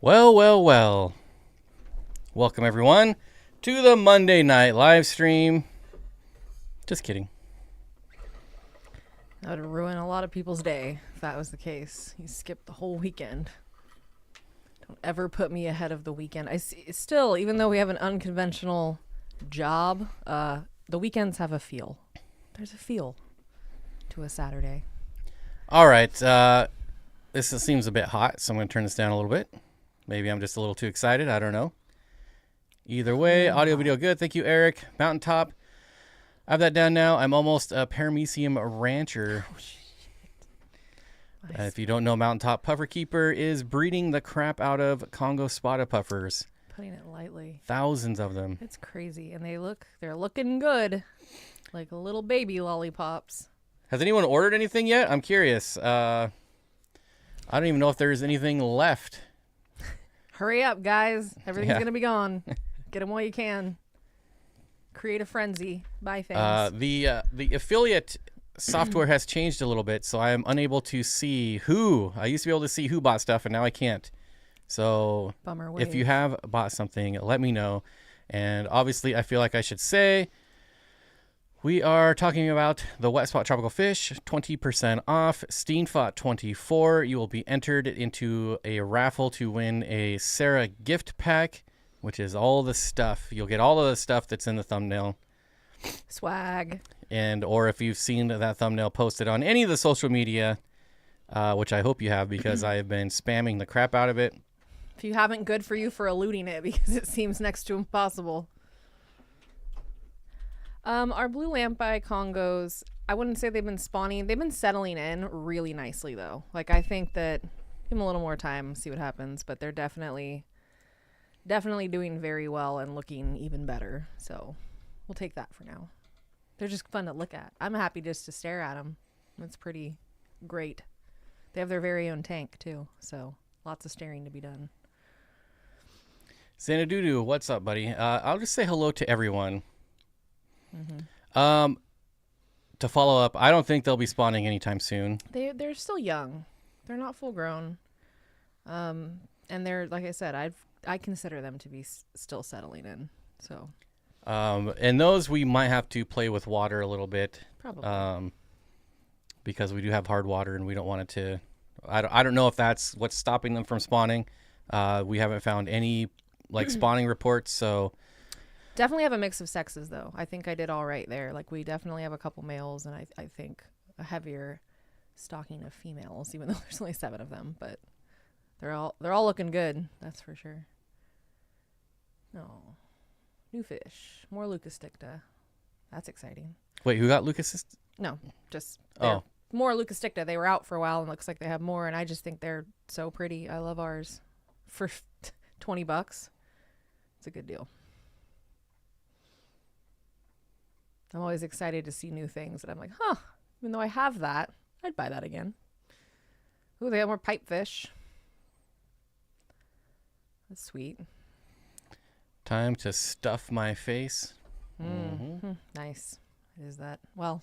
Well, well, well. Welcome, everyone, to the Monday night live stream. Just kidding. That would ruin a lot of people's day if that was the case. You skipped the whole weekend. Don't ever put me ahead of the weekend. I see, still, even though we have an unconventional job, the weekends have a feel. There's a feel to a Saturday. All right. This seems a bit hot, so I'm going to turn this down a little bit. Maybe I'm just a little too excited. I don't know. Either way, audio, video good. Thank you, Eric. Mountaintop. I have that down now. I'm almost a paramecium rancher. Oh, shit. Nice. If you don't know, Mountaintop Puffer Keeper is breeding the crap out of Congo spotted puffers. Putting it lightly. Thousands of them. It's crazy. And they're looking good. Like little baby lollipops. Has anyone ordered anything yet? I'm curious. I don't even know if there's anything left. Hurry up, guys. Everything's Yeah. going to be gone. Get them while you can. Create a frenzy. Buy things. The affiliate software has changed a little bit, so I am unable to see who. I used to be able to see who bought stuff, and now I can't. So Bummer if you have bought something, let me know. And obviously, I feel like I should say we are talking about the wet spot tropical fish, 20% off, Steenfott24. You will be entered into a raffle to win a Sarah gift pack, which is all the stuff. You'll get all of the stuff that's in the thumbnail. Swag. And or if you've seen that thumbnail posted on any of the social media, which I hope you have because I have been spamming the crap out of it. If you haven't, good for you for eluding it because it seems next to impossible. Our blue lampi Congos, I wouldn't say they've been spawning. They've been settling in really nicely, though. Like, I think that give them a little more time, see what happens. But they're definitely doing very well and looking even better. So we'll take that for now. They're just fun to look at. I'm happy just to stare at them. It's pretty great. They have their very own tank, too. So lots of staring to be done. Santa Doodoo, what's up, buddy? I'll just say hello to everyone. Mm-hmm. To follow up, I don't think they'll be spawning anytime soon. They're still young. They're not full grown. And they're, like I said, I consider them to be still settling in. So. And those we might have to play with water a little bit. Probably. Because we do have hard water and we don't want it to. I don't know if that's what's stopping them from spawning. We haven't found any spawning reports, so. Definitely have a mix of sexes, though. I think I did all right there. Like, we definitely have a couple males, and I think a heavier stocking of females, even though there's only 7 of them. But they're all looking good. That's for sure. Oh, new fish, more Leucosticta. That's exciting. Wait, who got Lucas? No, just more Leucosticta. They were out for a while, and it looks like they have more. And I just think they're so pretty. I love ours. For $20, it's a good deal. I'm always excited to see new things that I'm like, even though I have that, I'd buy that again. Ooh, they have more pipefish. That's sweet. Time to stuff my face. Mm-hmm. Nice. Is that? Well,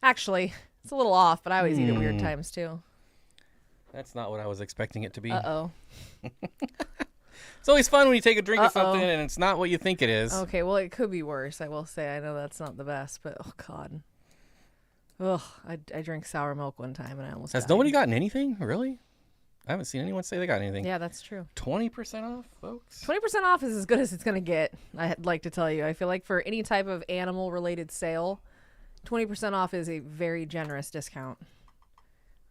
actually, it's a little off, but I always eat at weird times too. That's not what I was expecting it to be. Uh-oh. It's always fun when you take a drink of something and it's not what you think it is. Okay, well, it could be worse, I will say. I know that's not the best, but oh, God. Ugh, I drank sour milk one time and I almost Has died. nobody gotten anything? Really? I haven't seen anyone say they got anything. Yeah, that's true. 20% off, folks? 20% off is as good as it's going to get, I'd like to tell you. I feel like for any type of animal-related sale, 20% off is a very generous discount.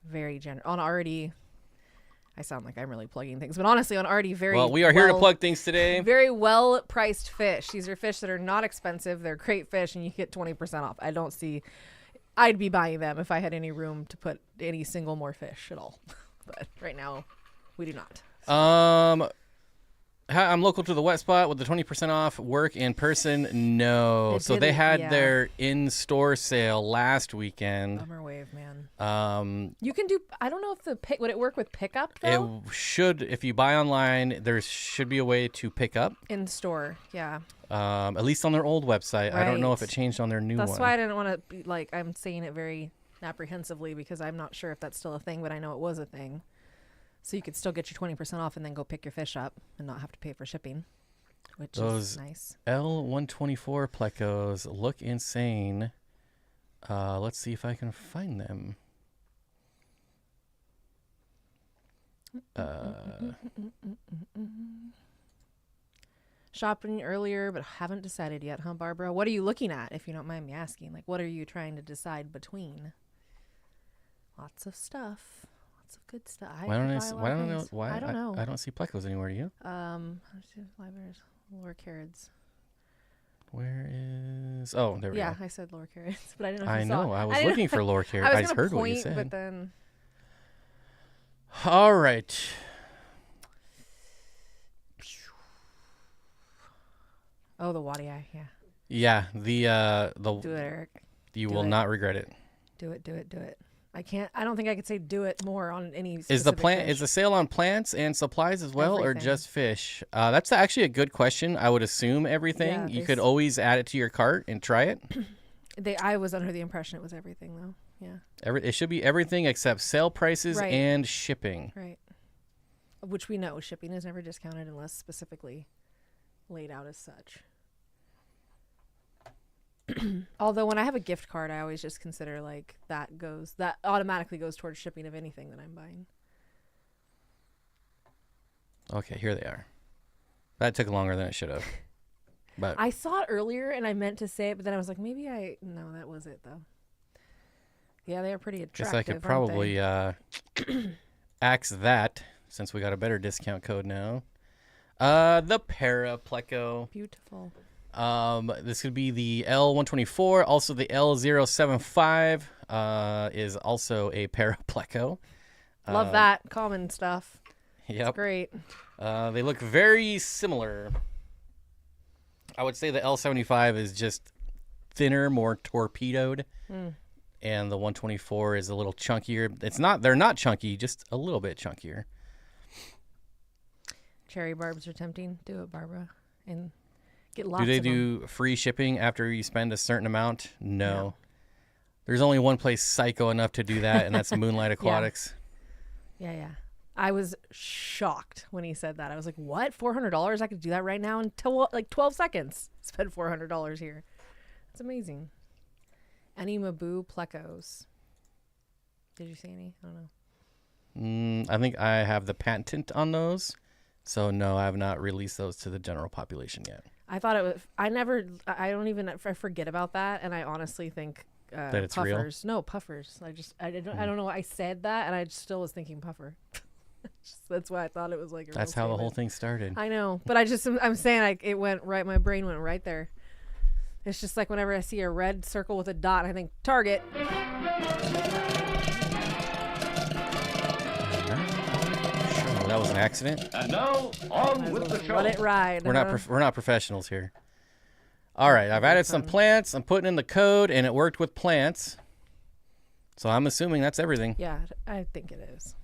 Very generous. On already... I sound like I'm really plugging things, but honestly, on already Well, we are here to plug things today. Very well-priced fish. These are fish that are not expensive. They're great fish, and you get 20% off. I don't see... I'd be buying them if I had any room to put any single more fish at all. But right now, we do not. So. I'm local to the wet spot with the 20% off. Work in person? No. So they had their in-store sale last weekend. Bummer wave, man. You can do, I don't know if would it work with pickup though? It should. If you buy online, there should be a way to pick up. In store, yeah. At least on their old website. Right. I don't know if it changed on their new one. That's why I didn't want to be like, I'm saying it very apprehensively because I'm not sure if that's still a thing, but I know it was a thing. So you could still get your 20% off and then go pick your fish up and not have to pay for shipping, which Those is nice. L124 plecos look insane. Let's see if I can find them. Shopping earlier, but haven't decided yet, huh, Barbara? What are you looking at, if you don't mind me asking? Like, what are you trying to decide between? Lots of stuff. Lots of good stuff. Why don't I don't know. I don't see plecos anywhere, do you? Libraries, lower carrots. Where is... Oh, there we go. Yeah, I said lower carrots, but I didn't know if I you saw know. it. I was looking for lower carrots. I just heard what you said. But then... All right. Oh, the Waddy Eye, yeah. Yeah, the Do it, Eric. you Do will it. not regret it. Do it. I don't think I could say do it more on any Is the sale on plants and supplies as well, or Everything. just fish? That's actually a good question. I would assume everything. Yeah, You could always add it to your cart and try it. I was under the impression it was everything, though. Yeah. It should be everything except sale prices Right. and shipping. Right. Which we know shipping is never discounted unless specifically laid out as such. Although when I have a gift card, I always just consider like that automatically goes towards shipping of anything that I'm buying. Okay, here they are. That took longer than it should have. But I saw it earlier and I meant to say it, but then I was like, no, that was it though. Yeah, they are pretty attractive. guess I could probably axe that since we got a better discount code now. The Para Pleco. Beautiful. This could be the L124. Also, the L075 is also a Para Pleco. Love that common stuff. Yep. It's great. They look very similar. I would say the L75 is just thinner, more torpedoed. And the 124 is a little chunkier. They're not chunky, just a little bit chunkier. Cherry barbs are tempting. Do it, Barbara. And get lots Do they of them. do free shipping after you spend a certain amount? No. There's only one place psycho enough to do that, and that's Moonlight Aquatics. Yeah. I was shocked when he said that. I was like, what? $400? I could do that right now in 12 seconds. Spend $400 here. That's amazing. Any Mabu plecos? Did you see any? I don't know. I think I have the patent on those. So, no, I have not released those to the general population yet. I thought it was... I forget about that, and I honestly think... that it's puffers. Real? No, puffers. I don't know. I said that, and I still was thinking puffer. That's why I thought it was like. That's how the whole thing started. I know, but I'm saying it went right. My brain went right there. It's just like whenever I see a red circle with a dot, I think Target. That was an accident. And now on with the show. Let it ride. We're not professionals here. All right, I've added some plants. I'm putting in the code, and it worked with plants. So I'm assuming that's everything. Yeah, I think it is.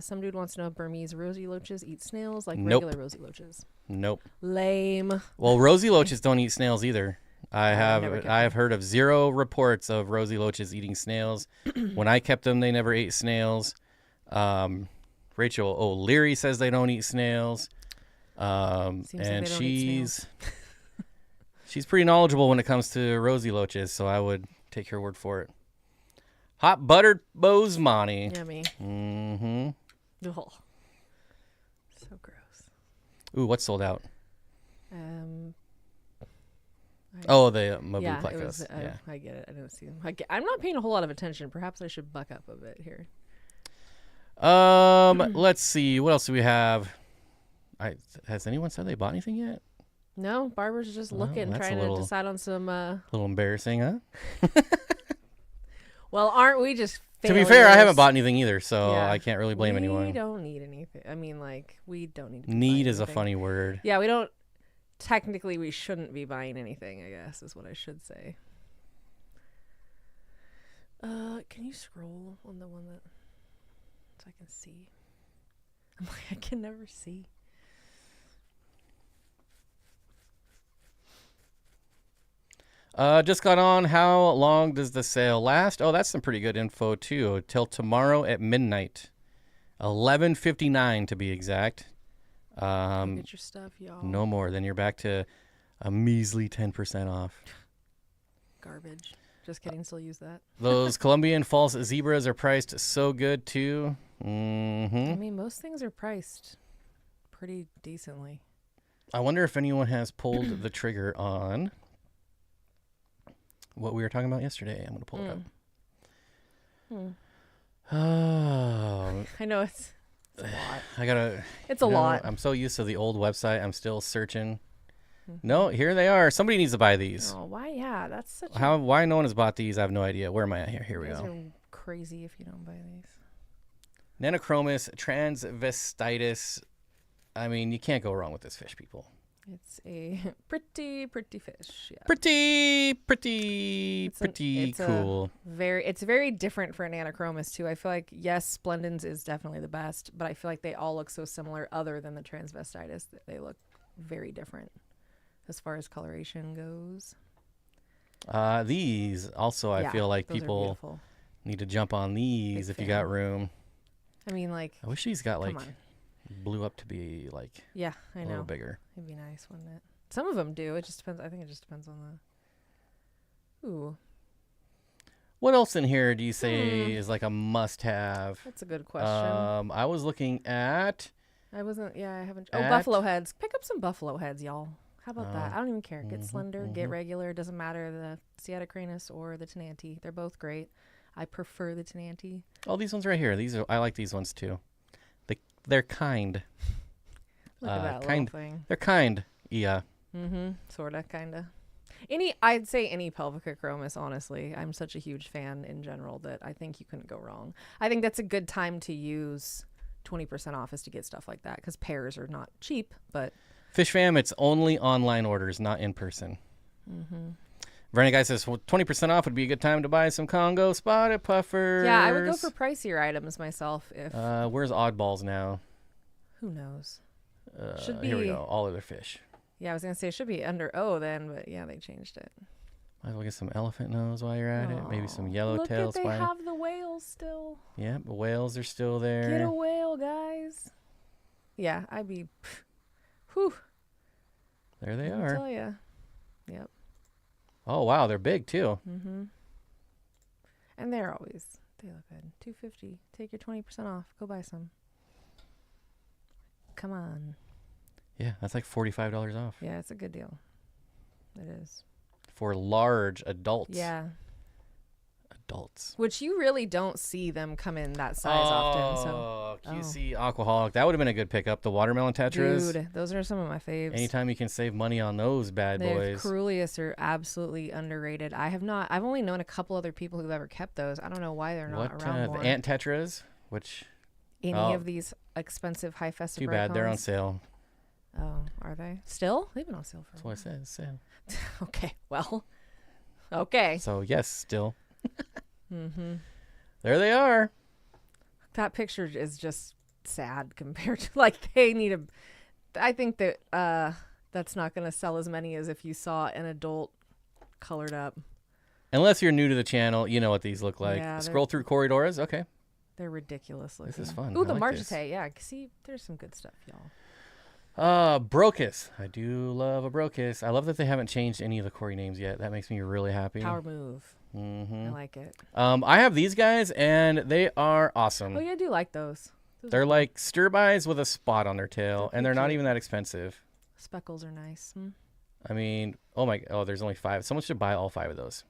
Some dude wants to know if Burmese rosy loaches eat snails like regular rosy loaches. Nope. Lame. Well, rosy loaches don't eat snails either. I have heard of 0 reports of rosy loaches eating snails. When I kept them, they never ate snails. Rachel O'Leary says they don't eat snails. And she's pretty knowledgeable when it comes to rosy loaches, so I would take her word for it. Hot buttered bosemani. Yummy. Mm-hmm. Oh, so gross. Ooh, what's sold out? The Mabu plecos. Yeah, I get it. I didn't see them. I'm not paying a whole lot of attention. Perhaps I should buck up a bit here. Let's see. What else do we have? Has anyone said they bought anything yet? No, Barbara's just looking, trying to decide on some. A little embarrassing, huh? Well, aren't we just failures? To be fair, I haven't bought anything either, so Yeah. I can't really blame anyone. We don't need anything. I mean, like, we don't need to Need is a anything. funny word. Yeah, we don't. Technically, we shouldn't be buying anything, I guess, is what I should say. Can you scroll on the one that... so I can see? I'm like, I can never see. Just got on. How long does the sale last? Oh, that's some pretty good info too. Till tomorrow at midnight, 11:59 to be exact. Go get your stuff, y'all. No more. Then you're back to a measly 10% off. Garbage. Just kidding. Still use that. Those Colombian false zebras are priced so good too. I mean, most things are priced pretty decently. I wonder if anyone has pulled the trigger on what we were talking about yesterday. I'm going to pull it up. Oh, I know it's a lot. It's a lot. I'm so used to the old website. I'm still searching. No, here they are. Somebody needs to buy these. Oh, why? Yeah, that's such. Why no one has bought these? I have no idea. Where am I at here? Here we These go. are crazy if you don't buy these. Nanochromis transvestitis. I mean, you can't go wrong with this fish, people. It's a pretty fish. Yeah. Pretty It's cool. It's very different for an Nanochromis too. I feel like yes, Splendens is definitely the best, but I feel like they all look so similar. Other than the transvestitis, that they look very different as far as coloration goes. These also, I feel like those are people beautiful. need to jump on these if you got room. I mean, like, I wish these got like come on. blew up to be like Yeah, I a know. little bigger. It'd be nice, wouldn't it? Some of them do. It just depends. I think it just depends on the. Ooh, What else in here do you say is like a must-have? that's a good question. I was looking at. I wasn't. Yeah, I haven't. Oh, At- buffalo heads. Pick up some buffalo heads, y'all. How about that? I don't even care. Get slender, get regular. Doesn't matter the Sciatocranus or the Tenanti. They're both great. I prefer the Tenanti. Oh, these ones right here. I like these ones too. They're kind. Look at that kind. little thing. They're kind. Yeah. Sorta, kinda. I'd say any Pelvica chromis, honestly. I'm such a huge fan in general that I think you couldn't go wrong. I think that's a good time to use 20% off is to get stuff like that because pairs are not cheap, but Fish fam, it's only online orders, not in person. Vernon guy says 20% off would be a good time to buy some Congo spotted puffers. yeah, I would go for pricier items myself if Where's oddballs now? who knows. Should be Here we go. All other fish. Yeah, I was gonna say it should be under O then, but yeah, they changed it. Might as well get some elephant nose while you're at it. Maybe some yellowtail Look, they spiny. have the whales still. Yeah, the whales are still there. Get a whale, guys. Yeah, I'd be. Whew. There they I'll are. tell ya. Yep. Oh wow, they're big too. And they look good. $250. Take your 20% off. Go buy some. Come on. Yeah, that's like $45 off Yeah, it's a good deal. It is. for large adults. Yeah. Adults. Which you really don't see them come in that size often. So, QC Aquaholic. That would have been a good pickup. The watermelon tetras. dude, those are some of my faves. Anytime you can save money on those bad boys. Carulius are absolutely underrated. I've only known a couple other people who've ever kept those. I don't know why they're not What around more. the ant tetras? Which Any oh. of these expensive high festive too bad they're on sale. Oh, are they? Still? They've been on sale for That's what I said. Sale. Okay, well. Okay. So yes, still. There they are. That picture is just sad compared to like they need a I think that that's not going to sell as many as if you saw an adult colored up. Unless you're new to the channel, you know what these look like. Yeah, Scroll through corridors. Okay. They're ridiculous looking. This is fun. Ooh, I the like this. Margite. Yeah, see, there's some good stuff, y'all. Brocus. I do love a Brocus. I love that they haven't changed any of the Corey names yet. That makes me really happy. Power move. I like it. I have these guys, and they are awesome. Oh, yeah, I do like those. They're like stir-bys with a spot on their tail, and they're not cute. even that expensive. Speckles are nice. I mean, there's only 5. Someone should buy all 5 of those.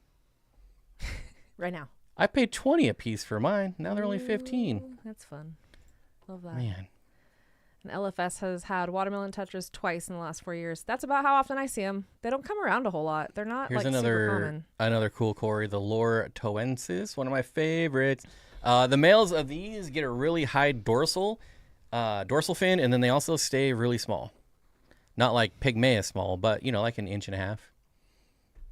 Right now. I paid 20 a piece for mine. Now they're only 15. Ooh, that's fun. Love that. Man. And LFS has had watermelon tetras twice in the last 4 years. That's about how often I see them. They don't come around a whole lot. They're not Here's like super another common. another cool Corey, the Lore toensis, one of my favorites. The males of these get a really high dorsal fin, and then they also stay really small. Not like pygmaeus small, but like an inch and a half.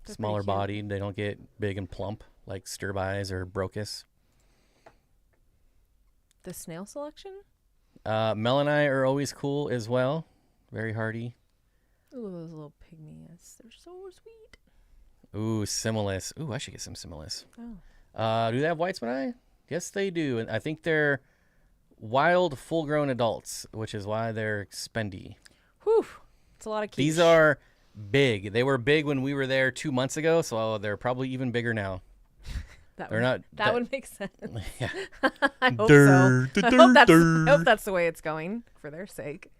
They're Smaller pretty cute. bodied. They don't get big and plump like Sturbis or Brocus. The snail selection? Melani are always cool as well. Very hardy. Ooh, those little pygmies. They're so sweet. Ooh, Similis. Ooh, I should get some Similis. Oh. Do they have white spot eye? Yes, they do. And I think they're wild, full-grown adults, which is why they're spendy. Whew. It's a lot of quiche. These are big. They were big when we were there 2 months ago, so they're probably even bigger now. That They're would, not. that would make sense. Yeah. I hope Dur, so. dur, I dur. hope that's the way it's going for their sake.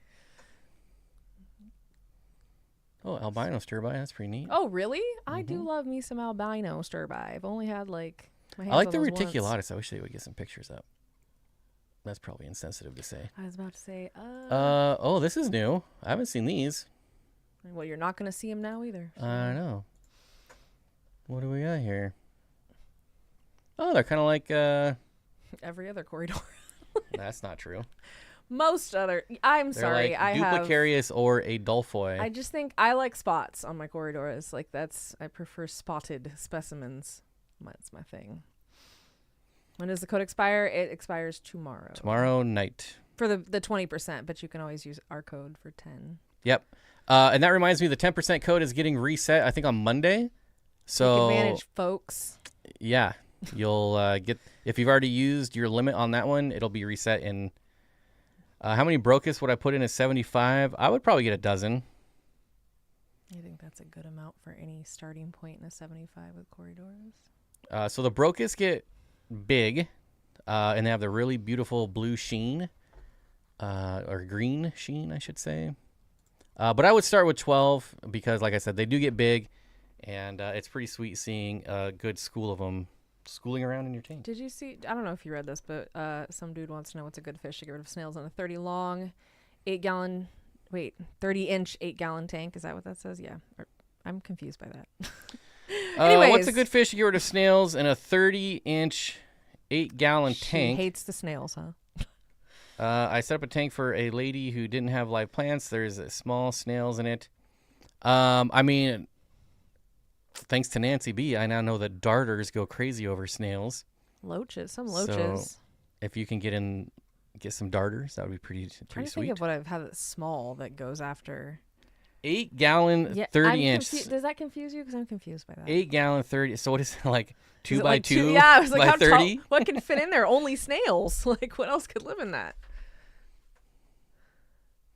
Oh, albino stir-by. That's pretty neat. Oh, really? I do love me some albino stir-by. I've only had like my hands I like on the those reticulatus. once. I wish they would get some pictures up. That's probably insensitive to say. I was about to say, Oh, this is new. I haven't seen these. well, you're not going to see them now either. I know. What do we got here? Oh, they're kind of like. Every other corridor. That's not true. Most other. I'm They're sorry. like I have. Duplicarius or a Dulphoi. I just think I like spots on my corridors. Like I prefer spotted specimens. That's my thing. When does the code expire? It expires tomorrow. Tomorrow night. For the 20%, but you can always use our code for 10. Yep. And that reminds me, the 10% code is getting reset, I think, on Monday. So, Take advantage, folks. yeah, you'll get, if you've already used your limit on that one, it'll be reset in, how many Brocus would I put in as 75? I would probably get a dozen. I think that's a good amount for any starting point in a 75 with corridors. So the Brocus get big, and they have the really beautiful blue sheen, or green sheen, I should say. But I would start with 12 because, like I said, they do get big, and it's pretty sweet seeing a good school of them schooling around in your tank. Did you see? I don't know if you read this, but some dude wants to know what's a good fish to get rid of snails on a 30 long, 30-inch, 8-gallon tank. Is that what that says? Yeah. I'm confused by that. Anyways, what's a good fish to get rid of snails in a 30-inch, 8-gallon tank? Hates the snails, huh? I set up a tank for a lady who didn't have live plants. There's small snails in it. I mean, thanks to Nancy B, I now know that darters go crazy over snails. Loaches, some So, loaches. If you can get some darters, that would be pretty Trying to sweet. think of what I've had that's small that goes after. 8-gallon, Yeah, 30-inch. Does that confuse you? Because I'm confused by that. 8-gallon, 30. So what is it, like 2 Is it by like 2? Yeah, I was like, by how 30? tall? What can fit in there? Only snails. Like, what else could live in that?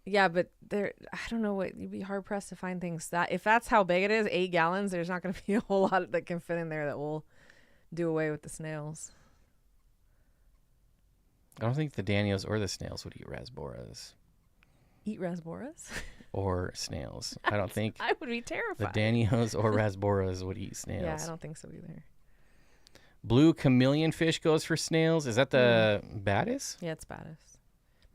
Yeah, but I don't know what, you'd be hard pressed to find things that, if that's how big it is, 8 gallons, there's not going to be a whole lot that can fit in there that will do away with the snails. I don't think the Danios or the snails would eat rasboras Eat rasboras? or snails. I don't think I would be the terrified. Danios or rasboras would eat snails. Yeah, I don't think so either. Blue chameleon fish goes for snails. Is that the baddest? Yeah, it's baddest.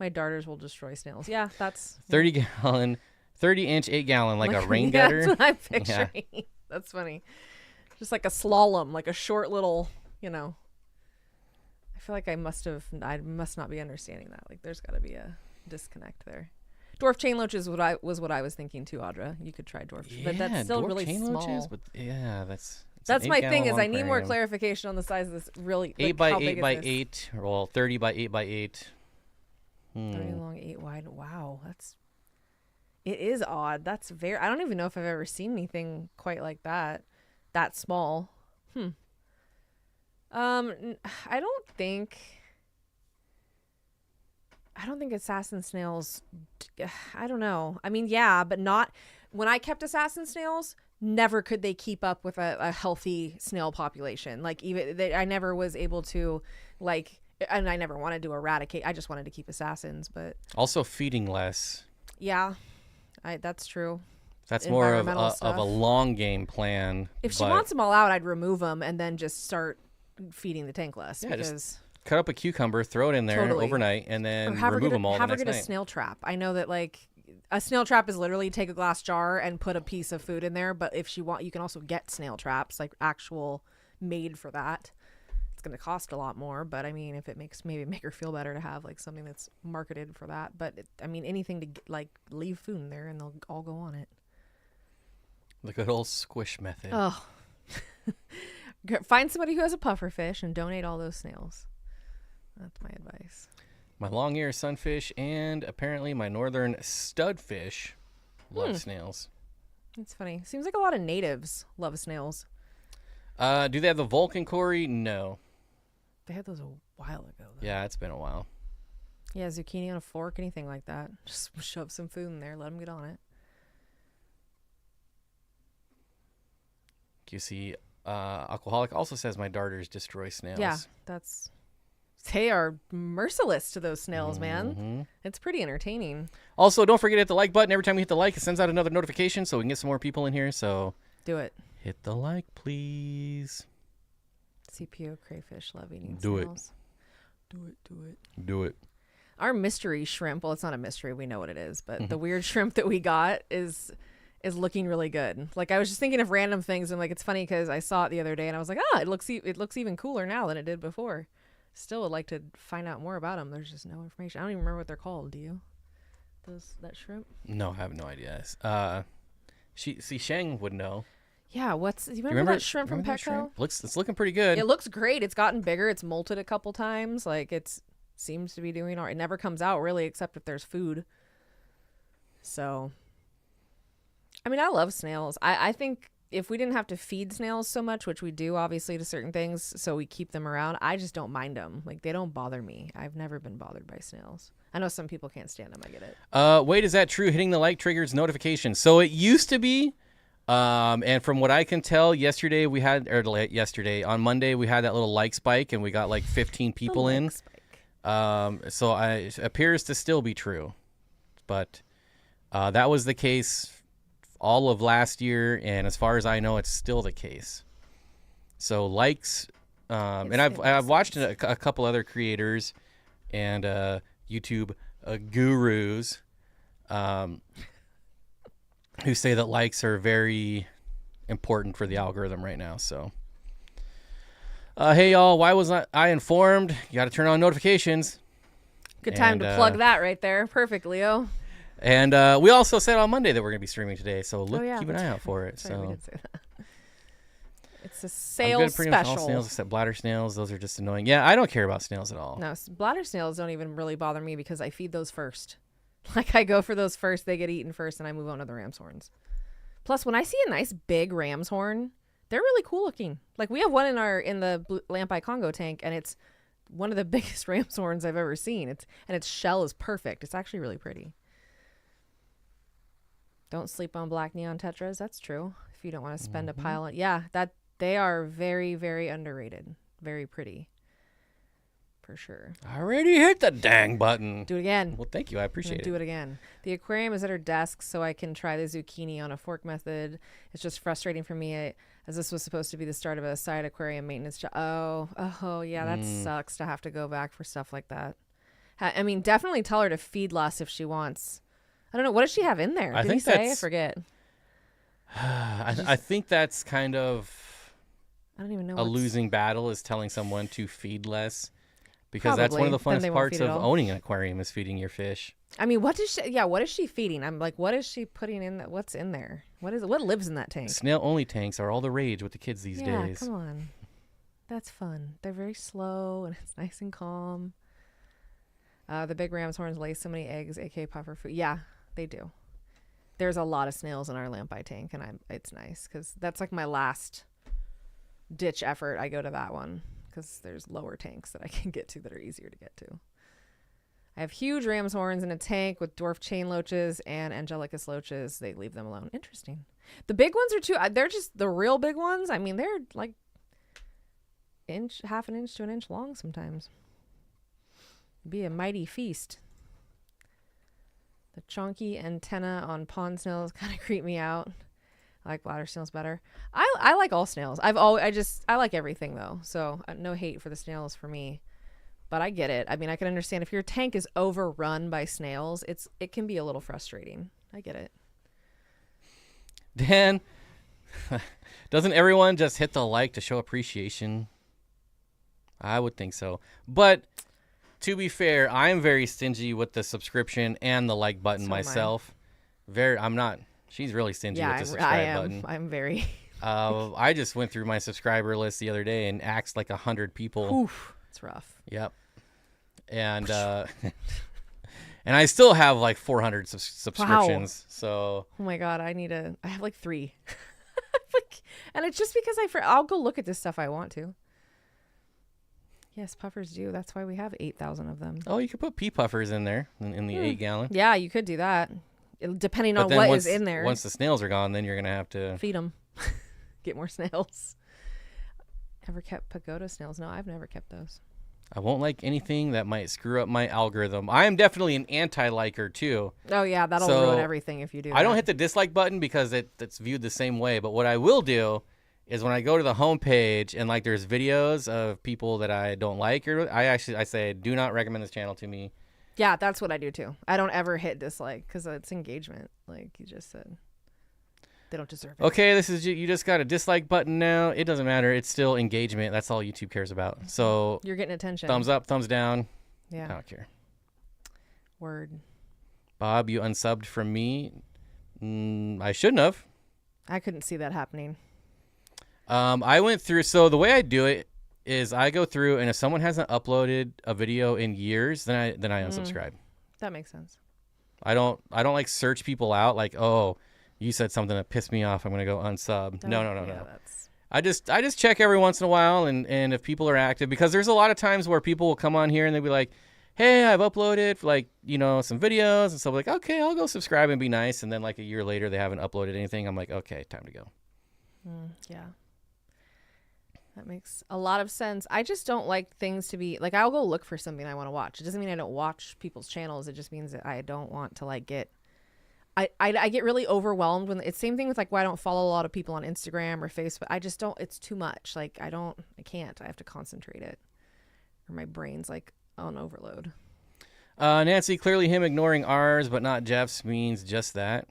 My darters will destroy snails. Yeah, that's 30-gallon, 30-inch, 8-gallon, like a rain yeah, gutter. that's what I'm picturing. That's funny. Just like a slalom, like a short little, I feel like I must not be understanding that. Like, there's got to be a disconnect there. Dwarf chain loaches was what I was thinking too, Audra. You could try dwarf, but that's still dwarf really chain small. loaches, but yeah, it's That's an my 8-gallon thing is long I need more aquarium. clarification on the size of this. Really, 8 like, by how 8 big by is this? 8, well, 30 by 8 by 8. 30 long, 8 wide. Wow, it is odd. That's very. I don't even know if I've ever seen anything quite like that. That small. I don't think assassin snails. I don't know. I mean, yeah, but not when I kept assassin snails. Never could they keep up with a healthy snail population. Like, I never was able to, like, and I never wanted to eradicate. I just wanted to keep assassins, but Also feeding less. yeah, that's true. That's more of Environmental a stuff. long game plan. If she but wants them all out, I'd remove them and then just start feeding the tank less. Yeah, because just cut up a cucumber, throw it in there Totally. overnight, and then or have remove them all have the her next get a night. snail trap. I know that, like, a snail trap is literally take a glass jar and put a piece of food in there. But if you can also get snail traps, like actual made for that. It's going to cost a lot more, but I mean, if it maybe make her feel better to have like something that's marketed for that. But I mean, anything to like leave food in there and they'll all go on it. The good old squish method. Oh, find somebody who has a puffer fish and donate all those snails. That's my advice. My long ear sunfish and apparently my northern studfish love snails. It's funny. Seems like a lot of natives love snails. Do they have the Vulcan Cory? No. They had those a while ago, though. Yeah, it's been a while. Yeah, zucchini on a fork, anything like that. Just shove some food in there, let them get on it. QC Alcoholic also says my darters destroy snails. Yeah, they are merciless to those snails, man. Mm-hmm. It's pretty entertaining. Also, don't forget to hit the like button. Every time we hit the like, it sends out another notification so we can get some more people in here. So Do it. hit the like, please. CPO crayfish love eating Do it. snails. Do it. Do it. Our mystery shrimp, well, it's not a mystery. We know what it is. But the weird shrimp that we got is looking really good. Like, I was just thinking of random things. And, like, it's funny because I saw it the other day. And I was like, it looks even cooler now than it did before. Still would like to find out more about them. There's just no information. I don't even remember what they're called. Do you? That shrimp? No, I have no idea. Shang would know. Yeah, do you remember that shrimp from Petco? It's looking pretty good. It looks great. It's gotten bigger. It's molted a couple times. Like, seems to be doing all right. It never comes out really, except if there's food. So, I mean, I love snails. I think if we didn't have to feed snails so much, which we do obviously to certain things, so we keep them around, I just don't mind them. Like, they don't bother me. I've never been bothered by snails. I know some people can't stand them. I get it. Wait, is that true? Hitting the like triggers notifications. So it used to be, and from what I can tell, on Monday, we had that little like spike and we got like 15 people in. So it appears to still be true, but that was the case all of last year, and as far as I know, it's still the case. So likes, and I've watched a couple other creators and YouTube gurus who say that likes are very important for the algorithm right now. So, hey y'all, why was I informed? You got to turn on notifications. Good time to plug that right there. Perfect, Leo. And we also said on Monday that we're going to be streaming today, so keep an eye out for it. Sorry, so we did say that. It's a sales pretty much special. all snails except bladder snails. Those are just annoying. Yeah, I don't care about snails at all. No, bladder snails don't even really bother me because I feed those first. Like, I go for those first, they get eaten first, and I move on to the ram's horns. Plus, when I see a nice big ram's horn, they're really cool looking. Like, we have one in the Lampi Congo tank, and it's one of the biggest ram's horns I've ever seen. And its shell is perfect. It's actually really pretty. Don't sleep on black neon tetras. That's true. If you don't want to spend a pile on, they are very, very underrated. Very pretty, for sure. I already hit the dang button. Do it again. Well, thank you. I appreciate it. Do it again. The aquarium is at her desk, so I can try the zucchini on a fork method. It's just frustrating for me, as this was supposed to be the start of a side aquarium maintenance job. Oh, yeah, that sucks to have to go back for stuff like that. I mean, definitely tell her to feed less if she wants. I don't know. What does she have in there? Did he say? I forget. I think that's kind of I don't even know. A losing battle is telling someone to feed less, because Probably. That's one of the funnest parts of all. owning an aquarium is feeding your fish. I mean, what is she feeding? I'm like, what is she putting in? What's in there? What lives in that tank? Snail only tanks are all the rage with the kids these days. Yeah, come on. That's fun. They're very slow and it's nice and calm. The big ram's horns lay so many eggs, aka puffer food. Yeah, they do. There's a lot of snails in our lampi tank, and it's nice because that's like my last ditch effort. I go to that one because there's lower tanks that I can get to that are easier to get to. I have huge ram's horns in a tank with dwarf chain loaches and angelicus loaches. They leave them alone. Interesting. The big ones are too. They're just the real big ones. I mean, they're like half an inch to an inch long sometimes. Be a mighty feast. The chonky antenna on pond snails kind of creep me out. I like bladder snails better. I like all snails. I like everything though. So no hate for the snails for me, but I get it. I mean, I can understand if your tank is overrun by snails, it can be a little frustrating. I get it. Dan, doesn't everyone just hit the like to show appreciation? I would think so. But to be fair, I'm very stingy with the subscription and the like button myself. I'm not. She's really stingy with the subscribe button. I'm very. I just went through my subscriber list the other day and axed like 100 people. Oof, it's rough. Yep. And and I still have like 400 subscriptions. Wow. So. Oh my god, I have like 3. And it's just because I'll go look at this stuff I want to. Yes, puffers do. That's why we have 8,000 of them. Oh, you could put pea puffers in there in the 8-gallon. Yeah, you could do that. Depending But on then what once, is in there. Once the snails are gone, then you're going to have to feed them. Get more snails. Ever kept pagoda snails? No, I've never kept those. I won't like anything that might screw up my algorithm. I am definitely an anti-liker too. Oh yeah, that'll So, ruin everything if you do. I don't hit the dislike button because it's viewed the same way. But what I will do is when I go to the homepage and like there's videos of people that I don't like, or I say do not recommend this channel to me. Yeah, that's what I do too. I don't ever hit dislike because it's engagement, like you just said. They don't deserve it. Okay, you just got a dislike button now. It doesn't matter. It's still engagement. That's all YouTube cares about. So You're getting attention. thumbs up, thumbs down. Yeah. I don't care. Word. Bob, you unsubbed from me. I shouldn't have. I couldn't see that happening. I went through. So the way I do it is I go through, and if someone hasn't uploaded a video in years, then I unsubscribe. That makes sense. I don't like search people out. Like, oh, you said something that pissed me off, I'm gonna go unsub. No. That's... I just check every once in a while, and if people are active, because there's a lot of times where people will come on here and they'll be like, hey, I've uploaded some videos, and so I'm like, okay, I'll go subscribe and be nice, and then like a year later they haven't uploaded anything. I'm like, okay, time to go. Yeah. That makes a lot of sense. I just don't like things to be like, I'll go look for something I want to watch. It doesn't mean I don't watch people's channels. It just means that I don't want to like get, I get really overwhelmed when it's same thing with like why I don't follow a lot of people on Instagram or Facebook. I just don't, it's too much. Like I can't, I have to concentrate it or my brain's like on overload. Nancy, clearly him ignoring ours but not Jeff's means just that.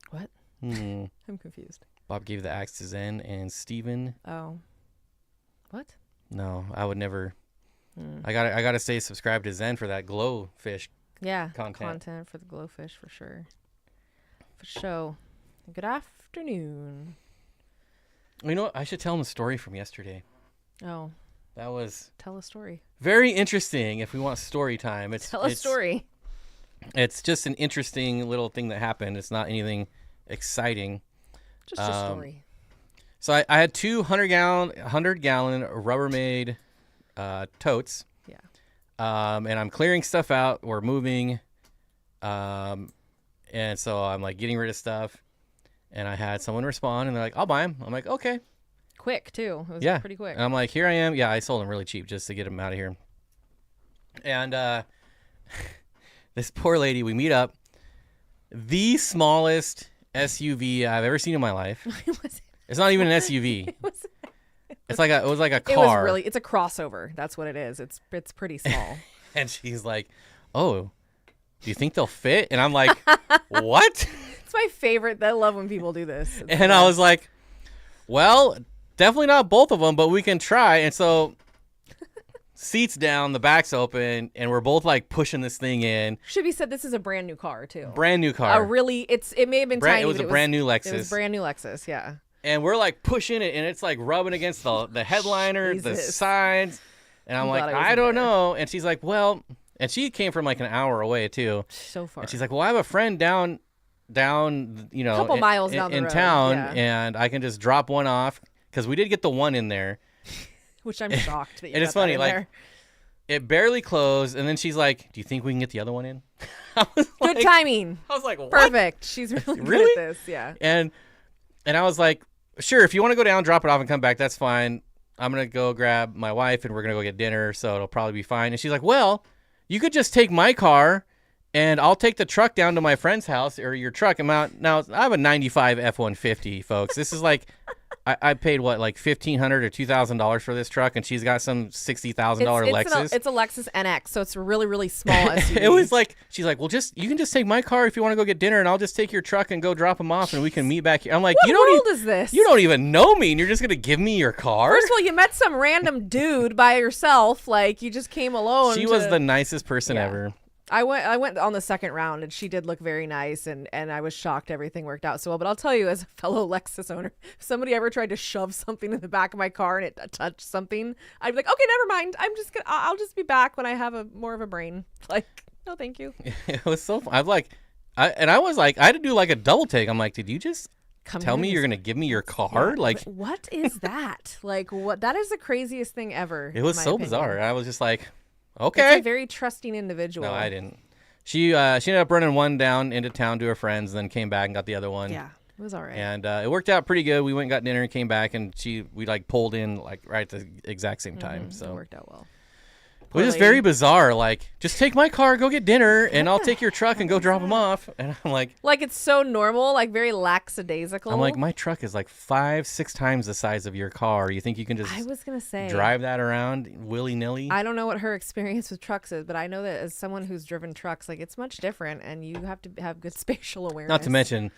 What? I'm confused. Bob gave the axe to Zen and Steven. Oh. What? No, I would never. I gotta stay subscribed to Zen for that glowfish. Yeah, content for the glowfish for sure. For sure. Good afternoon. You know what? I should tell him a story from yesterday. Oh. That was Tell a story. very interesting. If we want story time, Tell a story. It's just an interesting little thing that happened. It's not anything exciting. Just a story. So I had 200-gallon Rubbermaid totes. Yeah. And I'm clearing stuff out. We're moving. And so I'm like getting rid of stuff. And I had someone respond and they're like, I'll buy them. I'm like, okay. Quick too. It was pretty quick. And I'm like, here I am. Yeah, I sold them really cheap just to get them out of here. And this poor lady, we meet up. The smallest SUV I've ever seen in my life. It's not even an SUV. It was like a car. It's a crossover. That's what it is. It's pretty small. And she's like, "Oh, do you think they'll fit?" And I'm like, "What?" It's my favorite. I love when people do this. And I was like, "Well, definitely not both of them, but we can try." And so seats down, the back's open, and we're both like pushing this thing in. Should be said this is a brand new car too. Brand new car. It may have been tiny. It was a brand new Lexus. It was brand new Lexus, yeah. And we're like pushing it, and it's like rubbing against the headliner, the sides. And I'm like, I don't know. And she's like, well, and she came from like an hour away too. So far. And she's like, well, I have a friend down, you know, a couple miles down the in road, town, yeah. And I can just drop one off because we did get the one in there. Which I'm shocked that you and got it's funny, that in like there. It barely closed, and then she's like, "Do you think we can get the other one in?" Good timing. I was like, "What?" Perfect. She's really good at this. Yeah. And I was like, "Sure, if you want to go down, drop it off, and come back, that's fine. I'm gonna go grab my wife, and we're gonna go get dinner, so it'll probably be fine." And she's like, "Well, you could just take my car, and I'll take the truck down to my friend's house, or your truck." Now I have a '95 F-150, folks. This is like. I paid what, like $1,500 or $2,000 for this truck, and she's got some $60,000 Lexus. It's a Lexus NX, so it's a really, really small SUV. It was like, she's like, well, you can just take my car if you want to go get dinner, and I'll just take your truck and go drop them off, and we can meet back here. I'm like, what world is this? You don't even know me, and you're just gonna give me your car? First of all, you met some random dude by yourself, like you just came alone. She was the nicest person ever. I went on the second round, and she did look very nice, and I was shocked everything worked out so well. But I'll tell you, as a fellow Lexus owner, if somebody ever tried to shove something in the back of my car and it touched something, I'd be like, okay, never mind. I'll just be back when I have more of a brain. Like, no, thank you. It was so fun. I had to do like a double take. I'm like, did you just Come tell here me and you're just- gonna give me your car? Yeah, Like, what is that? Like, what? That is the craziest thing ever. it was in my so opinion. bizarre. I was just like, It's okay. a very trusting individual. No, I didn't. She ended up running one down into town to her friends, and then came back and got the other one. Yeah, it was all right. And it worked out pretty good. We went and got dinner and came back, and we like pulled in like right at the exact same time. It So worked out well. it was just very bizarre. Like, just take my car, go get dinner, and I'll take your truck and go drop them off. And I'm like, It's so normal, like very lackadaisical. my truck is like 5-6 times the size of your car. You think you can just I was gonna say drive that around willy nilly? I don't know what her experience with trucks is, but I know that as someone who's driven trucks, like it's much different, and you have to have good spatial awareness. Not to mention,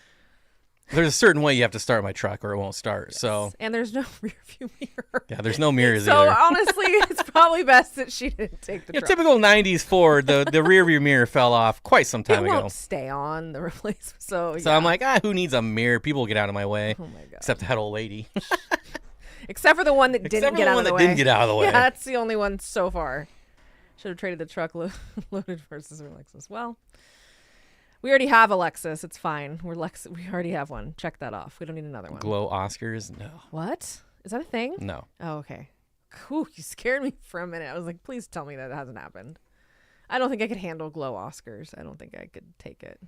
there's a certain way you have to start my truck or it won't start. So and there's no rear view mirror. yeah, there's no mirrors So either. honestly, it's probably best that she didn't take the Yeah, truck. typical 90s Ford, the rear view mirror fell off quite some time It ago. won't stay on the replacement. So So yeah. I'm like, who needs a mirror? People get out of my way. Oh my god. Except that old lady. Except for the one that Except didn't for get the out one of the that way. didn't get out of the way. Yeah, that's the only one so far. Should have traded the truck loaded versus her Lexus. Well, we already have a Lexus. It's fine. We already have one. Check that off. We don't need another one. Glow Oscars? No. What? Is that a thing? No. Oh, okay. Whew, you scared me for a minute. I was like, please tell me that hasn't happened. I don't think I could handle glow Oscars. I don't think I could take it.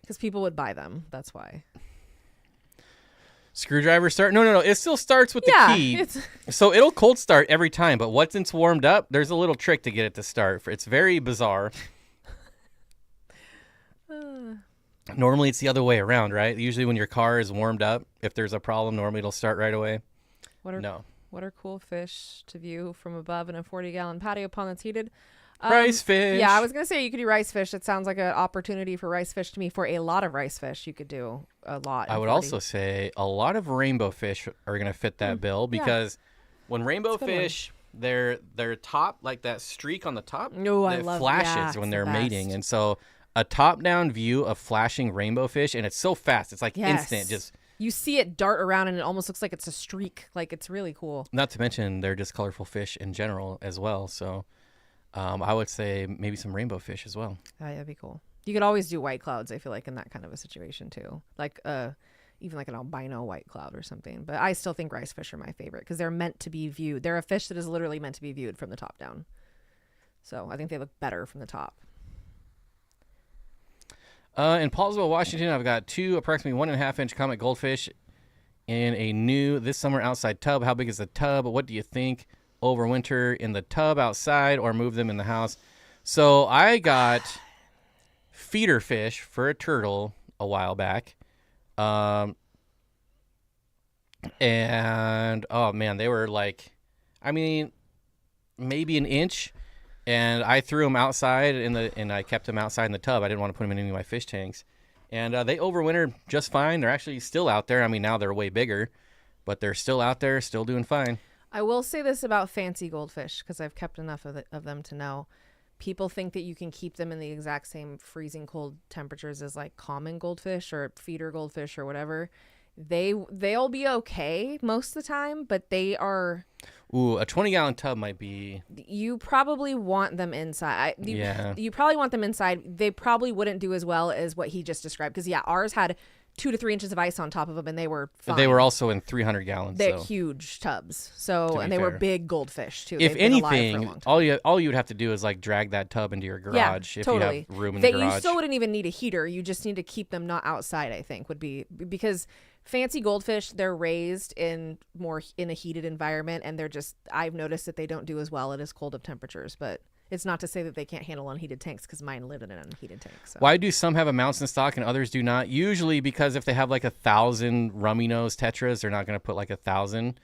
Because people would buy them. That's why. Screwdriver start? No. It still starts with the key. It's So it'll cold start every time, but once it's warmed up, there's a little trick to get it to start. It's very bizarre. Normally it's the other way around, right? Usually when your car is warmed up, if there's a problem, normally it'll start right away. what are cool fish to view from above in a 40-gallon patio pond that's heated? Rice fish. Yeah, I was gonna say you could do rice fish. It sounds like an opportunity for rice fish to me. For a lot of rice fish, you could do a lot. I in would 40. also say a lot of rainbow fish are going to fit that bill because when rainbow That's a good one. fish, their top, like that streak on the top, No, I it love flashes yeah, when it's they're the mating. best. And so a top-down view of flashing rainbow fish, and it's so fast. It's like Yes. instant. Just You see it dart around, and it almost looks like it's a streak. Like it's really cool. not to mention they're just colorful fish in general as well. So I would say maybe some rainbow fish as well. Oh, yeah, that'd be cool. You could always do white clouds. I feel like in that kind of a situation too, like even like an albino white cloud or something. But I still think rice fish are my favorite because they're meant to be viewed. They're a fish that is literally meant to be viewed from the top down. So I think they look better from the top. In Paulsville, Washington, I've got 2 approximately 1.5-inch comet goldfish in a new this summer outside tub. How big is the tub? What do you think? Overwinter in the tub outside or move them in the house? So I got feeder fish for a turtle a while back. And oh man, they were like, I mean, maybe an inch. And I threw them outside and I kept them outside in the tub. I didn't want to put them in any of my fish tanks. And they overwintered just fine. They're actually still out there. I mean, now they're way bigger, but they're still out there, still doing fine. I will say this about fancy goldfish because I've kept enough of them to know. People think that you can keep them in the exact same freezing cold temperatures as like common goldfish or feeder goldfish or whatever. They'll be okay most of the time, but they are. Ooh, a 20-gallon tub might be. You probably want them inside. Yeah. You probably want them inside. They probably wouldn't do as well as what he just described because ours had 2 to 3 inches of ice on top of them and they were fine. They were also in 300 gallons. They're So. huge tubs. So To and be they were fair. big goldfish too. If They've been alive for a anything, long time. all you would have to do is like drag that tub into your garage if totally. you have room in They, the garage. you still wouldn't even need a heater. You just need to keep them not outside, I think, would be because fancy goldfish, they're raised in a heated environment and I've noticed that they don't do as well at as cold of temperatures, but it's not to say that they can't handle unheated tanks because mine live in an unheated tank. So. Why do some have amounts in stock and others do not? Usually because if they have like 1,000 rummy nose tetras, they're not going to put like 1,000.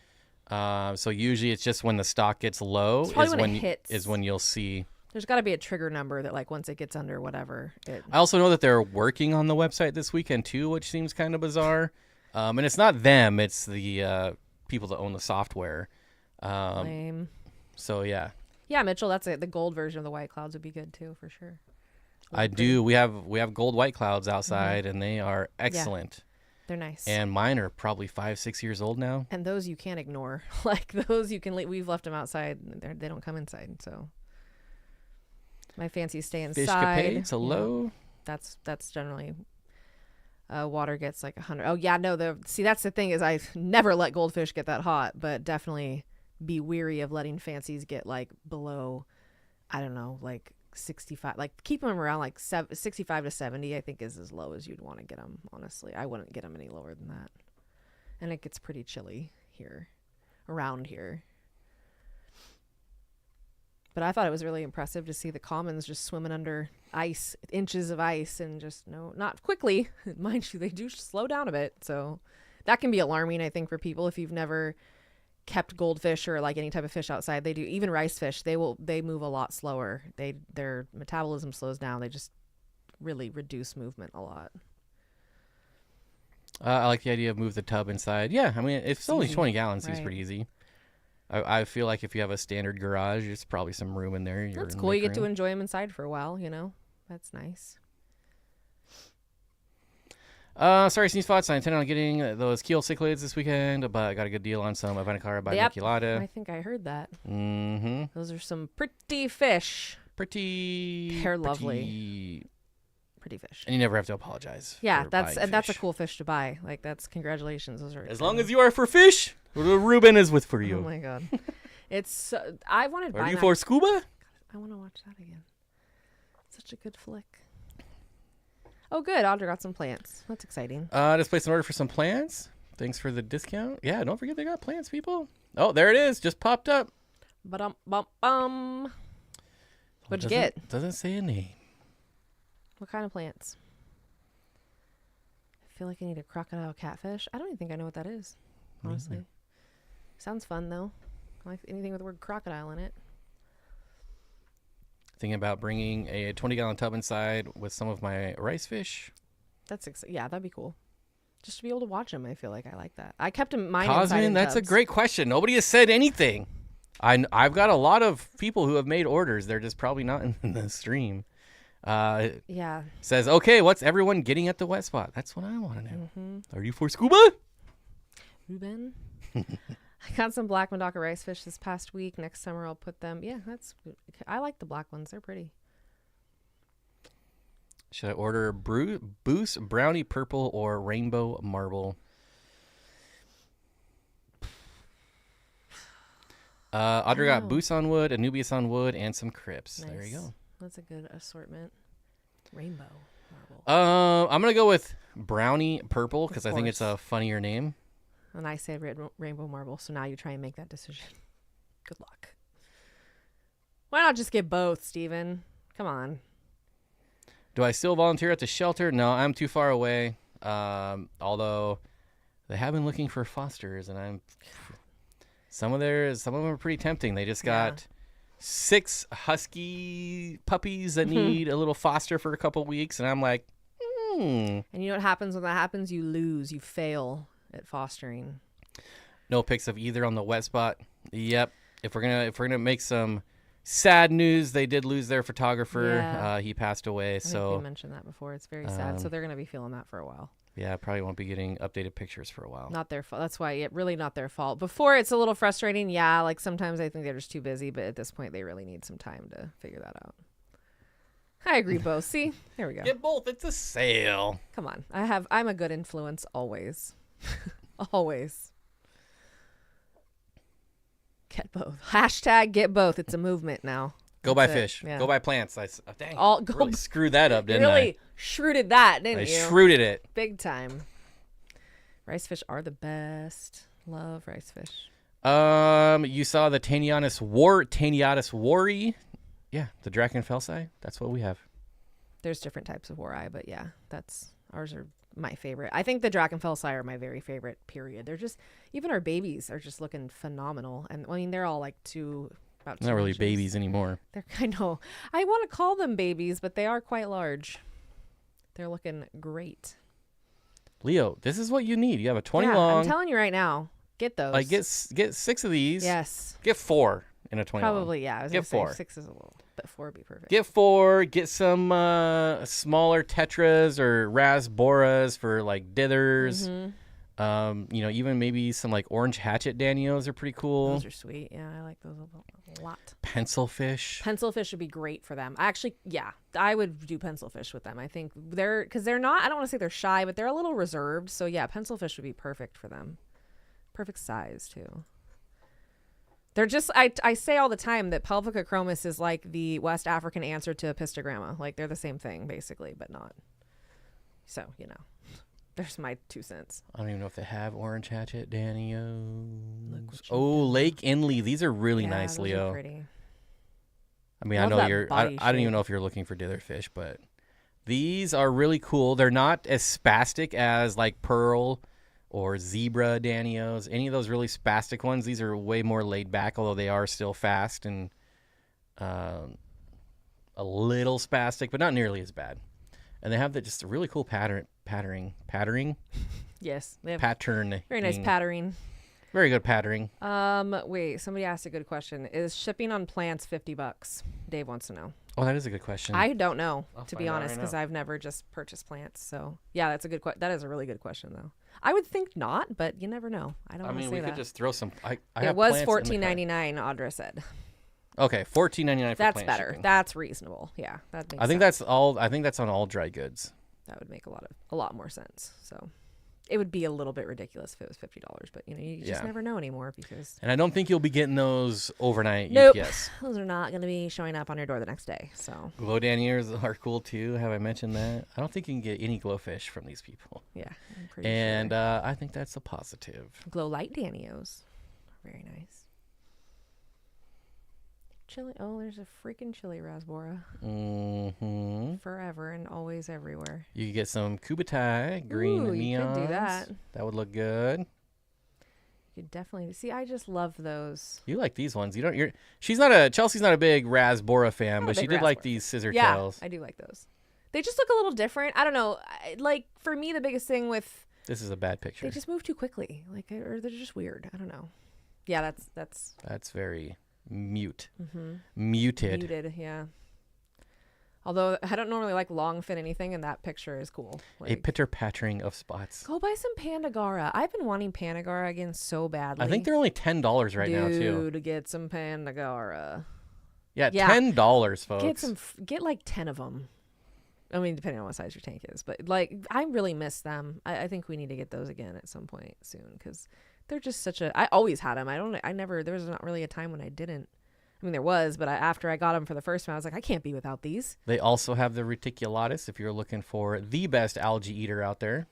So usually it's just when the stock gets low It's probably when it hits. is when you'll see. There's got to be a trigger number that like once it gets under whatever. I also know that they're working on the website this weekend too, which seems kind of bizarre. And it's not them; it's the people that own the software. Lame. So yeah, Yeah, Mitchell, that's it. The gold version of the white clouds would be good too, for sure. I do. We have gold white clouds outside, and they are excellent. They're nice. And mine are probably 5-6 years old now. And those you can't ignore. Like those you can. We've left them outside. They don't come inside. So my fancies stay inside. Fish capades, hello. That's generally Water gets like 100. Oh yeah, no. See, that's the thing is I never let goldfish get that hot, but definitely be weary of letting fancies get like below, I don't know, like 65. Like keep them around like 65 to 70. I think is as low as you'd want to get them. Honestly, I wouldn't get them any lower than that. And it gets pretty chilly here, around here. But I thought it was really impressive to see the commons just swimming under ice, inches of ice, and just not quickly. Mind you, they do slow down a bit. So that can be alarming, I think, for people if you've never kept goldfish or like any type of fish outside. They do, even rice fish, they move a lot slower. Their metabolism slows down. They just really reduce movement a lot. I like the idea of move the tub inside. Yeah, I mean, if it's only easy. 20 gallons, seems Right. pretty easy. I feel like if you have a standard garage, there's probably some room in there. That's cool. You get to enjoy them inside for a while, That's nice. Sorry, Steenfott. I intended on getting those keel cichlids this weekend, but I got a good deal on some Avanacara by Yep. Niculata. I think I heard that. Mm-hmm. Those are some pretty fish. They're lovely. Pretty fish. And you never have to apologize. Yeah, for that's buying a fish. cool fish to buy. Like that's congratulations. Those are As long as you are for fish, the Reuben is with for you. Oh my god, it's I wanted. Are you for scuba? I want to watch that again. Such a good flick. Oh, good. Audra got some plants. That's exciting. Just placed an order for some plants. Thanks for the discount. Yeah, don't forget they got plants, people. Oh, there it is. Just popped up. Bum. What'd you get? Doesn't say a name. What kind of plants? I feel like I need a crocodile catfish. I don't even think I know what that is. Honestly, sounds fun though. I like anything with the word crocodile in it. Thinking about bringing a 20-gallon tub inside with some of my rice fish. Yeah, that'd be cool. Just to be able to watch them, I feel like I like that. I kept mine inside Cosmin, in that's a tubs. great question. Nobody has said anything. I've got a lot of people who have made orders. They're just probably not in the stream. Yeah. Says, okay, what's everyone getting at the wet spot? That's what I want to know. Mm-hmm. Are you for scuba? Ruben. I got some black Medaka rice fish this past week. Next summer I'll put them. Yeah, I like the black ones. They're pretty. Should I order boost, brownie purple, or rainbow marble? Audrey got boost on wood, Anubius on wood, and some crypts. Nice. There you go. That's a good assortment. Rainbow marble. I'm gonna go with brownie purple because I think it's course. a funnier name. And I said rainbow marble. So now you try and make that decision. Good luck. Why not just get both, Steven? Come on. Do I still volunteer at the shelter? No, I'm too far away. Although they have been looking for fosters, and some of them are pretty tempting. They just got 6 husky puppies that need a little foster for a couple weeks, and I'm like, And you know what happens when that happens? You lose. You fail at fostering. No pics of either on the wet spot. Yep. If we're gonna make some sad news, they did lose their photographer. Yeah. He passed away. I think So we mentioned that before. It's very sad. So they're going to be feeling that for a while. yeah, probably won't be getting updated pictures for a while. Not their fault. That's why really not their fault. Before it's a little frustrating. Yeah, like sometimes I think they're just too busy, but at this point they really need some time to figure that out. I agree, Bo. See, there we go. Get both. It's a sale. Come on, I'm a good influence always, always. Get both. Hashtag get both. It's a movement now. Go buy That's it. fish. Yeah. Go buy plants. Dang. Go Really screwed that up, You didn't really shrewded that, didn't I? I you? shrewded it. Big time. Rice fish are the best. Love rice fish. You saw the Taeniatus wari. Yeah, the Drachenfelsai. That's what we have. There's different types of wari, but yeah, ours are my favorite. I think the Drachenfelsai are my very favorite, period. They're just, even our babies are just looking phenomenal. And I mean, they're all like about 2 Not really inches. babies anymore. I know. I want to call them babies, but they are quite large. They're looking great. Leo, this is what you need. You have a 20 yeah, long. I'm telling you right now, get those. Like get 6 of these. Yes. Get 4 in a 20 long. Probably, yeah. I was Get gonna say 4. 6 is a little, but 4 would be perfect. Get 4. Get some smaller tetras or rasboras for like dithers. You know, even maybe some like orange hatchet Danios are pretty cool. Those are sweet. Yeah, I like those a lot. Pencil fish. Pencil fish would be great for them. Actually, yeah, I would do pencil fish with them. I think because they're not, I don't want to say they're shy, but they're a little reserved. So yeah, pencil fish would be perfect for them. Perfect size too. They're just, I say all the time that Pelvica chromis is like the West African answer to pistogramma. Like they're the same thing basically, but not. So, you know, there's my 2 cents. I don't even know if they have orange hatchet Danios. Oh, Lake Inley. These are really nice, those Leo. are pretty. I mean, Love I know that you're, body I don't even shape. know if you're looking for dither fish, but these are really cool. They're not as spastic as like pearl or zebra Danios. Any of those really spastic ones. These are way more laid back, although they are still fast and a little spastic, but not nearly as bad. And they have just a really cool patterning. Yes, they have Pattern. very nice patterning. Very good patterning. Wait, somebody asked a good question. Is shipping on plants $50? Dave wants to know. Oh, that is a good question. I don't know, I'll to be find out honest, right because now. I've never just purchased plants. So yeah, that's a good that is a really good question though. I would think not, but you never know. I don't I want to mean, say we that. could just throw some. I It have was plants in the car. $14.99. Audra said Okay, $14.99 for that's plant better. shipping. That's reasonable. Yeah, that makes I think sense. that's all. I think that's on all dry goods. That would make a lot more sense. So it would be a little bit ridiculous if it was $50, but you know, you just Yeah. never know anymore because And I don't think you'll be getting those overnight Nope. UPS. those are not going to be showing up on your door the next day. So Glow Daniers are cool too. Have I mentioned that? I don't think you can get any glowfish from these people. yeah, I'm pretty And sure. I think that's a positive. Glow light Danios, very nice. Chili. Oh, there's a freaking chili rasbora. Mm-hmm. Forever and always everywhere. You could get some Kubitai green Ooh, neons. you could do that. That would look good. You could definitely see. I just love those. You like these ones. You don't. Chelsea's not a big Rasbora fan, Not a but she big did like Rasbora these scissor Yeah, tails. I do like those. They just look a little different. I don't know. Like for me, the biggest thing with This is a bad picture. they just move too quickly. Like or they're just weird. I don't know. Yeah, that's That's very muted. muted. Yeah. Although I don't normally like long fin anything, and that picture is cool. A Like, pitter-pattering of spots. go buy some Pandagara. I've been wanting Pandagara again so badly. I think they're only $10 right now too. Dude, get some Pandagara. Yeah, Yeah. $10, folks. Get some. Get like 10 of them. I mean, depending on what size your tank is, but like I really miss them. I think we need to get those again at some point soon because they're just such a. I always had them. There was not really a time when I didn't. I mean, there was, but after I got them for the first time, I was like, I can't be without these. They also have the reticulatus if you're looking for the best algae eater out there.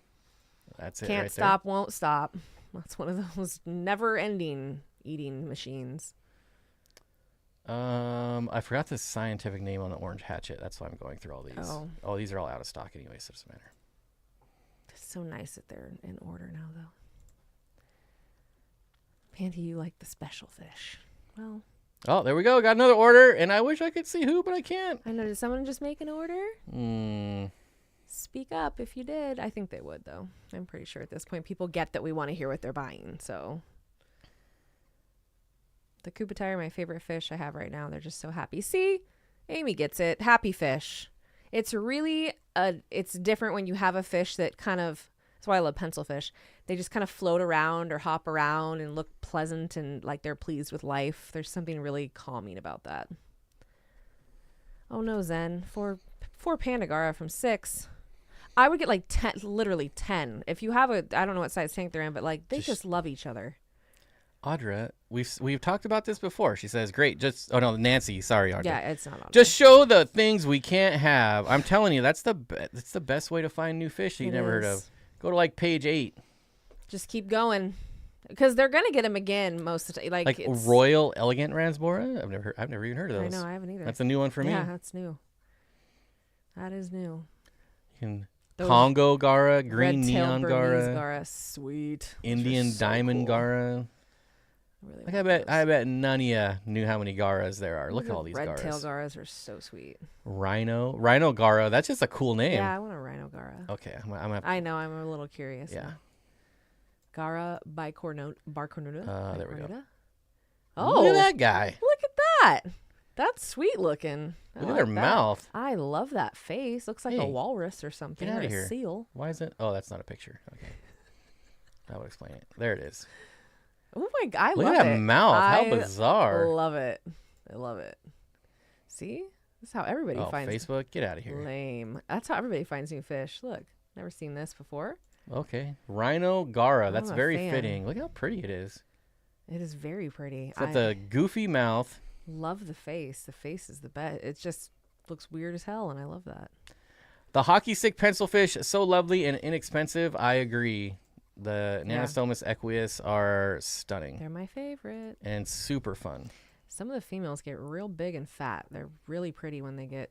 That's it Can't right stop, won't stop. That's one of those never-ending eating machines. there. I forgot the scientific name on the orange hatchet. That's why I'm going through all these. Oh. These are all out of stock anyway, so it doesn't matter. It's so nice that they're in order now, though. Pandy, you like the special fish. Well, Oh, there we go. Got another order, and I wish I could see who, but I can't. I know. Did someone just make an order? Mm. Speak up if you did. I think they would, though. I'm pretty sure at this point people get that we want to hear what they're buying. So the Kubitai are my favorite fish I have right now. They're just so happy. See, Amy gets it. Happy fish. It's really it's different when you have a fish that kind of. That's why I love pencil fish. They just kind of float around or hop around and look pleasant and like they're pleased with life. There's something really calming about that. Oh no, Zen. Four Pandagara from 6. I would get like 10, literally 10. If you have I don't know what size tank they're in, but like they just love each other. Audra, we've talked about this before. She says, "Great, Nancy. Sorry, Audra. Yeah, it's not on. Just show the things we can't have." I'm telling you, that's the best way to find new fish that you never heard of. Go to like page 8. Just keep going, because they're gonna get them again most of the time. Like it's, Royal Elegant Rasbora. I've never even heard of I those. know, I haven't either. That's a new one for me. Yeah, that's new. That is new. Those Congo Garra, green red-tailed neon Burmese Garra, sweet. Indian so diamond cool. Garra. Really Like like those. I bet none of you knew how many Garras there are. Look at The all these red-tail Garras. garras are so sweet. Rhino Garra. That's just a cool name. Yeah, I want a Rhino garra. Okay, I'm gonna. I know, I'm a little curious. Yeah. now. Garra Barcornuda. There we go. Barcornuda? Oh, Look at that guy. Look at that. That's sweet looking. I Look at like their that. mouth. I love that face. Looks like a Hey, walrus or something. get or outta a here. seal. Why is it? Oh, that's not a picture. Okay. That would explain it. There it is. Oh my god, I Look love at it. that mouth. How I bizarre. love it. I love it. See? This is how everybody Oh, finds Facebook, get out of here. lame. That's how everybody finds new fish. Look, never seen this before. Okay. Rhino garra. That's I'm a very fan. fitting. Look how pretty it is. It is very pretty. It's got I the goofy mouth. love the face. The face is the best. It just looks weird as hell, and I love that. The hockey stick pencil fish, so lovely and inexpensive. I agree. The Yeah. Nanostomus equus are stunning They're my favorite. and super fun. Some of the females get real big and fat. They're really pretty when they get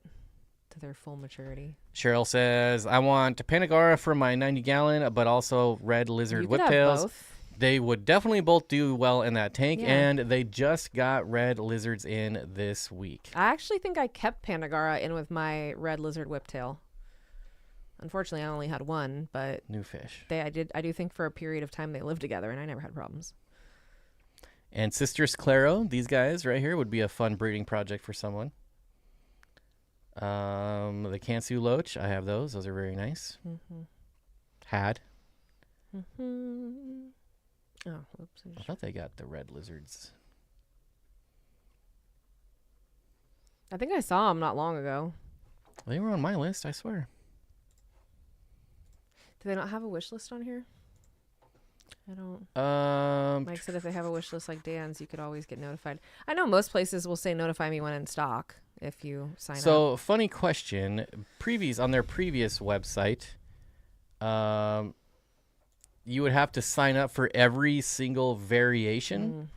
to their full maturity. Cheryl says, I want Panagara for my 90-gallon, but also red lizard You could have whiptails. both. They would definitely both do well in that tank, Yeah. and they just got red lizards in this week. I actually think I kept Pandagara in with my red lizard whiptail. Unfortunately, I only had one, but New fish. I do think for a period of time they lived together, and I never had problems. And Sisters Claro, these guys right here would be a fun breeding project for someone. The Kansu Loach, I have those. Those are very nice. Mm-hmm. Had. Mm-hmm. Oh, whoops. I thought they got the red lizards. I think I saw them not long ago. They were on my list, I swear. Do they not have a wish list on here? I don't. Mike said if they have a wish list like Dan's, you could always get notified. I know most places will say notify me when in stock if you sign up. So, funny question. On their previous website, you would have to sign up for every single variation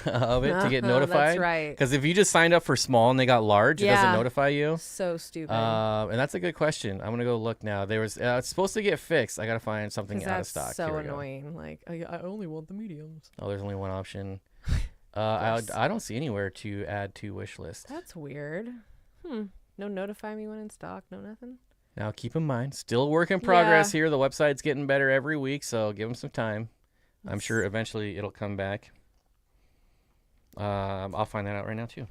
of it to get notified. That's right. Because if you just signed up for small and they got large, it doesn't Yeah. notify you. So stupid. And that's a good question. I'm gonna go look now. There was it's supposed to get fixed. I gotta find something 'Cause out of that's stock. so Here we go. annoying. Like, I only want the mediums. Oh, there's only one option. course. I don't see anywhere to add to wish list. That's weird. No notify me when in stock. No nothing. Now keep in mind, still work in progress here. The website's getting better every week, so give them some time. I'm sure eventually it'll come back. I'll find that out right now too.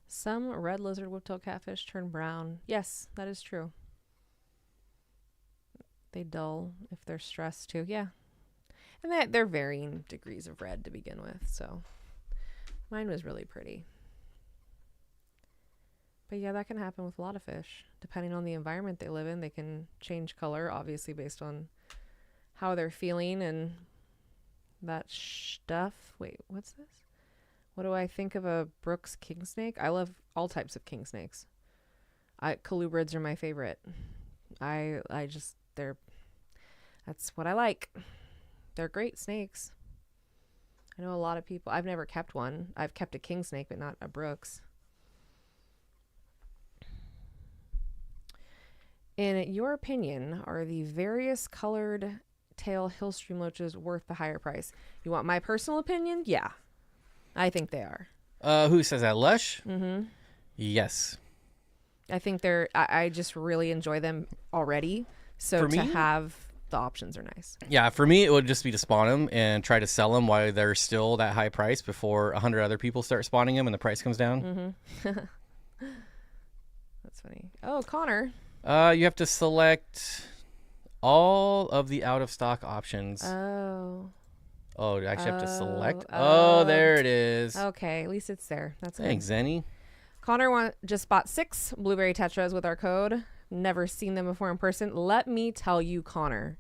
Some red lizard whiptail catfish turn brown. Yes, that is true. They dull if they're stressed too. Yeah. And they're varying degrees of red to begin with. So mine was really pretty. But yeah, that can happen with a lot of fish. Depending on the environment they live in, they can change color, obviously based on how they're feeling and that stuff. Wait, what's this? What do I think of a Brooks king snake? I love all types of king snakes. Colubrids are my favorite. That's what I like. They're great snakes. I know a lot of people. I've never kept one. I've kept a king snake, but not a Brooks. In your opinion, are the various colored tail hill stream loaches worth the higher price? You want my personal opinion? Yeah, I think they are. Who says that? Lush? Mm-hmm. Yes. I think they're. I just really enjoy them already. So For to me? have the options are nice. Yeah, for me, it would just be to spawn them and try to sell them while they're still that high price before 100 other people start spawning them and the price comes down. Mm-hmm. That's funny. Oh, Connor. You have to select all of the out-of-stock options. Oh. Oh, you actually have to select? Oh. Oh, there it is. Okay, at least it's there. That's good. Thanks, Zenny. Connor just bought 6 blueberry tetras with our code. Never seen them before in person. Let me tell you, Connor.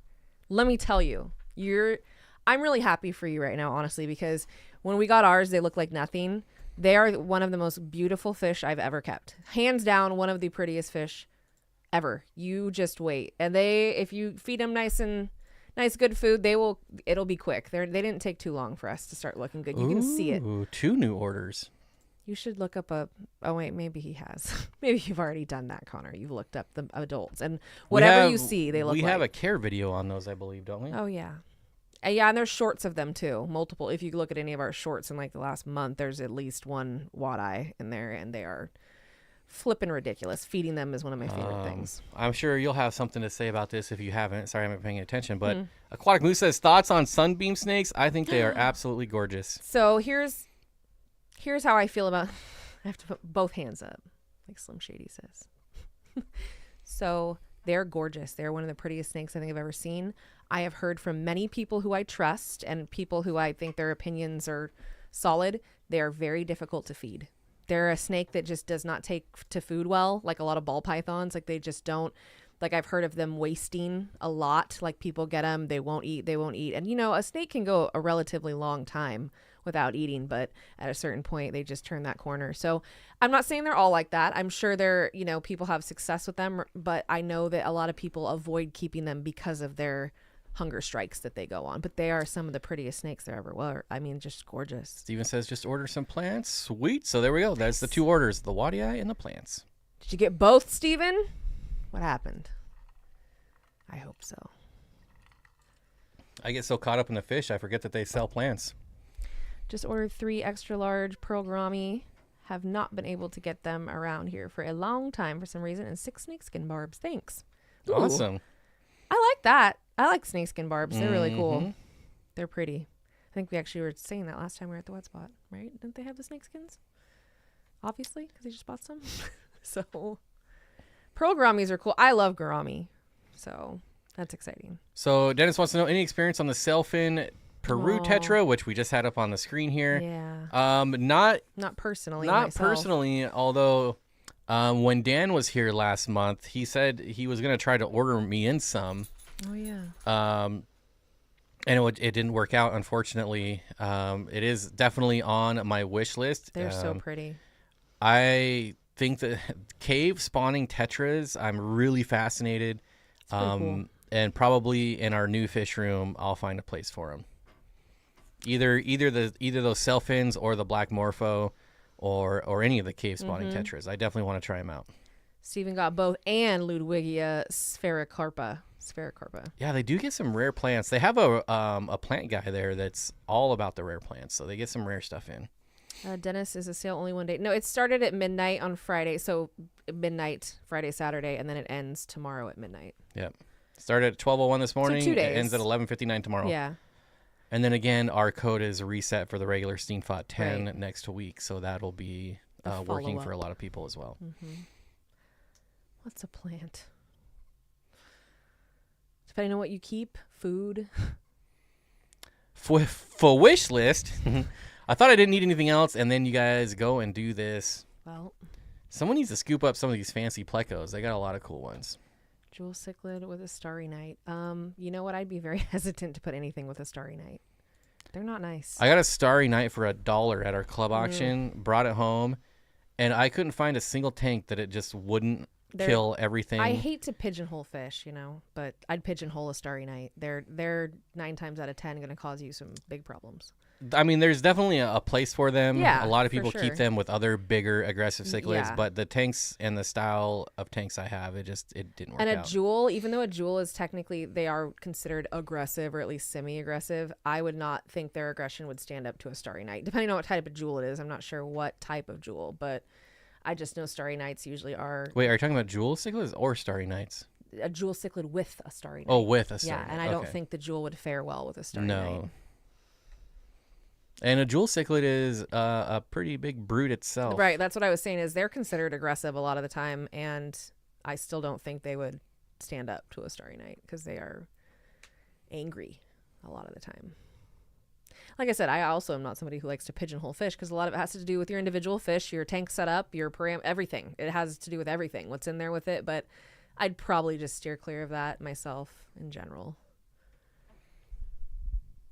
Let me tell you. I'm really happy for you right now, honestly, because when we got ours, they look like nothing. They are one of the most beautiful fish I've ever kept. Hands down, one of the prettiest fish ever. You just wait. And if you feed them nice good food, it'll be quick. They didn't take too long for us to start looking good. You can see it. Ooh, 2 new orders. You should look up oh wait, maybe he has. Maybe you've already done that, Connor. You've looked up the adults and whatever you see, they look like. We have a care video on those, I believe, don't we? Oh yeah. Yeah, and there's shorts of them too. Multiple. If you look at any of our shorts in like the last month, there's at least one wad-eye in there, and they are flipping ridiculous. Feeding them is one of my favorite things. I'm sure you'll have something to say about this if you haven't. Sorry, I'm not paying attention, but Aquatic Moose says thoughts on sunbeam snakes. I think they are absolutely gorgeous. So here's how I feel about. I have to put both hands up, like Slim Shady says. So They're gorgeous. They're one of the prettiest snakes I think I've ever seen. I have heard from many people who I trust and people who I think their opinions are solid. They are very difficult to feed. They're a snake that just does not take to food well, like a lot of ball pythons. Like they just don't. Like I've heard of them wasting a lot. Like people get them, they won't eat. And you know, a snake can go a relatively long time without eating, but at a certain point they just turn that corner. So I'm not saying they're all like that. I'm sure they're, you know, people have success with them, but I know that a lot of people avoid keeping them because of their hunger strikes that they go on. But they are some of the prettiest snakes there ever were. I mean, just gorgeous. Steven says just order some plants. Sweet. So there we go. That's the 2 orders, the wadii and the plants. Did you get both, Steven? What happened? I hope so. I get so caught up in the fish, I forget that they sell plants. Just ordered 3 extra large pearl gourami. Have not been able to get them around here for a long time for some reason. And 6 snakeskin barbs. Thanks. Ooh, Awesome. I like that. I like snakeskin barbs. They're really cool. They're pretty. I think we actually were saying that last time we were at the wet spot, right? Didn't they have the snakeskins? Obviously, because they just bought some. So, pearl gouramis are cool. I love gourami. So, that's exciting. So Dennis wants to know any experience on the sailfin Peru Tetra, which we just had up on the screen here. Yeah. Not personally. Not myself. personally, although when Dan was here last month, he said he was going to try to order me in some. Oh, yeah. And it didn't work out, unfortunately. It is definitely on my wish list. They're so pretty. I think that cave spawning tetras, I'm really fascinated. Cool. And probably in our new fish room, I'll find a place for them. Either those sailfins or the black morpho, or any of the cave spawning tetras. I definitely want to try them out. Steven got both and Ludwigia sphaericarpa. Yeah, they do get some rare plants. They have a plant guy there that's all about the rare plants, so they get some rare stuff in. Dennis, is a sale only one day? No, it started at midnight on Friday, so midnight Friday, Saturday, and then it ends tomorrow at midnight. Yep. Started at 12:01 this morning. 2 days. It ends at 11:59 tomorrow. Yeah. And then again, our code is reset for the regular Steenfott 10 next week, so that'll be working for a lot of people as well. What's a plant? Depending on what you keep, food. For wish list, I thought I didn't need anything else, and then you guys go and do this. Well, someone needs to scoop up some of these fancy plecos. They got a lot of cool ones. Jewel cichlid with a starry night. You know what? I'd be very hesitant to put anything with a starry night. They're not nice. I got a starry night for $1 at our club auction, brought it home, and I couldn't find a single tank that it just wouldn't kill everything. I hate to pigeonhole fish, but I'd pigeonhole a starry night. They're 9 times out of 10 going to cause you some big problems. I mean, there's definitely a place for them. Yeah, a lot of people for keep sure. them with other bigger aggressive cichlids, Yeah. but the tanks and the style of tanks I have, it didn't work out. And a jewel, even though a jewel is technically, they are considered aggressive or at least semi-aggressive, I would not think their aggression would stand up to a starry night. Depending on what type of jewel it is. I'm not sure what type of jewel, but I just know starry nights usually are... Wait, are you talking about jewel cichlids or starry nights? A jewel cichlid with a starry night. Oh, with a starry night. night. And I don't think the jewel would fare well with a starry night. No. And a jewel cichlid is a pretty big brute itself. Right, that's what I was saying, is they're considered aggressive a lot of the time, and I still don't think they would stand up to a starry night because they are angry a lot of the time. Like I said, I also am not somebody who likes to pigeonhole fish because a lot of it has to do with your individual fish, your tank setup, your everything. It has to do with everything, what's in there with it, but I'd probably just steer clear of that myself in general.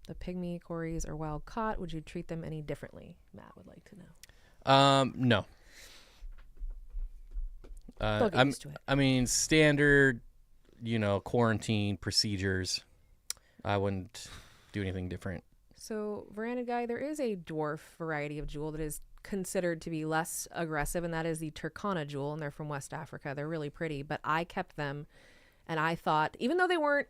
The pygmy cories are wild caught. Would you treat them any differently? Matt would like to know. No. They'll get used to it. I mean, standard, quarantine procedures. I wouldn't do anything different. So, Veranda Guy, there is a dwarf variety of jewel that is considered to be less aggressive, and that is the Turkana jewel, and they're from West Africa. They're really pretty, but I kept them, and I thought, even though they weren't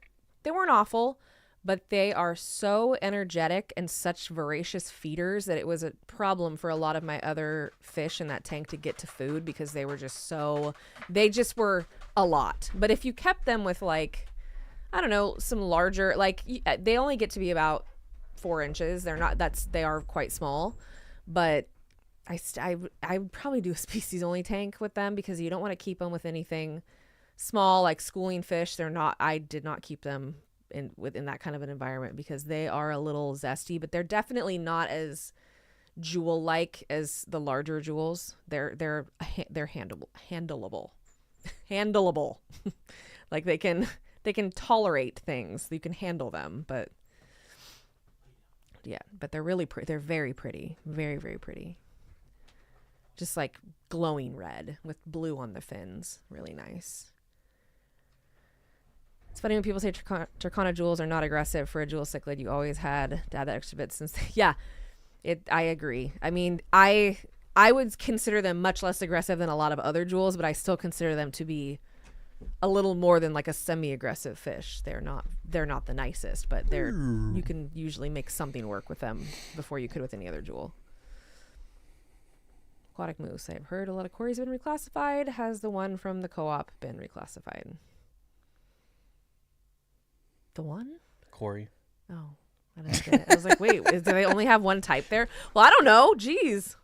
awful, but they are so energetic and such voracious feeders that it was a problem for a lot of my other fish in that tank to get to food because they just were a lot. But if you kept them with some larger, they only get to be about 4 inches. They are quite small, but I would probably do a species only tank with them because you don't want to keep them with anything small, like schooling fish, I did not keep them within that kind of an environment because they are a little zesty, but they're definitely not as jewel like as the larger jewels. They're handleable. Like they can tolerate things. You can handle them, but yeah, but they're really pretty. They're very pretty. Very, very pretty. Just like glowing red with blue on the fins. Really nice. It's funny when people say Turkana jewels are not aggressive. For a jewel cichlid, you always had to add that extra bit since yeah, I agree. I mean, I would consider them much less aggressive than a lot of other jewels, but I still consider them to be a little more than like a semi-aggressive fish. They're not the nicest, but you can usually make something work with them before you could with any other jewel. Aquatic moose. I've heard a lot of Corys have been reclassified. Has the one from the co-op been reclassified? The one? Corey. Oh, I didn't get it. I was like, wait, do they only have one type there? Well, I don't know. Jeez.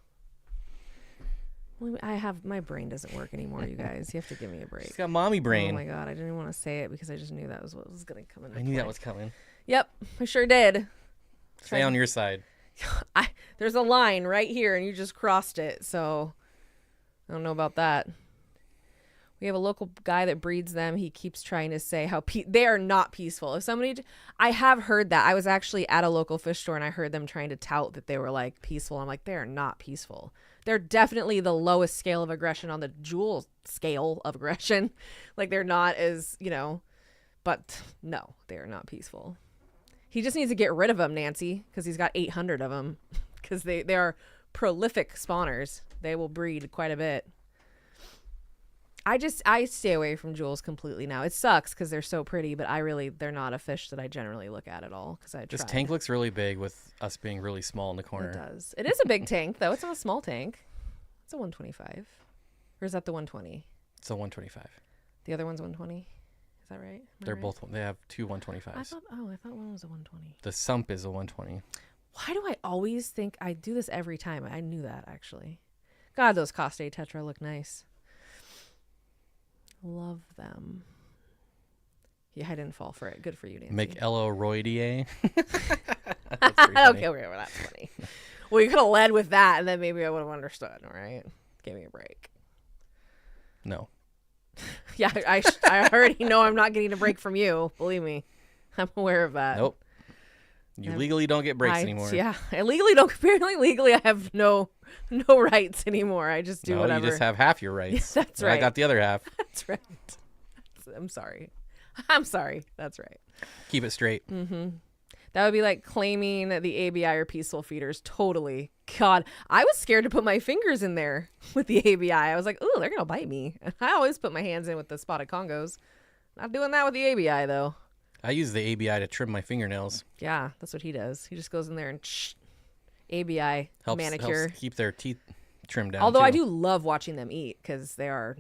My brain doesn't work anymore, you guys. You have to give me a break. She's got mommy brain. Oh my God. I didn't even want to say it because I just knew that was what was going to come in. I knew that was coming. Yep. I sure did. Stay on your side. There's a line right here and you just crossed it. So I don't know about that. We have a local guy that breeds them. He keeps trying to say how they are not peaceful. I have heard that. I was actually at a local fish store and I heard them trying to tout that they were like peaceful. I'm like, they are not peaceful. They're definitely the lowest scale of aggression on the jewel scale of aggression. Like they're not as, but no, they are not peaceful. He just needs to get rid of them, Nancy, because he's got 800 of them because they are prolific spawners. They will breed quite a bit. I stay away from jewels completely now. It sucks because they're so pretty, but they're not a fish that I generally look at all because This tank looks really big with us being really small in the corner. It does. It is a big tank though. It's not a small tank. It's a 125. Or is that the 120? It's a 125. The other one's 120. Is that right? They're both. They have two 125s. I thought one was a 120. The sump is a 120. Why do I always think I do this every time? I knew that actually. God, those Coste Tetra look nice. Love them. Yeah, I didn't fall for it. Good for you, Nancy. McElroydier. Okay, well, that's funny. Well, you could have led with that, and then maybe I would have understood. All right, give me a break. No. Yeah, I already know I'm not getting a break from you. Believe me, I'm aware of that. Nope. You legally don't get breaks anymore. Yeah, I legally don't. Apparently, legally, I have no rights anymore. I just do whatever. You just have half your rights. Yeah, that's right. I got the other half. That's right. I'm sorry. That's right. Keep it straight. Mm-hmm. That would be like claiming that the ABI are peaceful feeders. Totally. God, I was scared to put my fingers in there with the ABI. I was like, ooh, they're going to bite me. I always put my hands in with the spotted Congos. Not doing that with the ABI, though. I use the ABI to trim my fingernails. Yeah, that's what he does. He just goes in there and ABI manicure. Helps keep their teeth trimmed down. Although too. I do love watching them eat because they are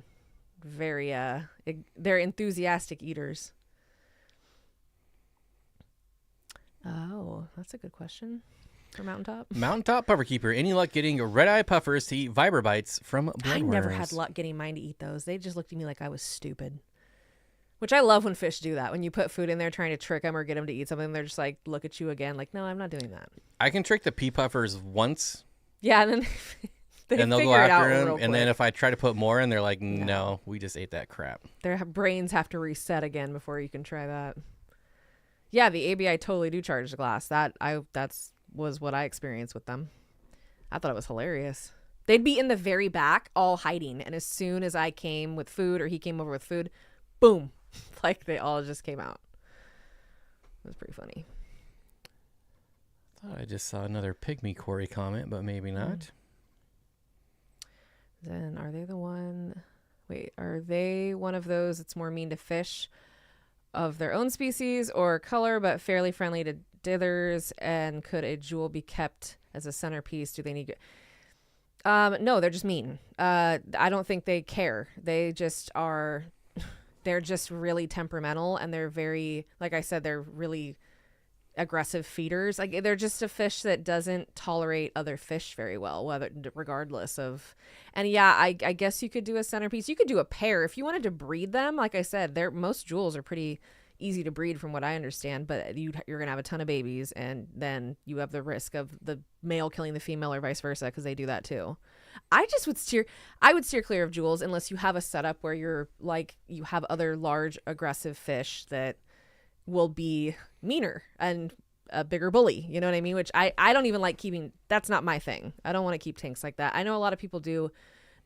very, they're enthusiastic eaters. Oh, that's a good question for Mountaintop. Mountaintop Puffer Keeper. Any luck getting red-eye puffers to eat vibrobites from bloodworms? I never had luck getting mine to eat those. They just looked at me like I was stupid. Which I love when fish do that. When you put food in there trying to trick them or get them to eat something, they're just like, look at you again. Like, no, I'm not doing that. I can trick the pea puffers once. Yeah, and then and they'll go after him. And then if I try to put more in, they're like, no, we just ate that crap. Their brains have to reset again before you can try that. Yeah, the ABI totally do charge the glass. That's was what I experienced with them. I thought it was hilarious. They'd be in the very back, all hiding. And as soon as I came with food or he came over with food, boom. Like they all just came out. It was pretty funny. Thought I just saw another pygmy Corey comment, but maybe not. Then are they the one? Wait, are they one of those that's more mean to fish of their own species or color, but fairly friendly to dithers? And could a jewel be kept as a centerpiece? Do they need? No, they're just mean. I don't think they care. They just are. They're just really temperamental, and they're very, like I said, they're really aggressive feeders. Like they're just a fish that doesn't tolerate other fish very well, whether regardless of. And yeah, I guess you could do a centerpiece. You could do a pair if you wanted to breed them. Like I said, most jewels are pretty easy to breed from what I understand, but you're gonna have a ton of babies, and then you have the risk of the male killing the female or vice versa, because they do that too. I would steer clear of jewels unless you have a setup where you have other large aggressive fish that will be meaner and a bigger bully, you know what I mean? Which I don't even like keeping. That's not my thing. I don't want to keep tanks like that. I know a lot of people do.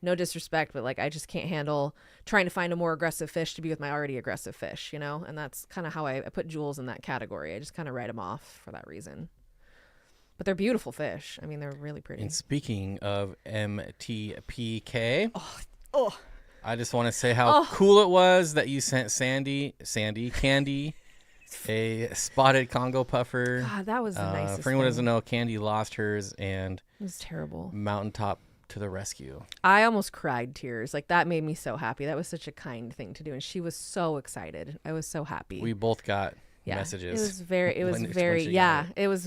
No disrespect, but like I just can't handle trying to find a more aggressive fish to be with my already aggressive fish, you know? And that's kind of how I put jewels in that category. I just kind of write them off for that reason. But they're beautiful fish. I mean, they're really pretty. And speaking of MTPK, oh. I just want to say how cool it was that you sent Candy, a spotted Congo puffer. God, that was the nicest For anyone who thing. doesn't know, Candy lost hers, and It was terrible. Mountaintop to the rescue. I almost cried tears. Like that made me so happy. That was such a kind thing to do, and she was so excited. I was so happy. We both got messages. It was very it was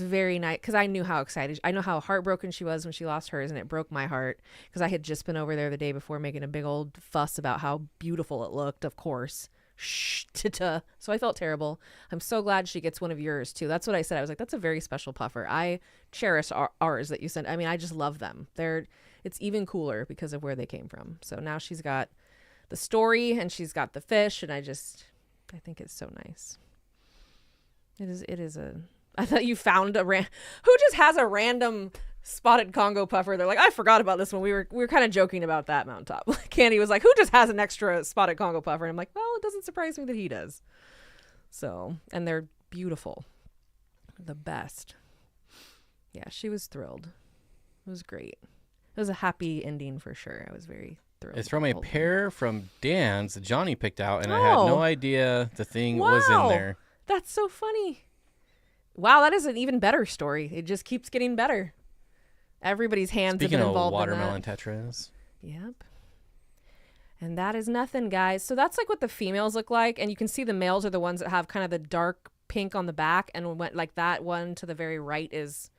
very nice, because I knew how excited, I know how heartbroken she was when she lost hers, and it broke my heart because I had just been over there the day before making a big old fuss about how beautiful it looked, of course. So I felt terrible. I'm so glad she gets one of yours too. That's what I said. I was like, that's a very special puffer. I cherish ours that you sent. I mean, I just love them. It's even cooler because of where they came from. So now she's got the story and she's got the fish, and I think it's so nice. It is I thought you found who just has a random spotted Congo puffer. They're like, I forgot about this one. We were kind of joking about that, Mountaintop. Candy was like, who just has an extra spotted Congo puffer? And I'm like, well, it doesn't surprise me that he does. So, and they're beautiful. The best. Yeah, she was thrilled. It was great. It was a happy ending for sure. I was very thrilled. It's from a pair from Dan's that Johnny picked out, and I had no idea the thing was in there. That's so funny. Wow, that is an even better story. It just keeps getting better. Everybody's hands have been involved in that. Watermelon tetras. Yep. And that is nothing, guys. So that's like what the females look like, and you can see the males are the ones that have kind of the dark pink on the back, and like that one to the very right is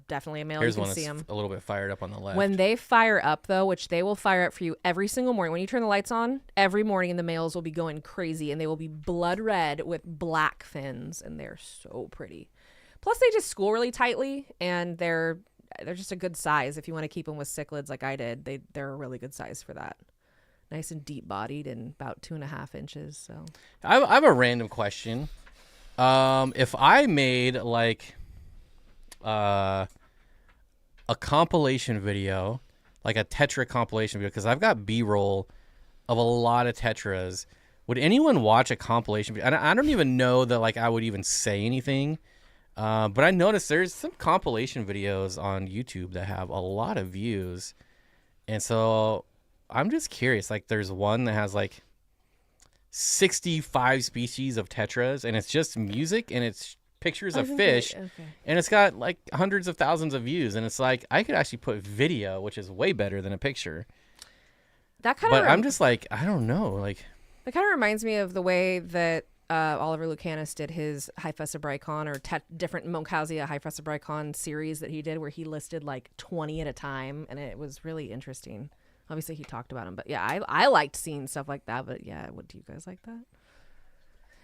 definitely a male. Here's you can one see that's them a little bit fired up on the left. When they fire up, though, which they will fire up for you every single morning. When you turn the lights on, every morning the males will be going crazy, and they will be blood red with black fins, and they're so pretty. Plus, they just school really tightly, and they're just a good size. If you want to keep them with cichlids like I did, they're a really good size for that. Nice and deep bodied and about 2.5 inches. So I have a random question. If I made like a compilation video, like a Tetra compilation video, because I've got B-roll of a lot of Tetras, would anyone watch a compilation video? I don't even know that like I would even say anything. But I noticed there's some compilation videos on YouTube that have a lot of views. And so I'm just curious, like there's one that has like 65 species of tetras, and it's just music and it's pictures of fish. And it's got like hundreds of thousands of views. And it's like, I could actually put video, which is way better than a picture. I'm just like, I don't know. Like, that kind of reminds me of the way that Oliver Lucanus did his Hyphesibrycon or different Monkhausia Hyphesibrycon series that he did, where he listed like 20 at a time, and it was really interesting. Obviously, he talked about them, but yeah, I liked seeing stuff like that. But yeah, what do you guys like that?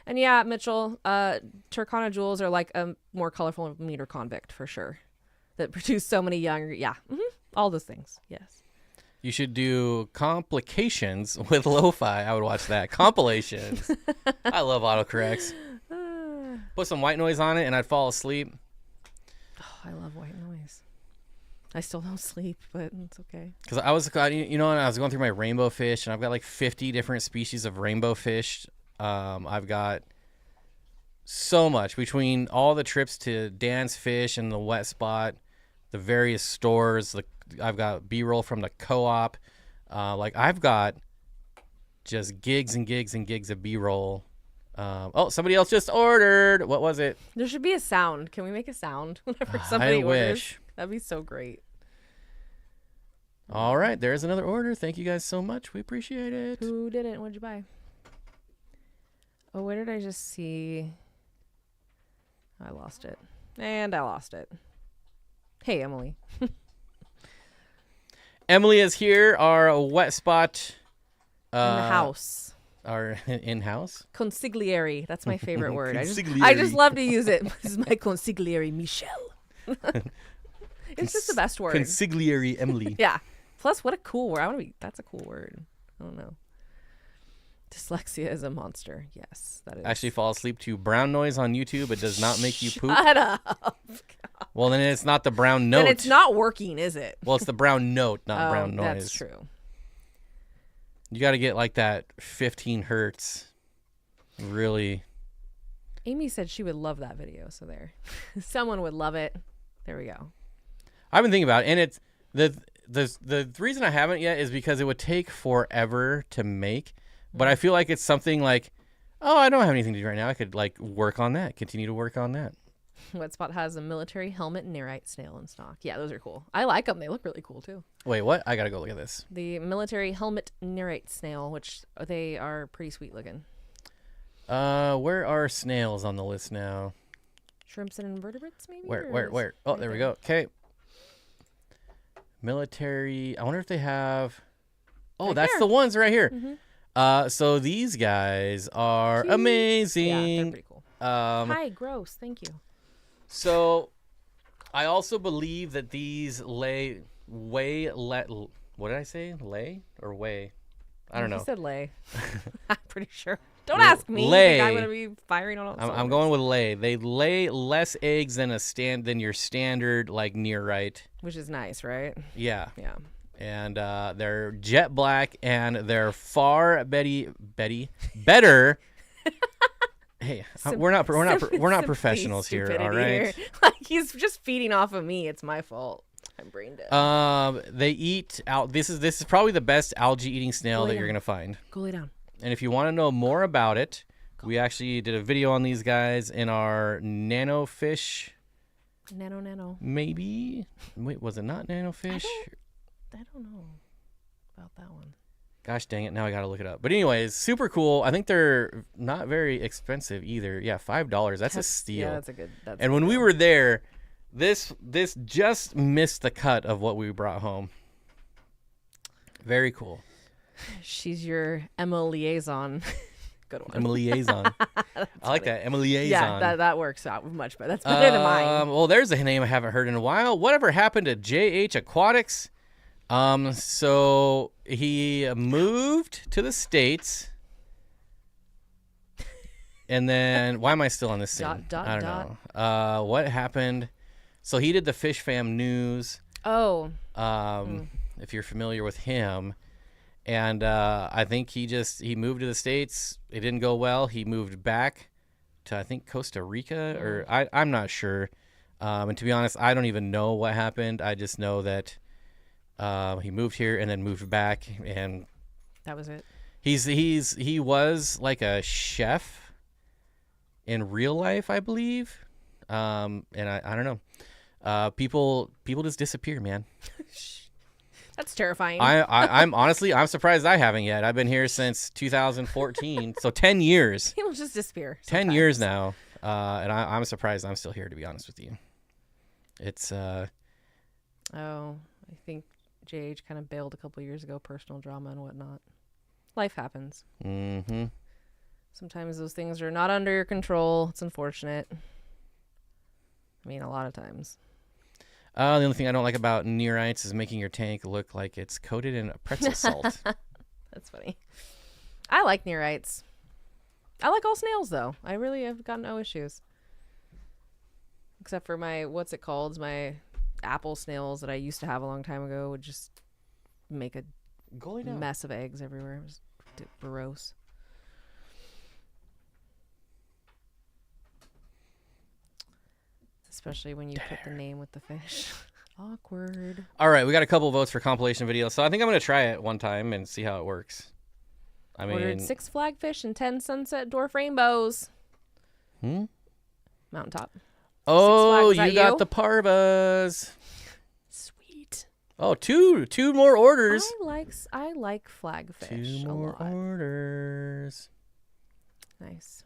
And yeah, Mitchell, Turkana jewels are like a more colorful meter convict for sure, that produce so many young. Yeah, all those things. Yes. You should do complications with lo-fi. I would watch that. Compilations. I love autocorrects. Put some white noise on it and I'd fall asleep. Oh, I love white noise. I still don't sleep, but it's okay. Because I was going through my rainbow fish, and I've got like 50 different species of rainbow fish. I've got so much between all the trips to Dan's Fish and the Wet Spot, the various stores, I've got B-roll from the co-op. Like I've got just gigs and gigs and gigs of B-roll. Somebody else just ordered. What was it? There should be a sound. Can we make a sound whenever somebody I orders? wish. That'd be so great. All right, there's another order. Thank you guys so much. We appreciate it. Who did it? What'd you buy? Oh, where did I just see? I lost it. And I lost it. Hey, Emily. Emily is here, our wet spot. In the house. Our in-house. Consigliere. That's my favorite word. I Consigliere. just love to use it. This is my consigliere, Michelle. It's just the best word. Consigliere Emily. Yeah. Plus, what a cool word. That's a cool word. I don't know. Dyslexia is a monster. Yes, that is. Actually fall asleep to brown noise on YouTube. It does not make you poop. Shut up. Well, then it's not the brown note. Then it's not working, is it? Well, it's the brown note, not brown noise. That's true. You got to get like that 15 hertz. Really. Amy said she would love that video. So there. Someone would love it. There we go. I've been thinking about it, and it's the reason I haven't yet is because it would take forever to make. But I feel like it's something like, oh, I don't have anything to do right now. I could like work on that, continue to work on that. Wetspot has a military helmet Nerite snail in stock. Yeah, those are cool. I like them. They look really cool too. Wait, what? I got to go look at this. The military helmet Nerite snail, which they are pretty sweet looking. Where are snails on the list now? Shrimps and invertebrates, maybe? Where? Oh, there we go. Okay. Military. I wonder if they have. Oh, Right that's there. the ones right here. Mm-hmm. So these guys are Cute. amazing. Yeah, they're pretty cool. Hi, gross. Thank you. So I also believe that these what did I say? Lay or weigh? I don't know. You said lay. I'm pretty sure. Don't ask me. Lay. I'm going to be firing on all I'm going with lay. They lay less eggs than your standard like Nerite. Which is nice, right? Yeah. Yeah. And they're jet black and they're far better. Hey, we're not professionals here, all right? Like he's just feeding off of me. It's my fault. I'm brain dead. They eat out. This is probably the best algae eating snail that lay you're down. gonna find. Go lay down. And if you want to know more about it, we actually did a video on these guys in our nano fish. Nano. Maybe. Wait, was it not nano fish? I don't know about that one. Gosh dang it! Now I gotta look it up. But anyways, super cool. I think they're not very expensive either. Yeah, $5. That's a steal. Yeah, that's a good. And when we were there, this just missed the cut of what we brought home. Very cool. She's your Emma liaison. Good one. Emma liaison. I like that. Emma liaison. Yeah, that works out much better. That's better than mine. Well, there's a name I haven't heard in a while. Whatever happened to JH Aquatics? So he moved to the States. And then, why am I still on this scene? I don't know. What happened? So he did the Fish Fam News. Oh. If you're familiar with him. And I think he moved to the States. It didn't go well. He moved back to, I think, Costa Rica. Or I'm not sure. And to be honest, I don't even know what happened. I just know that he moved here and then moved back. And that was it. He was like a chef in real life, I believe. And I don't know. People just disappear, man. That's terrifying. I'm honestly, I'm surprised I haven't yet. I've been here since 2014, so 10 years. People just disappear. 10 years now, and I'm surprised I'm still here, to be honest with you. It's Oh, I think JH kind of bailed a couple years ago, personal drama and whatnot. Life happens. Mm-hmm. Sometimes those things are not under your control. It's unfortunate. I mean, a lot of times. The only thing I don't like about Nerites is making your tank look like it's coated in pretzel salt. That's funny. I like Nerites. I like all snails, though. I really have got no issues. Except for my, what's it called? My apple snails that I used to have a long time ago would just make a mess of eggs everywhere. It was gross. Especially when you put the name with the fish. Awkward. All right, we got a couple of votes for compilation videos, so I think I'm going to try it one time and see how it works. I mean, ordered 6 flagfish and 10 sunset dwarf rainbows. Mountaintop. Oh, you got the parvas. Sweet. Oh, two more orders. I like flagfish. 2 more orders. Nice.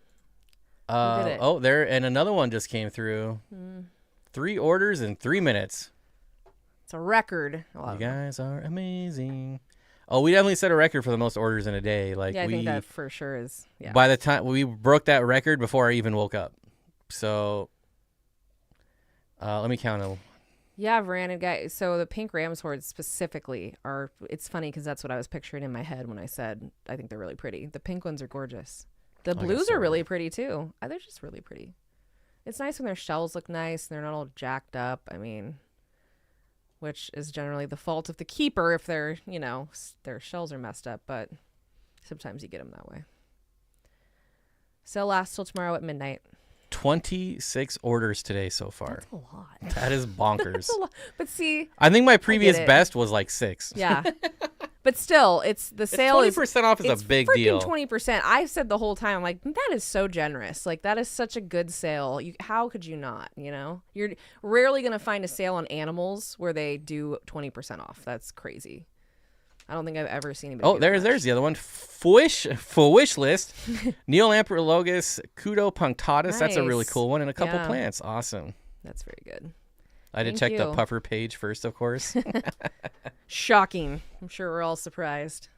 did it. Oh, there, and another one just came through. 3 orders in 3 minutes. It's a record. You guys are amazing. Oh, we definitely set a record for the most orders in a day. Like, yeah, I think that for sure is. Yeah. By the time we broke that record before I even woke up. So, let me count them. Yeah, Veranda guy. So the pink ram swords specifically are. It's funny because that's what I was picturing in my head when I said I think they're really pretty. The pink ones are gorgeous. The blues are really pretty too. They're just really pretty. It's nice when their shells look nice and they're not all jacked up. I mean, which is generally the fault of the keeper if they're, their shells are messed up. But sometimes you get them that way. Sale lasts till tomorrow at midnight. 26 orders today so far. That's a lot. That is bonkers. That's a lot. But see, I think my previous best was like 6. Yeah. But still, the sale is 20% off is a big deal. 20%. I've said the whole time, I'm like, that is so generous. Like, that is such a good sale. How could you not, You're rarely going to find a sale on animals where they do 20% off. That's crazy. I don't think I've ever seen anybody. Oh, there's the other one. For wish list. Neolamprologus Kudo punctatus. Nice. That's a really cool one. And a couple Yeah. plants. Awesome. That's very good. I did Thank check the you. puffer page first, of course. Shocking. I'm sure we're all surprised.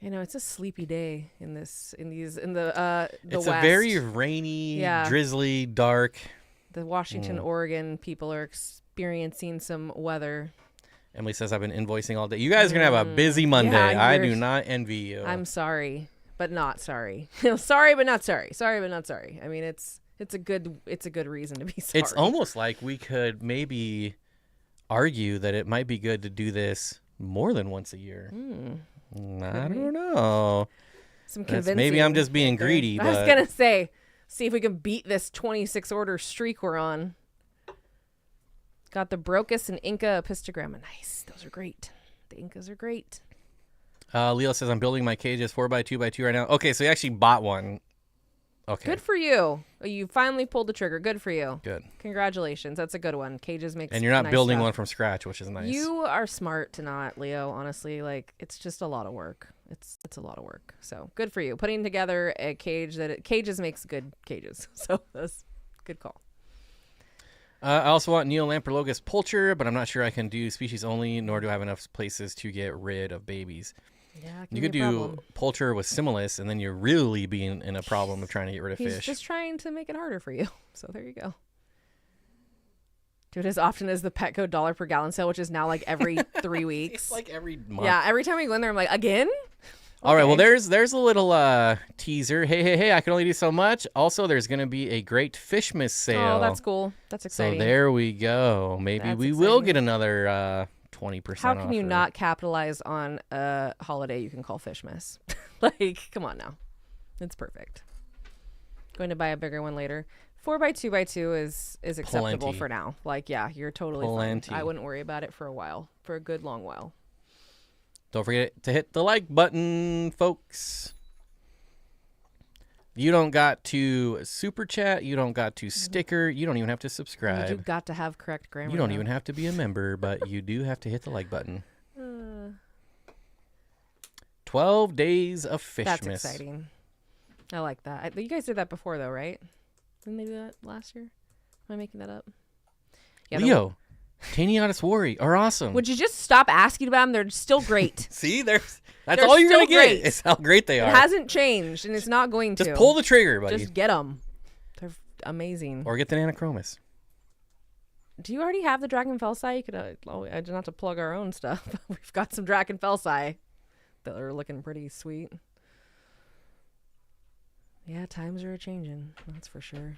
It's a sleepy day in the It's West. a very rainy, drizzly, dark. The Washington, Oregon people are experiencing some weather. Emily says I've been invoicing all day. You guys are going to have a busy Monday. Yeah, I do not envy you. I'm sorry, but not sorry. Sorry, but not sorry. Sorry, but not sorry. I mean, it's a good reason to be sorry. It's almost like we could maybe argue that it might be good to do this more than once a year. I don't know. Some convincing. Maybe I'm just being greedy. I was going to say, see if we can beat this 26 order streak we're on. Got the Brocus and Inca Epistogramma. Nice. Those are great. The Incas are great. Leo says I'm building my cages 4x2x2 right now. Okay, so you actually bought one. Okay. Good for you. You finally pulled the trigger. Good for you. Good. Congratulations. That's a good one. Cages makes And you're not nice building stuff. one from scratch, which is nice. You are smart to not, Leo, honestly. Like, it's just a lot of work. It's a lot of work. So good for you. Putting together a cage cages makes good cages. So that's a good call. I also want Neolamprologus Pulcher, but I'm not sure I can do species only, nor do I have enough places to get rid of babies. Yeah, You could do Pulcher with Similis, and then you're really being in a problem of trying to get rid of He's fish. just trying to make it harder for you. So there you go. Do it as often as the Petco $1 per gallon sale, which is now like every 3 weeks. It's like every month. Yeah, every time we go in there, I'm like, again? All right, well, Okay. there's a little teaser. Hey, I can only do so much. Also, there's going to be a great Fishmas sale. Oh, that's cool. That's So exciting. there we go. Maybe That's we will exciting. get another 20% How off. can you not capitalize on a holiday you can call Fishmas? Like, come on now. It's perfect. Going to buy a bigger one later. 4x2x2 is acceptable Plenty. for now. Like, yeah, you're totally Plenty. fine. I wouldn't worry about it for a while, for a good long while. Don't forget to hit the like button, folks. You don't got to super chat. You don't got to sticker. You don't even have to subscribe. You've got to have correct grammar. You don't though. even have to be a member, but you do have to hit the like button. 12 days of Fishmas. That's exciting. I like that. You guys did that before, though, right? Didn't they do that last year? Am I making that up? Yeah, Leo, Taniotis Worry are awesome. would you just stop asking about them? They're still great. See, that's They're all you're still going to great. get is how great they It are. hasn't changed, and it's not going to. Just pull the trigger, buddy. Just get them. They're amazing. Or get the Nanochromis. Do you already have the Dragonfelsai? You could. I do not to plug our own stuff. We've got some Dragonfelsai that are looking pretty sweet. Yeah, times are changing. That's for sure.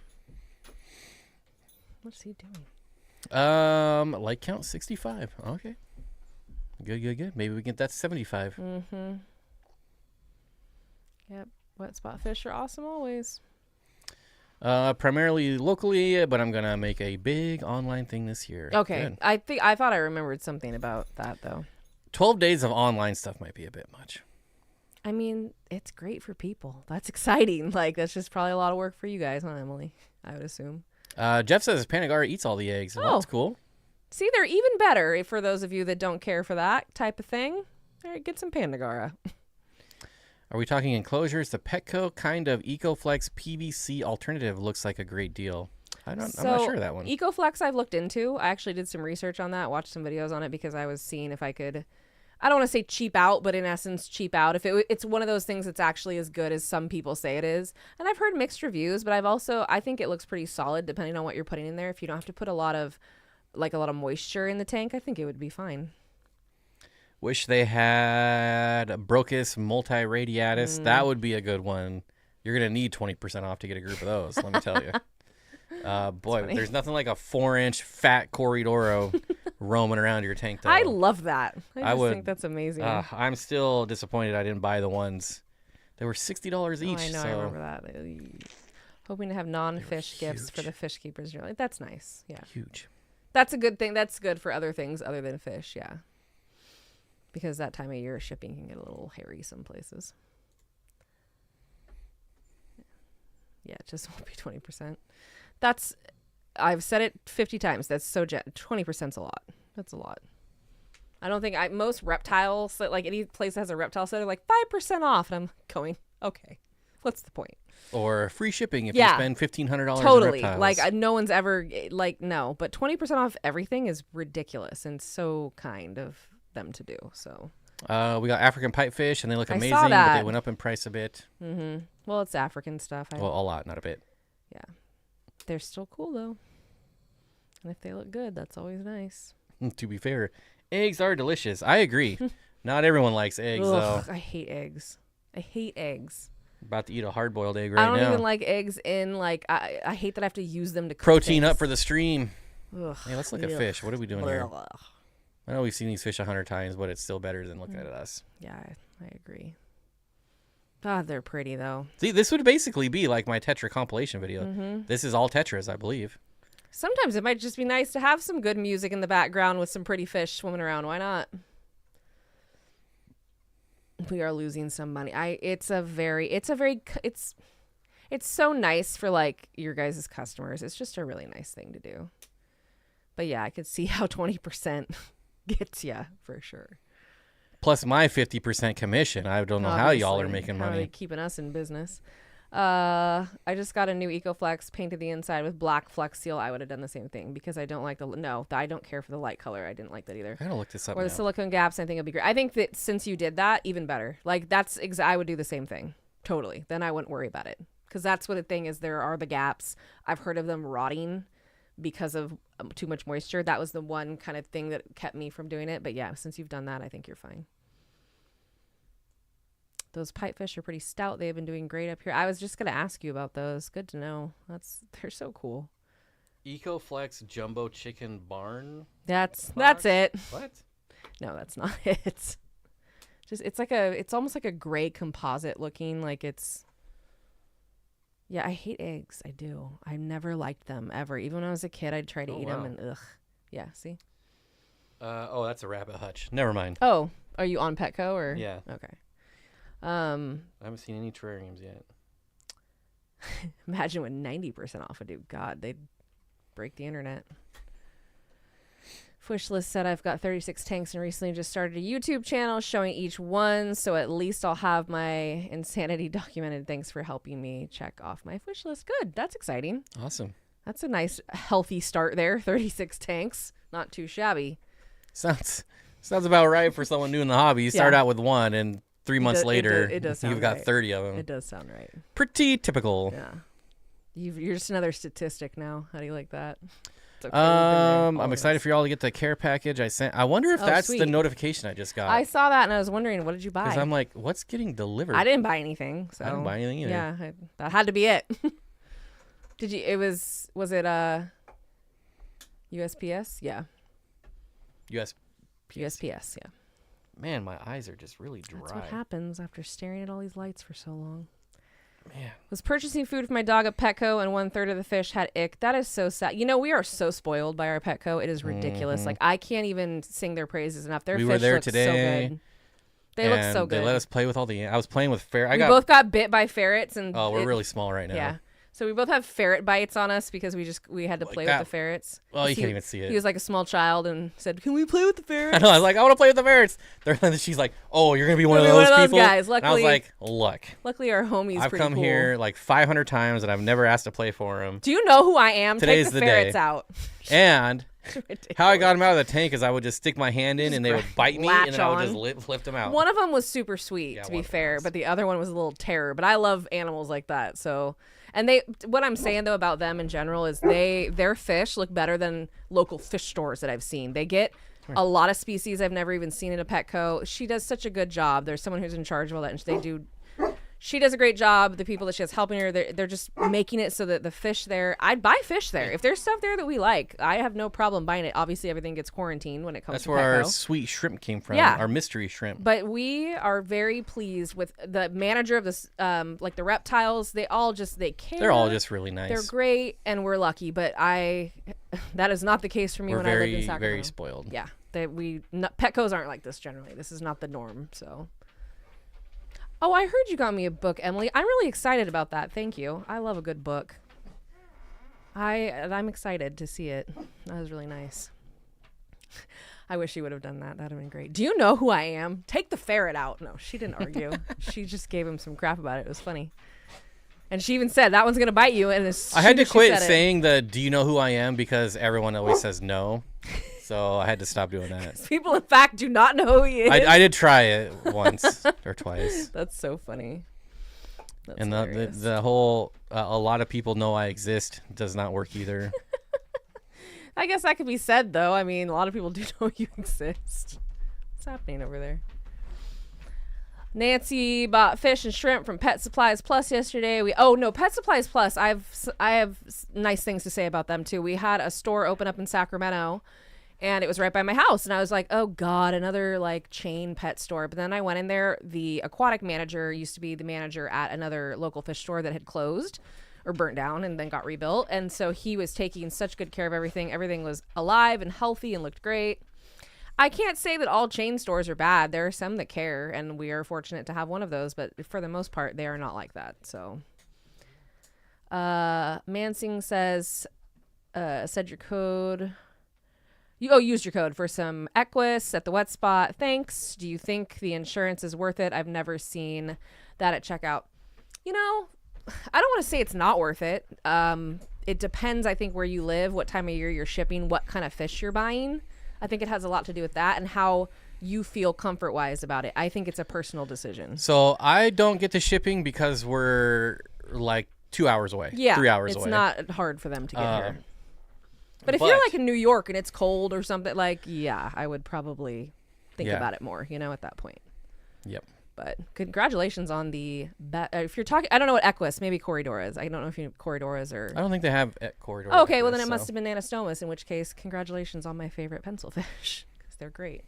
What's he doing? Like count 65. Okay. Good. Maybe we can get that to 75. Mm-hmm. Yep. Wet spot fish are awesome always. Primarily locally, but I'm gonna make a big online thing this year. Okay. Good. I thought I remembered something about that though. 12 days of online stuff might be a bit much. I mean, it's great for people. That's exciting. Like, that's just probably a lot of work for you guys, huh, Emily? I would assume. Jeff says Panagara eats all the eggs. Well, that's cool. See, they're even better for those of you that don't care for that type of thing. All right, get some Pandagara. All Are we talking enclosures? The Petco kind of EcoFlex PVC alternative looks like a great deal. I'm not sure of that one. EcoFlex I've looked into. I actually did some research on that, watched some videos on it because I was seeing if I could, I don't want to say cheap out, but in essence cheap out. If it's one of those things that's actually as good as some people say it is. And I've heard mixed reviews, but I think it looks pretty solid depending on what you're putting in there. If you don't have to put a lot of moisture in the tank, I think it would be fine. Wish they had Brocus multiradiatus. That would be a good one. You're going to need 20% off to get a group of those, let me tell you. Boy, there's nothing like a 4-inch fat Corridoro roaming around your tank, though. I love that. I think that's amazing. I'm still disappointed I didn't buy the ones. They were $60 each. I know, so. I remember that. Hoping to have non-fish gifts for the fish keepers. You're like, that's nice. Yeah. Huge. That's a good thing. That's good for other things other than fish, yeah. Because that time of year, shipping can get a little hairy some places. Yeah, it just won't be 20%. I've said it 50 times. That's 20%'s a lot. That's a lot. I don't think most reptiles, like any place that has a reptile set, are like 5% off. And I'm going, okay, what's the point? Or free shipping if you spend $1,500 totally. on reptiles. Like no one's ever no, but 20% off everything is ridiculous and so kind of them to do. So we got African pipefish and they look I amazing, saw that. but they went up in price a bit. Mm-hmm. Well, it's African stuff. Well, a lot, not a bit. Yeah. They're still cool though. And if they look good, that's always nice. To be fair, eggs are delicious. I agree. Not everyone likes eggs, though. I hate eggs. I hate eggs. About to eat a hard-boiled egg right now. I don't even like eggs in, I hate that I have to use them to cook Protein things. up for the stream. Ugh. Hey, let's look at fish. What are we doing here? I know we've seen these fish 100 times, but it's still better than looking at us. Yeah, I agree. God, they're pretty, though. See, this would basically be like my Tetra compilation video. Mm-hmm. This is all Tetras, I believe. Sometimes it might just be nice to have some good music in the background with some pretty fish swimming around. Why not? We are losing some money. It's so nice for like your guys' customers. It's just a really nice thing to do. But yeah, I could see how 20% gets you for sure. Plus my 50% commission. I don't know how y'all are making How are they money. keeping us in business? I just got a new EcoFlex, painted the inside with black Flex Seal. I would have done the same thing because I don't like I don't care for the light color. I didn't like that either. I gotta look this up Or the now. silicone gaps, I think it'd be great. I think that since you did that, even better. Like I would do the same thing. Totally. Then I wouldn't worry about it. Because that's what the thing is. There are the gaps. I've heard of them rotting because of too much moisture. That was the one kind of thing that kept me from doing it. But yeah, since you've done that, I think you're fine. Those pipefish are pretty stout. They've been doing great up here. I was just going to ask you about those. Good to know. They're so cool. EcoFlex Jumbo Chicken Barn. That's it. What? No, that's not it. It's almost like a gray composite looking, like it's. Yeah, I hate eggs. I do. I never liked them ever. Even when I was a kid, I'd try to eat them and ugh. Yeah, see? That's a rabbit hutch. Never mind. Oh, are you on Petco or? Yeah. Okay. I haven't seen any terrariums yet. Imagine what 90% off would do. God, they'd break the internet. Fishless said I've got 36 tanks and recently just started a YouTube channel showing each one, so at least I'll have my insanity documented. Thanks for helping me check off my fish list. Good. That's exciting. Awesome. That's a nice, healthy start there. 36 tanks. Not too shabby. Sounds about right for someone new in the hobby. You start out with one, and 3 months later, it does sound you've got right. 30 of them. It does sound right. Pretty typical. Yeah. You're just another statistic now. How do you like that? It's okay, I'm excited for y'all to get the care package I sent. I wonder if that's the sweet. notification I just got. I saw that and I was wondering, what did you buy? Because I'm like, what's getting delivered? I didn't buy anything. So I didn't buy anything either. Yeah, that had to be it. Did you? Was it USPS? Yeah. USPS. Yeah. Man, my eyes are just really dry. That's what happens after staring at all these lights for so long. Man. Was purchasing food for my dog at Petco and 1/3 of the fish had ick. That is so sad. You know, we are so spoiled by our Petco. It is ridiculous. Mm-hmm. Like, I can't even sing their praises enough. Their We fish were there look today, so good. They look so good. They let us play with all the. I was playing with ferrets. We both got bit by ferrets and. Oh, we're really small right now. Yeah. So we both have ferret bites on us because we had to Like play that. with the ferrets. Well, you He- can't even see it. He was like a small child and said, "Can we play with the ferrets?" I know. I was like, I want to play with the ferrets. She's like, oh, you're gonna be one of You're those one of those people. guys. And I was Luckily- like, look, Luckily, our homie's I've pretty come cool. here like 500 times and I've never asked to play for him. Do you know who I am? Today's Take the the ferrets day. out. And Ridiculous. how I got him out of the tank is I would just stick my hand in and they would bite me, latch and then I would on. just lift them out. One of them was super sweet, Yeah, to one be of them fair, was. but the other one was a little terror. But I love animals like that. So, and what I'm saying though about them in general is their fish look better than local fish stores that I've seen. They get a lot of species I've never even seen in a Petco. She does such a good job. There's someone who's in charge of all that, and she does a great job. The people that she has helping her, they're just making it so that the fish there, I'd buy fish there. If there's stuff there that we like, I have no problem buying it. Obviously, everything gets quarantined when it comes That's to where our Petco. sweet shrimp came from. Yeah. Our mystery shrimp. But we are very pleased with the manager of this, like the reptiles. They care. They're all just really nice. They're great, and we're lucky. But that is not the case for me We're when I lived in very, Sacramento. very spoiled. Yeah, Petcos aren't like this generally. This is not the norm. So. Oh, I heard you got me a book, Emily. I'm really excited about that. Thank you. I love a good book. I'm excited to see it. That was really nice. I wish you would have done that. That'd have been great. Do you know who I am? Take the ferret out. No, she didn't argue. She just gave him some crap about it. It was funny. And she even said, that one's going to bite you. And I had to quit saying do you know who I am? Because everyone always says no. So I had to stop doing that. People, in fact, do not know who he is. I did try it once or twice. That's so funny. That's And hilarious. the whole, a lot of people know I exist does not work either. I guess that could be said, though. I mean, a lot of people do know you exist. What's happening over there? Nancy bought fish and shrimp from Pet Supplies Plus yesterday. Pet Supplies Plus. I have nice things to say about them too. We had a store open up in Sacramento, and it was right by my house. And I was like, oh God, another like chain pet store. But then I went in there. The aquatic manager used to be the manager at another local fish store that had closed or burnt down and then got rebuilt. And so he was taking such good care of everything. Everything was alive and healthy and looked great. I can't say that all chain stores are bad. There are some that care, and we are fortunate to have one of those. But for the most part, they are not like that. So, Mansing says, said your code. Used your code for some Equus at the wet spot. Thanks. Do you think the insurance is worth it? I've never seen that at checkout. You know, I don't want to say it's not worth it. It depends, I think, where you live, what time of year you're shipping, what kind of fish you're buying. I think it has a lot to do with that and how you feel comfort-wise about it. I think it's a personal decision. So I don't get the shipping because we're like 2 hours away. Yeah, 3 hours away. it's not hard for them to get here. But if but- you're like in New York and it's cold or something, I would probably think Yeah. about it more, at that point. Yep. But congratulations on the if you're talking, I don't know what Equus, maybe Corridoras. I don't know if you know Corridoras or. I don't think they have corridor. Oh, okay, well then it must have been Anastomus, in which case, congratulations on my favorite pencil fish because they're great.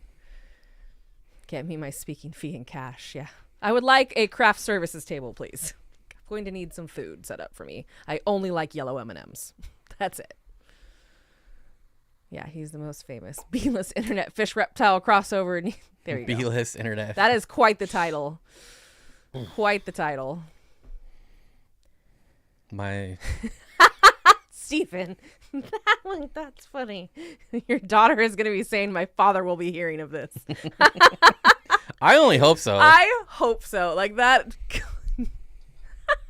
Get me my speaking fee in cash. Yeah, I would like a craft services table, please. I'm going to need some food set up for me. I only like yellow M&Ms. That's it. Yeah, he's the most famous beanless internet fish reptile crossover. There you go. B-list internet. That is quite the title. Quite the title. My Stephen, that's funny. Your daughter is going to be saying, my father will be hearing of this. I only hope so. I hope so. Like that.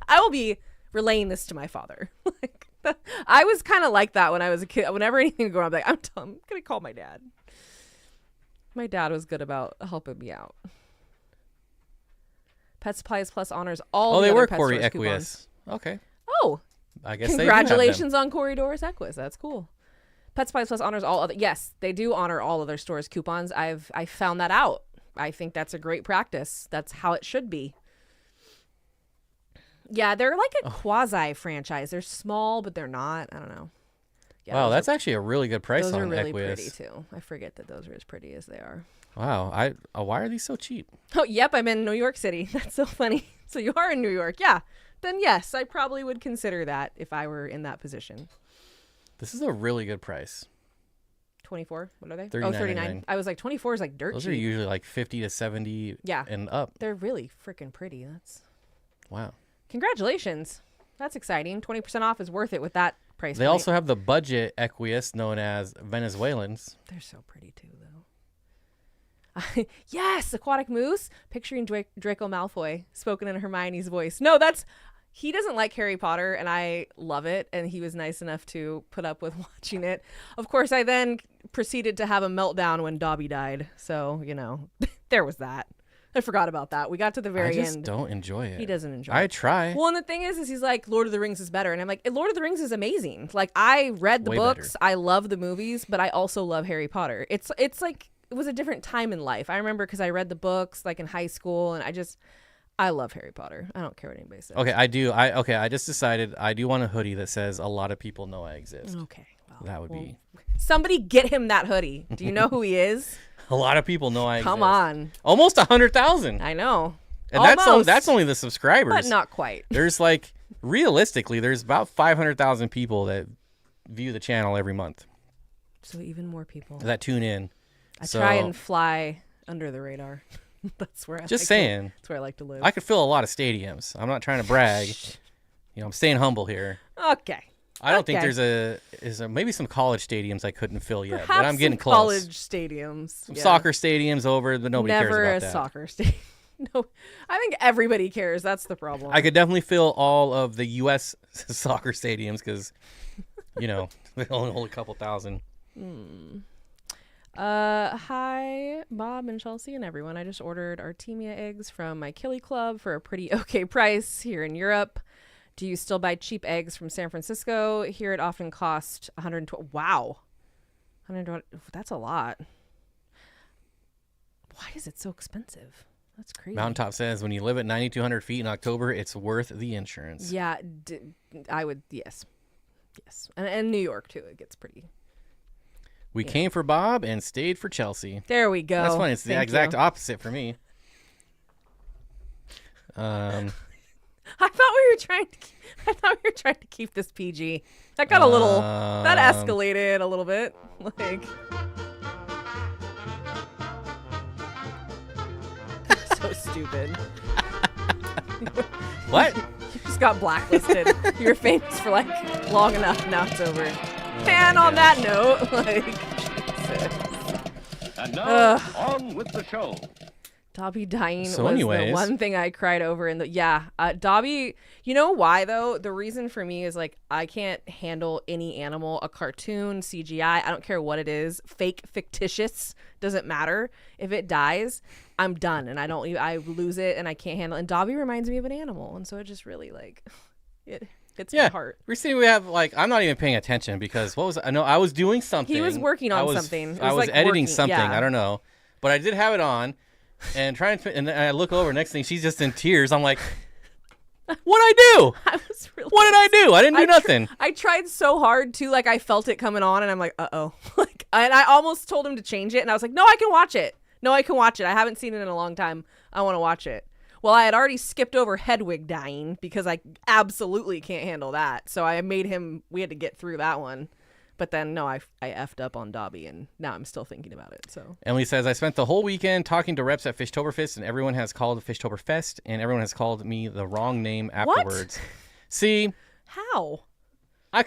I will be relaying this to my father. I was kind of like that when I was a kid. Whenever anything would go on, I'm like, I'm going to call my dad. My dad was good about helping me out. Pet Supplies Plus honors all the they other were pet Corey stores Equius. coupons. Okay. Oh, I guess congratulations on Corridors Equus. That's cool. Pet Supplies Plus honors all other. Yes, they do honor all other stores' coupons. I found that out. I think that's a great practice. That's how it should be. Yeah, they're like a quasi franchise. They're small, but they're not. I don't know. Yeah, Wow, that's actually a really good price those on are really Equius. pretty too. I forget that those are as pretty as they are. Wow, why are these so cheap? Oh, yep, I'm in New York City. That's so funny. So you are in New York, yeah? Then yes, I probably would consider that if I were in that position. This is a really good price. 24. What are they? $39.99. Oh, 39. I was like 24 is like dirt Those cheap. are usually like 50 to 70 Yeah. and up. They're really freaking pretty. That's Wow. congratulations. That's exciting. 20% off is worth it with that price. They point. also have the budget Equius known as Venezuelans. They're so pretty too, though. Yes, aquatic moose. Picturing Draco Malfoy spoken in Hermione's voice. No, he doesn't like Harry Potter, and I love it. And he was nice enough to put up with watching it. Of course, I then proceeded to have a meltdown when Dobby died. So, there was that. I forgot about that. We got to the very end. I just don't enjoy it. He doesn't enjoy it. I try. Well, and the thing is he's like, Lord of the Rings is better. And I'm like, Lord of the Rings is amazing. Like, I read the Way books. better. I love the movies, but I also love Harry Potter. It's like, it was a different time in life. I remember because I read the books like in high school, and I love Harry Potter. I don't care what anybody says. Okay, I do. I just decided I do want a hoodie that says a lot of people know I exist. Okay. Well, That would be. Somebody get him that hoodie. Do you know who he is? A lot of people know I exist. Come on. Almost 100,000. I know. And Almost, that's only the subscribers. but not quite. There's like, realistically, there's about 500,000 people that view the channel every month So even more people. that tune in. I try and fly under the radar. That's where Just saying. That's where I like to live. I could fill a lot of stadiums. I'm not trying to brag. I'm staying humble here. Okay. I don't think Okay. there's maybe some college stadiums I couldn't fill yet, Perhaps but I'm getting some close. college stadiums. Some Yeah. soccer stadiums over, but nobody Never cares a about that. soccer stadium. No, I think everybody cares. That's the problem. I could definitely fill all of the U.S. soccer stadiums because, they only hold a couple thousand. Hi, Bob and Chelsea and everyone. I just ordered Artemia eggs from my Killie Club for a pretty okay price here in Europe. Do you still buy cheap eggs from San Francisco? Here it often costs $120. Wow. $120. That's a lot. Why is it so expensive? That's crazy. Mountaintop says when you live at 9,200 feet in October, it's worth the insurance. Yeah, I would. Yes. And New York, too. It gets pretty. We came for Bob and stayed for Chelsea. There we go. That's funny. It's the Thank exact you. opposite for me. I thought we were trying to keep this PG. That got a little. That escalated a little bit. Like. So stupid. What? You just got blacklisted. You were famous for like long enough. Now it's over. And on that note, like, Jesus. And now, on with the show. Dobby dying So was anyways. the one thing I cried over. Dobby, you know why though? The reason for me is like I can't handle any animal, a cartoon, CGI, I don't care what it is, fake, fictitious, doesn't matter. If it dies, I'm done and I lose it and I can't handle it. And Dobby reminds me of an animal, and so it just really like it hits my heart. Recently we have I'm not even paying attention because I was doing something. He was working on something. It I was was like editing working, something. yeah. I don't know. But I did have it on and and I look over, next thing she's just in tears. I'm like, what'd I do? I was really What did I do? I didn't do nothing. I tried so hard too, like I felt it coming on and I'm like, uh-oh. And I almost told him to change it and I was like, no, I can watch it. I haven't seen it in a long time. I want to watch it. Well, I had already skipped over Hedwig dying because I absolutely can't handle that. So we had to get through that one. But then, no, I effed up on Dobby, and now I'm still thinking about it. So Emily says, I spent the whole weekend talking to reps at Fishtoberfest, and everyone has called Fishtoberfest, and everyone has called me the wrong name afterwards. See, how? I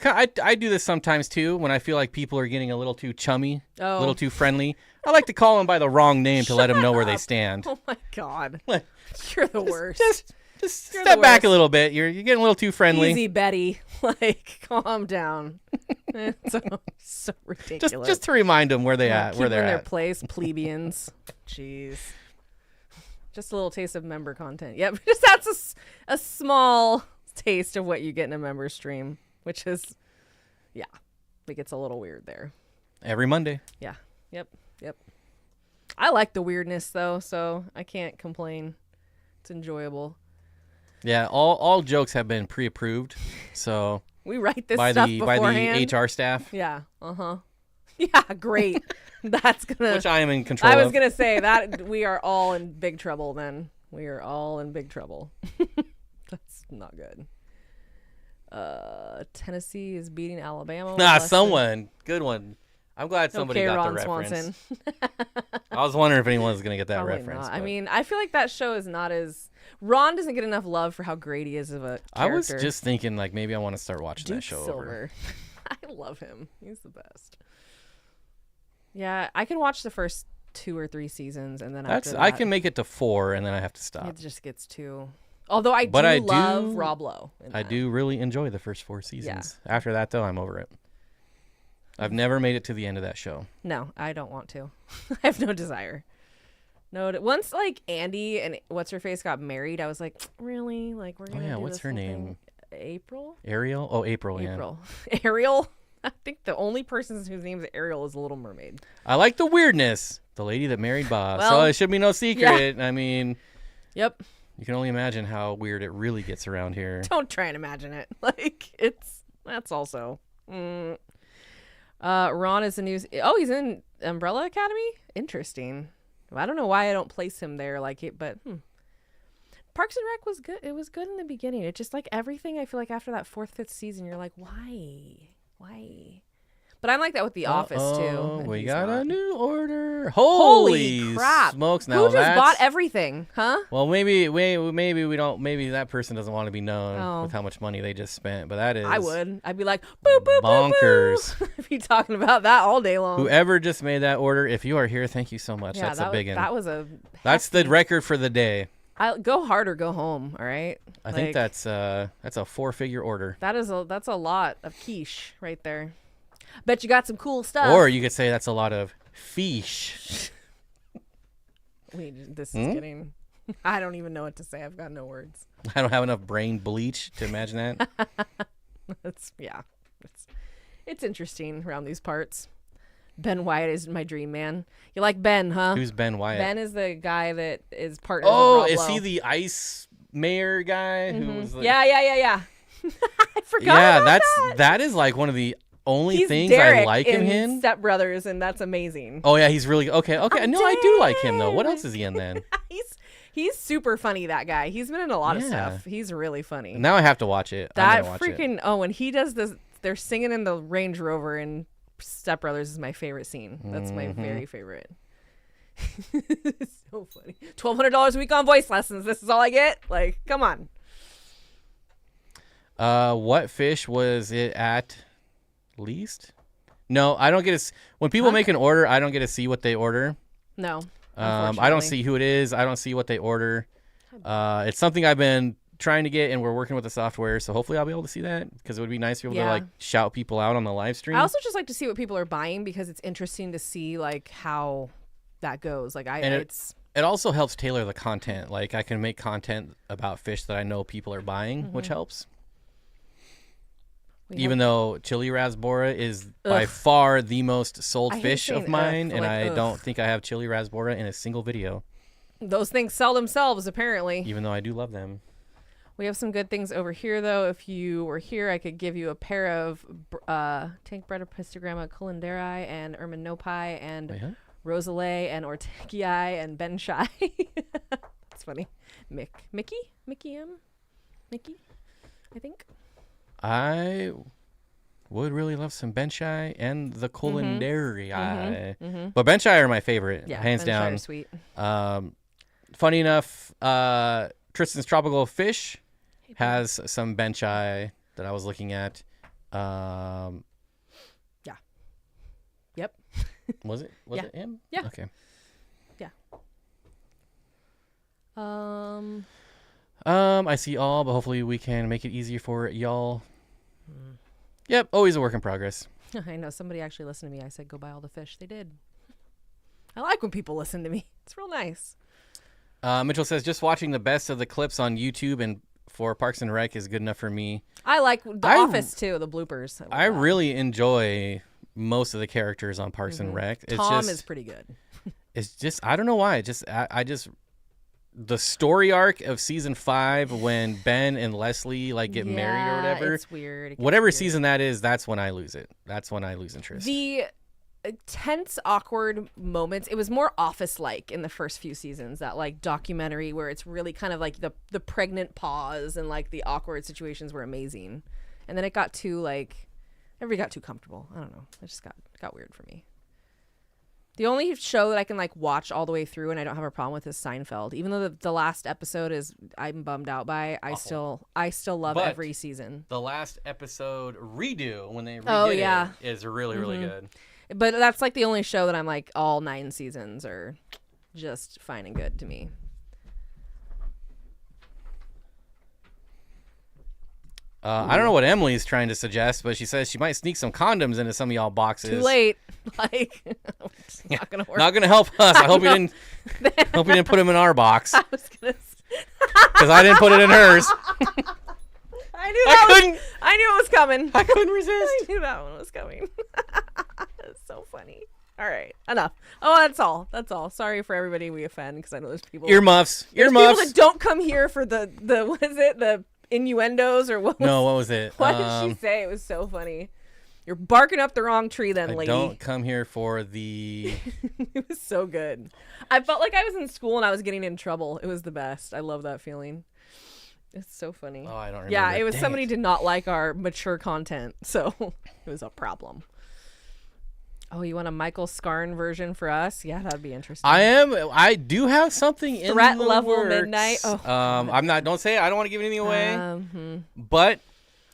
do this sometimes, too, when I feel like people are getting a little too chummy, a Oh. little too friendly. I like to call them by the wrong name to let them know where they stand. Oh, my God. What? You're the worst. Just You're step the back a worst. little bit. You're getting a little too friendly. Easy, Betty. Like, calm down. It's so ridiculous. Just to remind them where they at, Keep where them they're in their at. place, plebeians. Jeez. Just a little taste of member content. Yep. Just that's a small taste of what you get in a member stream, which is, yeah, it gets a little weird there. Every Monday. Yeah. Yep. I like the weirdness though, so I can't complain. It's enjoyable. Yeah, all jokes have been pre-approved, so We write this by stuff the beforehand. HR staff, Yeah. Yeah. Great. That's gonna. which I am in control I was of. gonna say that we are all in big trouble. Then we are all in big trouble. That's not good. Tennessee is beating Alabama. Someone good one. I'm glad somebody got Ron the reference. Swanson. I was wondering if anyone was gonna get that Probably reference. not. I but- mean, I feel like that show is not as Ron doesn't get enough love for how great he is of a character. I was just thinking, like, maybe I want to start watching that show over. Silver. I love him. He's the best. Yeah, I can watch the first 2 or 3 seasons, and then after that, I can make it to 4, and then I have to stop. it just gets too... Although I do love Rob Lowe. I do really enjoy the first 4 seasons. Yeah. After that, though, I'm over it. I've never made it to the end of that show. No, I don't want to. I have no desire. No, once like Andy and what's her face got married, I was like, really? Like we're gonna do what's this her whole name? thing? April? Ariel? Oh, April. April. Yeah. Ariel? I think the only person whose name is Ariel is the Little Mermaid. I like the weirdness. The lady that married Bob. Well, so it should be no secret. Yeah. I mean, yep. You can only imagine how weird it really gets around here. Don't try and imagine it. Like that's also. Ron is the news. Oh, he's in Umbrella Academy. Interesting. I don't know why I don't place him there like it, but Parks and Rec was good. It was good in the beginning. It just like everything. I feel like after that 4th, 5th season, you're like, why? But I'm like that with The Office too. We got a new order. Holy crap! Smokes! Now who just bought everything? Huh? Well, maybe we don't. Maybe that person doesn't want to be known with how much money they just spent. But that is. I would. I'd be like, boop boop bonkers. Boop, boop. I'd be talking about that all day long. Whoever just made that order, if you are here, thank you so much. Yeah, that's a big one. That was a. That's the record for the day. I'll go hard or go home. All right. I think that's a 4-figure order. That's a lot of quiche right there. Bet you got some cool stuff. Or you could say that's a lot of fish. This is getting... I don't even know what to say. I've got no words. I don't have enough brain bleach to imagine that. It's interesting around these parts. Ben Wyatt is my dream man. You like Ben, huh? Who's Ben Wyatt? Ben is the guy that is partnered with Rob is Lowe. he the ice mayor guy? Mm-hmm. Who was like... Yeah. I forgot about that is like one of the only things Derek I like in him. Step Brothers, and that's amazing. Oh yeah, he's really okay. No, I do like him though. What else is he in then? He's super funny. That guy. He's been in a lot of stuff. He's really funny. Now I have to watch it. That freaking when he does this, they're singing in the Range Rover in Step Brothers is my favorite scene. That's my very favorite. It's so funny. $1,200 a week on voice lessons. This is all I get. Like, come on. What fish was it at? Least? No, I don't get to. When people make an order, I don't get to see what they order. No. I don't see who it is. I don't see what they order. It's something I've been trying to get, and we're working with the software, so hopefully I'll be able to see that because it would be nice to be able to like shout people out on the live stream. I also just like to see what people are buying because it's interesting to see like how that goes. Like it also helps tailor the content. Like I can make content about fish that I know people are buying, which helps. Even though chili rasbora is by far the most sold fish of mine, and I don't think I have chili rasbora in a single video. Those things sell themselves, apparently. Even though I do love them. We have some good things over here, though. If you were here, I could give you a pair of Tank Bredipistigramma cullenderi and Erminopi and Rosalie and Ortegii and Benshai. That's funny. Mickey, I think. I would really love some Benshai and the cullenderi. But Benshai are my favorite, hands down. Are sweet. Funny enough, Tristan's Tropical Fish has some Benshai that I was looking at. Yep. Was it him? Yeah. Okay. Yeah. I see all, but hopefully we can make it easier for y'all. Yep, always a work in progress. I know somebody actually listened to me. I said, go buy all the fish. They did. I like when people listen to me. It's real nice. Mitchell says, just watching the best of the clips on YouTube and for Parks and Rec is good enough for me. I like The Office, too, the bloopers. I really enjoy most of the characters on Parks and Rec. Tom is pretty good. It's just, I don't know why. I just, the story arc of season 5 when Ben and Leslie like get married or whatever. It's weird. Whatever season that is, that's when I lose it. That's when I lose interest. The tense, awkward moments. It was more Office-like in the first few seasons. That like documentary where it's really kind of like the pregnant pause and like the awkward situations were amazing. And then it got too like everybody got too comfortable. I don't know. It just got weird for me. The only show that I can like watch all the way through and I don't have a problem with is Seinfeld. Even though the last episode is I'm bummed out by, I still love But every season. The last episode redo when they Oh, redid yeah. it is really really good. But that's like the only show that I'm like all 9 seasons are just fine and good to me. I don't know what Emily's trying to suggest, but she says she might sneak some condoms into some of y'all boxes. Too late. Like, it's not gonna work. Not gonna help us. I hope you didn't. Hope you didn't put them in our box I was gonna. because I didn't put it in hers. I knew that couldn't. I knew it was coming. I couldn't resist. I knew that one was coming. It's so funny. All right, enough. Oh, that's all. That's all. Sorry for everybody we offend because I know there's people. Earmuffs. There's Earmuffs. people that don't come here for the what is it, the innuendos or what? No, what was it? What did she say? It was so funny. You're barking up the wrong tree, then, I lady. don't come here for the. It was so good. I felt like I was in school and I was getting in trouble. It was the best. I love that feeling. It's so funny. Oh, I don't remember. Yeah, it was Dang somebody it. did not like our mature content, so it was a problem. Oh, you want a Michael Scarn version for us? Yeah, that'd be interesting. I do have something in Threat the level works. midnight. Oh, I'm not. Don't say it. I don't want to give anything away. Mm-hmm. But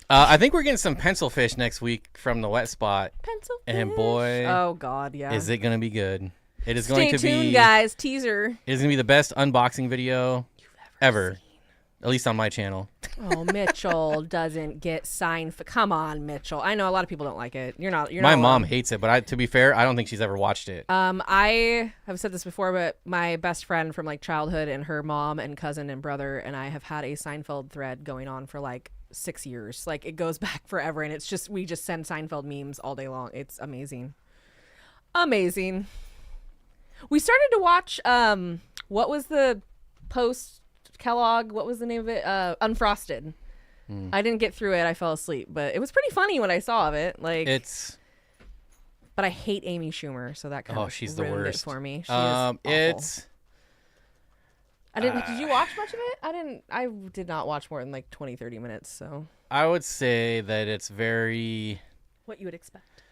I think we're getting some pencil fish next week from the wet spot. Pencil And fish. boy, Oh God, yeah. is it going to be good? It is Stay going to tuned, be. guys. Teaser. It is going to be the best unboxing video ever, at least on my channel. Oh, Mitchell doesn't get signed. Come on, Mitchell. I know a lot of people don't like it. You're not. My mom alone. hates it, but to be fair, I don't think she's ever watched it. I have said this before, but my best friend from like childhood and her mom and cousin and brother and I have had a Seinfeld thread going on for like 6 years. Like it goes back forever, and it's just we just send Seinfeld memes all day long. It's amazing, amazing. We started to watch. What was the post Kellogg? What was the name of it? Unfrosted. I didn't get through it. I fell asleep, but it was pretty funny when I saw of it. Like It's. but I hate Amy Schumer, so that kind of She's the ruined worst it for me. She is awful. It's. I didn't. Did you watch much of it? I didn't. I did not watch more than like 20-30 minutes. So I would say that it's very. what you would expect?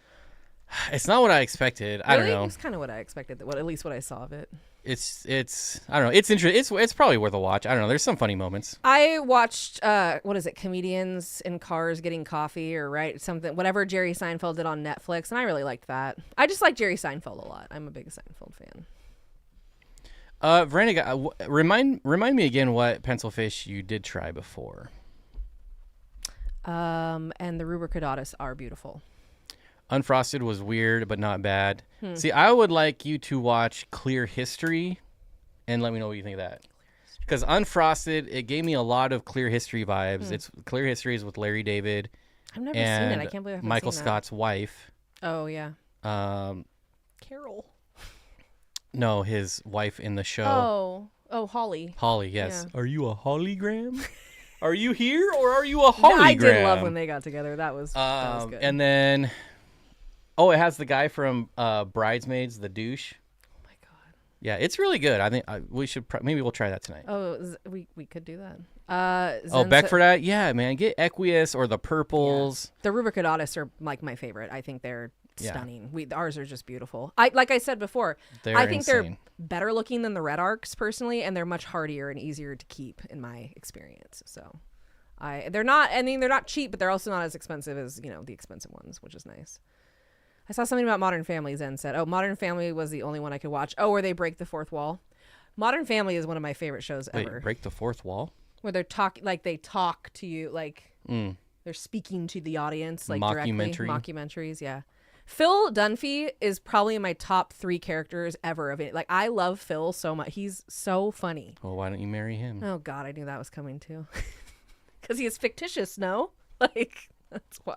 It's not what I expected. I don't Really? know. It was kind of what I expected. At least what I saw of it. It's. I don't know. It's interesting. It's probably worth a watch. I don't know. There's some funny moments. I watched what is it? Comedians in cars getting coffee or something. Whatever Jerry Seinfeld did on Netflix, and I really liked that. I just like Jerry Seinfeld a lot. I'm a big Seinfeld fan. Veronica, remind me again what pencil fish you did try before. And the rubricatus are beautiful. Unfrosted was weird, but not bad. See, I would like you to watch Clear History and let me know what you think of that. Because Unfrosted, it gave me a lot of Clear History vibes. It's Clear History is with Larry David I've never and seen it. I can't believe I've Michael seen Scott's wife. That. Oh yeah. Carol. No, his wife in the show. Oh, Holly. Holly, yes. Yeah. Are you a hologram? Are you here or are you a hologram? I did love when they got together. That was good. And then, it has the guy from Bridesmaids, the douche. Oh my God. Yeah, it's really good. I think we should maybe we'll try that tonight. Oh, we could do that. Back for that? Yeah, man. Get Equius or the purples. The rubricatus are like my favorite. I think they're Yeah. stunning. Ours are just beautiful. Like I said before, I think they're better looking than the red arcs personally, and they're much hardier and easier to keep in my experience. So, they're not cheap, but they're also not as expensive as the expensive ones, which is nice. I saw something about Modern Family. Zen said, "Oh, Modern Family was the only one I could watch." Oh, where they break the fourth wall. Modern Family is one of my favorite shows ever. Wait, break the fourth wall? Where they talk to you like they're speaking to the audience like Mockumentary. directly. Mockumentaries, yeah. Phil Dunphy is probably in my top 3 characters ever of it. Like I love Phil so much. He's so funny. Well, why don't you marry him? Oh God, I knew that was coming too. Because he is fictitious, no? Like that's why.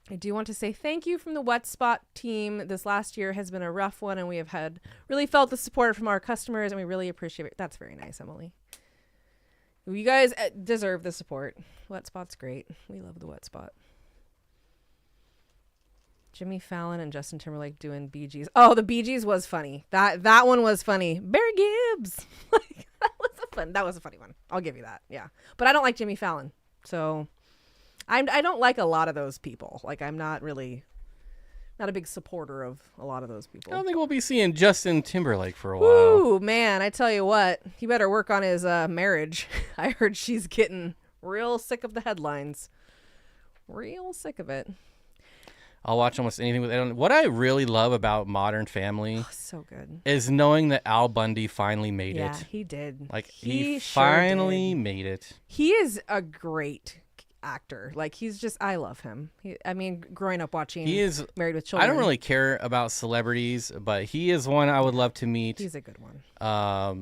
I do want to say thank you from the Wet Spot team. This last year has been a rough one, and we have really felt the support from our customers, and we really appreciate it. That's very nice, Emily. You guys deserve the support. Wet Spot's great. We love the Wet Spot. Jimmy Fallon and Justin Timberlake doing Bee Gees. Oh, the Bee Gees was funny. That one was funny. Barry Gibbs. That was a funny one. I'll give you that. Yeah, but I don't like Jimmy Fallon, so. I don't like a lot of those people. Like I'm not really not a big supporter of a lot of those people. I don't think we'll be seeing Justin Timberlake for a while. Ooh, man, I tell you what, he better work on his marriage. I heard she's getting real sick of the headlines. Real sick of it. I'll watch almost anything with it. What I really love about Modern Family So good. is knowing that Al Bundy finally made Yeah, it. he did. Like, he sure finally did. made it. He is a great actor. Like, he's just, I love him. I mean, growing up watching He is. Married with Children. I don't really care about celebrities, but he is one I would love to meet. He's a good one. Oh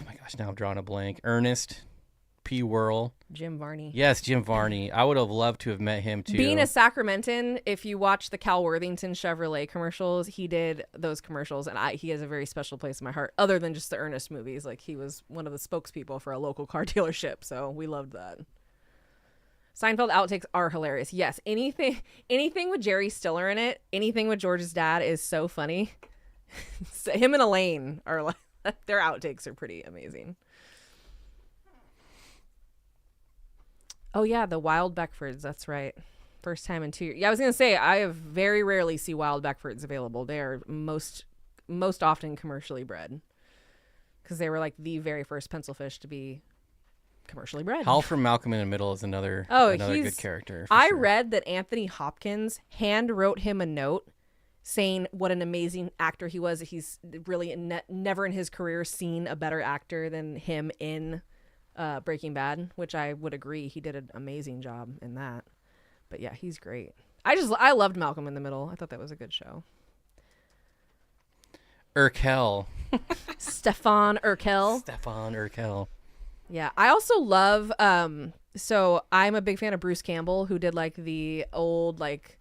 my gosh, now I'm drawing a blank. Ernest P. Worrell. Jim Varney. Yes, Jim Varney. I would have loved to have met him too. Being a Sacramentan, if you watch the Cal Worthington Chevrolet commercials, he did those commercials, and he has a very special place in my heart, other than just the Ernest movies. Like, he was one of the spokespeople for a local car dealership, so we loved that. Seinfeld outtakes are hilarious. Yes, anything with Jerry Stiller in it, anything with George's dad is so funny. Him and Elaine are like, their outtakes are pretty amazing. Oh yeah, the Wild Beckfords. That's right. First time in 2 years. Yeah, I was gonna say I have very rarely see Wild Beckfords available. They are most often commercially bred because they were like the very first pencil fish to be commercially bred. Hal from Malcolm in the Middle is another good character. I read that Anthony Hopkins hand wrote him a note saying what an amazing actor he was. He's really never in his career seen a better actor than him in Breaking Bad, which I would agree. He did an amazing job in that. But yeah, he's great. I loved Malcolm in the Middle. I thought that was a good show. Urkel. Stefan Urkel. Stefan Urkel. Yeah, I also love so I'm a big fan of Bruce Campbell, who did like the old like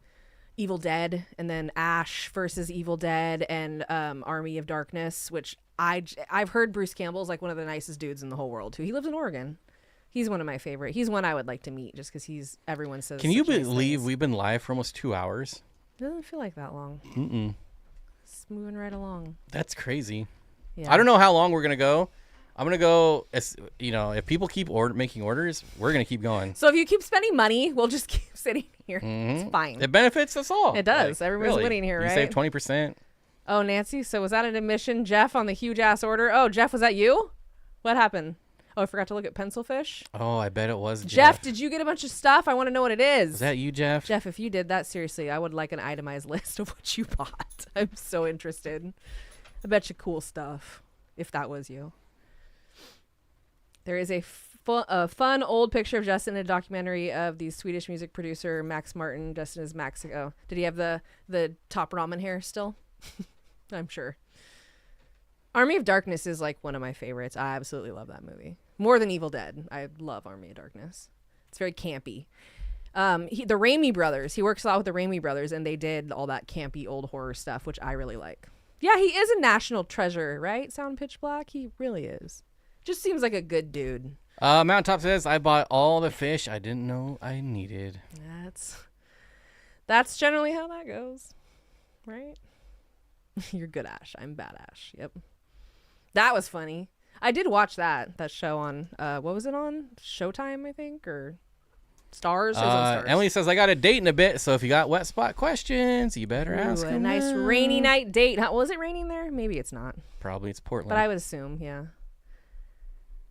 Evil Dead, and then Ash versus Evil Dead, and Army of Darkness, which I've heard Bruce Campbell's like one of the nicest dudes in the whole world too. He lives in Oregon. He's one of my favorite. He's one I would like to meet just because everyone says. Can you such nice believe things. we've been live for almost 2 hours? Doesn't feel like that long. It's moving right along. That's crazy. Yeah. I don't know how long we're gonna go. I'm gonna go. If people keep making orders, we're gonna keep going. So if you keep spending money, we'll just keep sitting here. It's fine. It benefits us all. It does. Everybody's winning here, You right? save 20%. Oh, Nancy, so was that an admission, Jeff, on the huge ass order? Oh, Jeff, was that you? What happened? Oh, I forgot to look at pencil fish. Oh, I bet it was Jeff, did you get a bunch of stuff? I want to know what it is. Is that you, Jeff? Jeff, if you did that, seriously, I would like an itemized list of what you bought. I'm so interested. I bet you cool stuff, if that was you. There is a fun old picture of Justin in a documentary of the Swedish music producer Max Martin. Justin is Max. Oh, did he have the top ramen hair still? I'm sure. Army of Darkness is like one of my favorites. I absolutely love that movie. More than Evil Dead. I love Army of Darkness. It's very campy. The Raimi brothers. He works a lot with the Raimi brothers, and they did all that campy old horror stuff, which I really like. Yeah, he is a national treasure, right? Sound Pitch Black? He really is. Just seems like a good dude. Mountaintop says, I bought all the fish I didn't know I needed. That's generally how that goes, right? You're good, Ash. I'm bad, Ash. Yep. That was funny. I did watch that show on, what was it on? Showtime, I think, or Stars? It was on Stars. Emily says, I got a date in a bit, so if you got wet spot questions, you better ask a them nice now. rainy night date. Was it raining there? Maybe it's not. Probably it's Portland. But I would assume, yeah.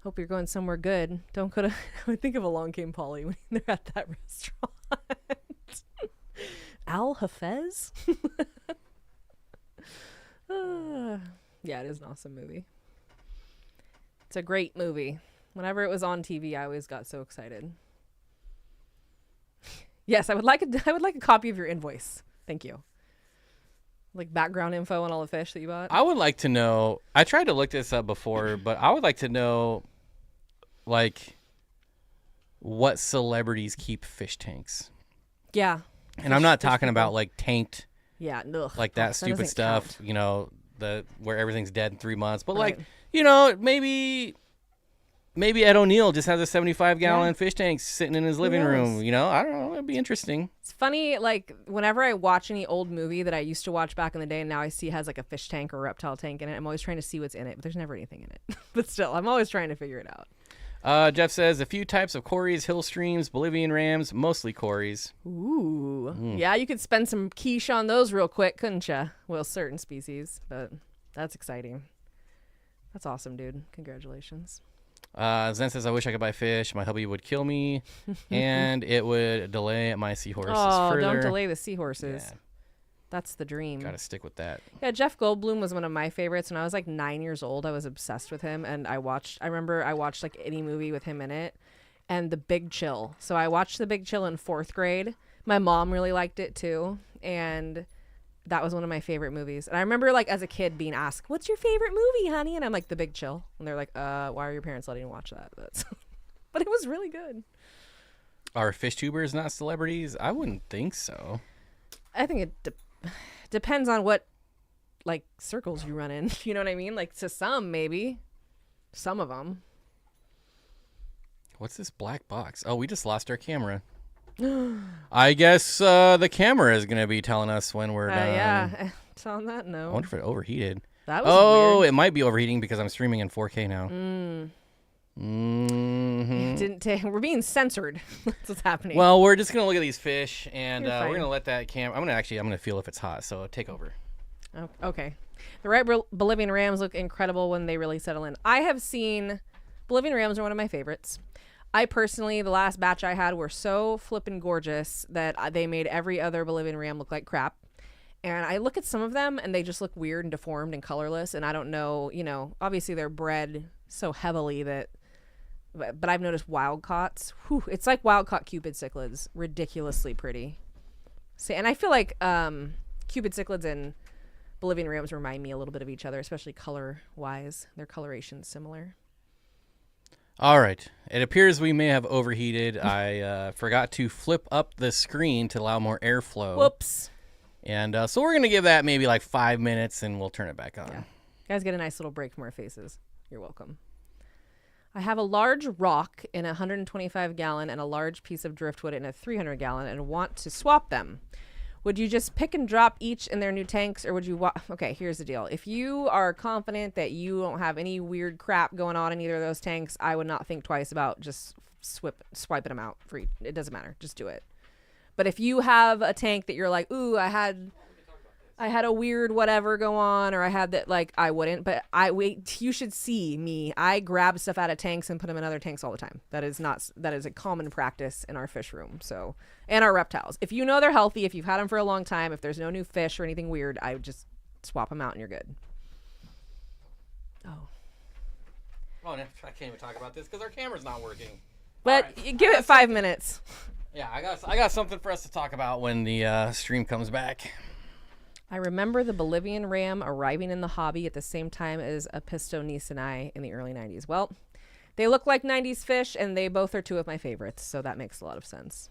Hope you're going somewhere good. Don't go to... I would think of Along Came Polly when they're at that restaurant. Al Hafez? Yeah, it is an awesome movie. It's a great movie. Whenever it was on TV, I always got so excited. Yes, I would like a copy of your invoice. Thank you. Like background info on all the fish that you bought. I would like to know. I tried to look this up before, but I would like to know, like, what celebrities keep fish tanks. Yeah. And I'm not talking about like tanked, yeah, ugh, like that that stupid doesn't stuff. count. You know, where everything's dead in 3 months. But Right. like, maybe Ed O'Neill just has a 75-gallon fish tank sitting in his living room. You know, I don't know. It'd be interesting. It's funny, like, whenever I watch any old movie that I used to watch back in the day and now I see has like a fish tank or reptile tank in it, I'm always trying to see what's in it, but there's never anything in it. But still, I'm always trying to figure it out. Jeff says a few types of cories, hill streams, Bolivian rams, mostly cories. Ooh. Yeah, you could spend some quiche on those real quick, couldn't you? Well, certain species, but that's exciting. That's awesome, dude. Congratulations. Zen says, I wish I could buy fish. My hubby would kill me, and it would delay my seahorses further. Don't delay the seahorses. Yeah. That's the dream. Gotta stick with that. Yeah, Jeff Goldblum was one of my favorites. When I was like 9 years old, I was obsessed with him, and I remember I watched like any movie with him in it, and The Big Chill. So I watched The Big Chill in 4th grade. My mom really liked it too, and that was one of my favorite movies. And I remember like as a kid being asked, "What's your favorite movie, honey?" And I'm like, The Big Chill. And they're like, why are your parents letting you watch that?" But it was really good. Are fish tubers not celebrities? I wouldn't think so. I think it depends on what like circles you run in. You know what I mean? Like to some, maybe. Some of them. What's this black box? Oh, we just lost our camera. I guess the camera is going to be telling us when we're done. Yeah. It's on that note. I wonder if it overheated. That was weird. It might be overheating because I'm streaming in 4K now. We're being censored. That's what's happening. Well, we're just going to look at these fish, and You're we're fine. going to let that camera... I'm going to feel if it's hot, so take over. Oh, okay. The right Bolivian rams look incredible when they really settle in. I have seen... Bolivian rams are one of my favorites. I personally, the last batch I had were so flippin' gorgeous that they made every other Bolivian ram look like crap. And I look at some of them and they just look weird and deformed and colorless. And I don't know, obviously they're bred so heavily that, but I've noticed wild caughts. Whew, it's like wild caught Cupid cichlids, ridiculously pretty. See, and I feel like Cupid cichlids and Bolivian rams remind me a little bit of each other, especially color wise. Their coloration's similar. All right. It appears we may have overheated. I forgot to flip up the screen to allow more airflow. Whoops. And so we're going to give that maybe like 5 minutes, and we'll turn it back on. Yeah. You guys get a nice little break from our faces. You're welcome. I have a large rock in a 125-gallon and a large piece of driftwood in a 300-gallon and want to swap them. Would you just pick and drop each in their new tanks, or would you... Okay, here's the deal. If you are confident that you don't have any weird crap going on in either of those tanks, I would not think twice about just swiping them out for each. It doesn't matter. Just do it. But if you have a tank that you're like, ooh, I had a weird whatever go on, or I had that, like, I wouldn't. But you should see me. I grab stuff out of tanks and put them in other tanks all the time. That is a common practice in our fish room. So, and our reptiles. If you know they're healthy, if you've had them for a long time, if there's no new fish or anything weird, I would just swap them out and you're good. Oh, I can't even talk about this because our camera's not working. But give it 5 minutes. Yeah, I got something for us to talk about when the stream comes back. I remember the Bolivian ram arriving in the hobby at the same time as a Pistonisinae in the early 90s. Well, they look like 90s fish, and they both are two of my favorites, so that makes a lot of sense.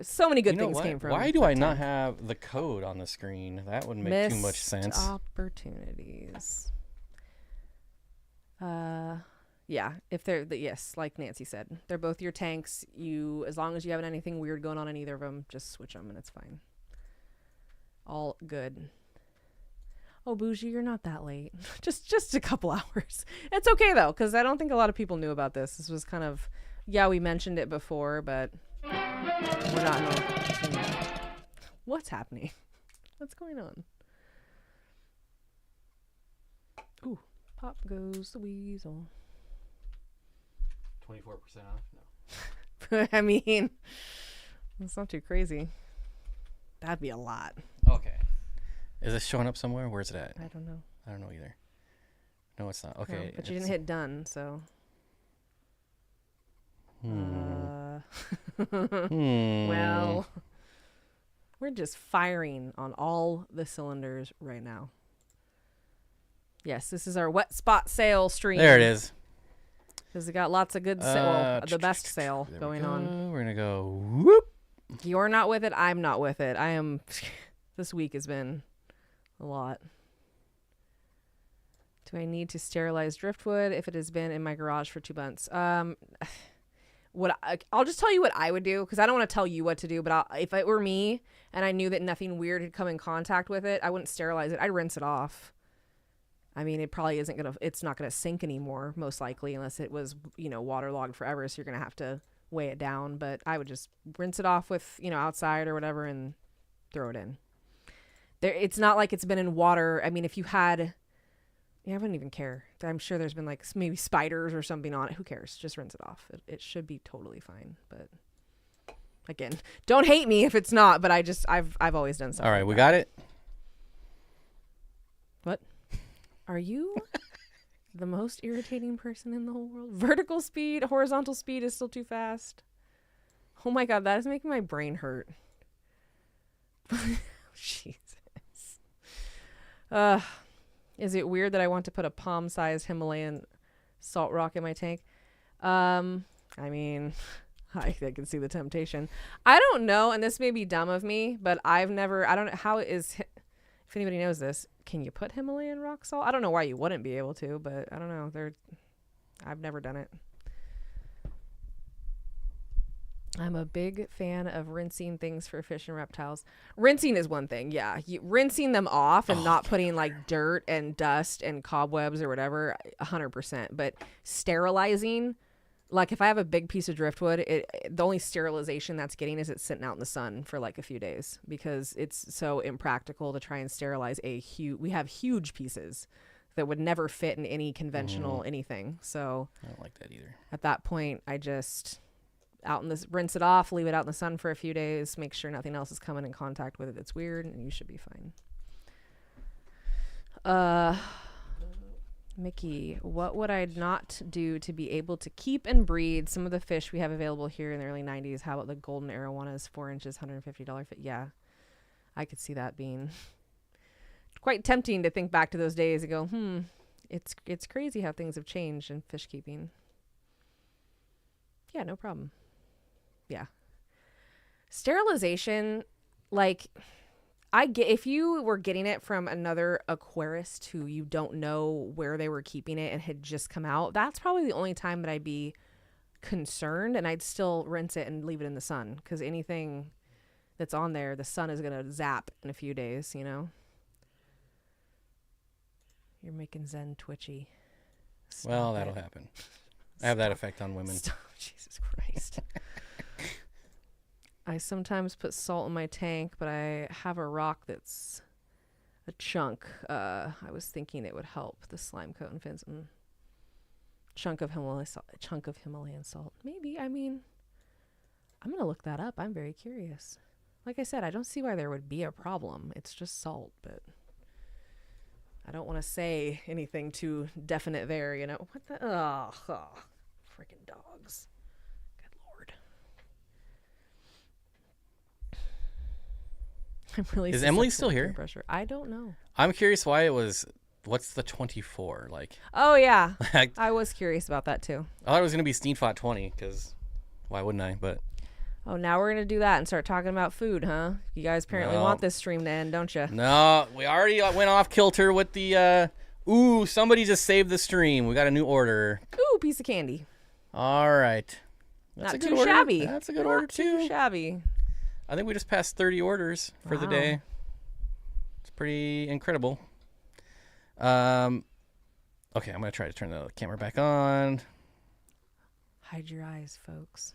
So many good things came from. Why do I not have the code on the screen? That wouldn't make too much sense. Opportunities. Yeah, if they're yes, like Nancy said, they're both your tanks. As long as you haven't anything weird going on in either of them, just switch them and it's fine. All good. Oh, Bougie, you're not that late. just a couple hours. It's okay though, because I don't think a lot of people knew about this. This was kind of, we mentioned it before, but we're not. What's happening? What's going on? Ooh, pop goes the weasel. 24% off? No. I mean, it's not too crazy. That'd be a lot. Okay. Is this showing up somewhere? Where's it at? I don't know. I don't know either. No, it's not. Okay. No, but you didn't hit done, so. Well, we're just firing on all the cylinders right now. Yes, this is our wet spot sale stream. There it is. Because we got lots of good the best sale going on. We're going to go whoop. You're not with it. I'm not with it. I am. This week has been a lot. Do I need to sterilize driftwood if it has been in my garage for 2 months? I'll just tell you what I would do, because I don't want to tell you what to do. But if it were me and I knew that nothing weird had come in contact with it, I wouldn't sterilize it. I'd rinse it off. I mean, it probably isn't going to, it's not going to sink anymore, most likely, unless it was, waterlogged forever. So you're going to have to weigh it down. But I would just rinse it off with, outside or whatever and throw it in. It's not like it's been in water. I mean, if you had, I wouldn't even care. I'm sure there's been like maybe spiders or something on it. Who cares? Just rinse it off. It should be totally fine. But again, don't hate me if it's not. But I've always done something. All right, we got it. What? Are you the most irritating person in the whole world? Vertical speed, horizontal speed is still too fast. Oh my God, that is making my brain hurt. Jesus. Is it weird that I want to put a palm-sized Himalayan salt rock in my tank? I mean, I can see the temptation. I don't know, and this may be dumb of me, but I don't know how it is. If anybody knows this, can you put Himalayan rock salt? I don't know why you wouldn't be able to, but I don't know. I've never done it. I'm a big fan of rinsing things for fish and reptiles. Rinsing is one thing, yeah. Rinsing them off and not putting like dirt and dust and cobwebs or whatever, 100%. But sterilizing, like if I have a big piece of driftwood, the only sterilization that's getting is it's sitting out in the sun for like a few days because it's so impractical to try and sterilize we have huge pieces that would never fit in any conventional anything. So I don't like that either. At that point, I just rinse it off, leave it out in the sun for a few days, make sure nothing else is coming in contact with it that's weird, and you should be fine. Mickey, what would I not do to be able to keep and breed some of the fish we have available here in the early 90s? How about the golden arowanas, 4 inches, $150 fit? Yeah, I could see that being quite tempting to think back to those days and go, it's crazy how things have changed in fish keeping. Yeah, no problem. Yeah. Sterilization, like, if you were getting it from another aquarist who you don't know where they were keeping it and had just come out, that's probably the only time that I'd be concerned, and I'd still rinse it and leave it in the sun, because anything that's on there, the sun is going to zap in a few days, You're making Zen twitchy. Well, that'll happen. I have that effect on women. Stop. Jesus Christ. I sometimes put salt in my tank, but I have a rock that's a chunk. I was thinking it would help the slime coat and fins. Chunk of Himalayan salt. Maybe. I mean, I'm going to look that up. I'm very curious. Like I said, I don't see why there would be a problem. It's just salt, but I don't want to say anything too definite there, What the? Oh, freaking dogs. Good Lord. I'm really Is Emily still here? Pressure. I don't know. I'm curious why it was, what's the 24? Like, oh, yeah. I was curious about that, too. I thought it was going to be Steenfott 20, because why wouldn't I? But oh, now we're going to do that and start talking about food, huh? You guys apparently want this stream to end, don't you? No, we already went off kilter with the, somebody just saved the stream. We got a new order. Ooh, piece of candy. All right. That's Not a good too order. shabby. That's a good order, too. Too shabby. I think we just passed 30 orders for the Wow. day. It's pretty incredible. Okay, I'm going to try to turn the camera back on. Hide your eyes, folks.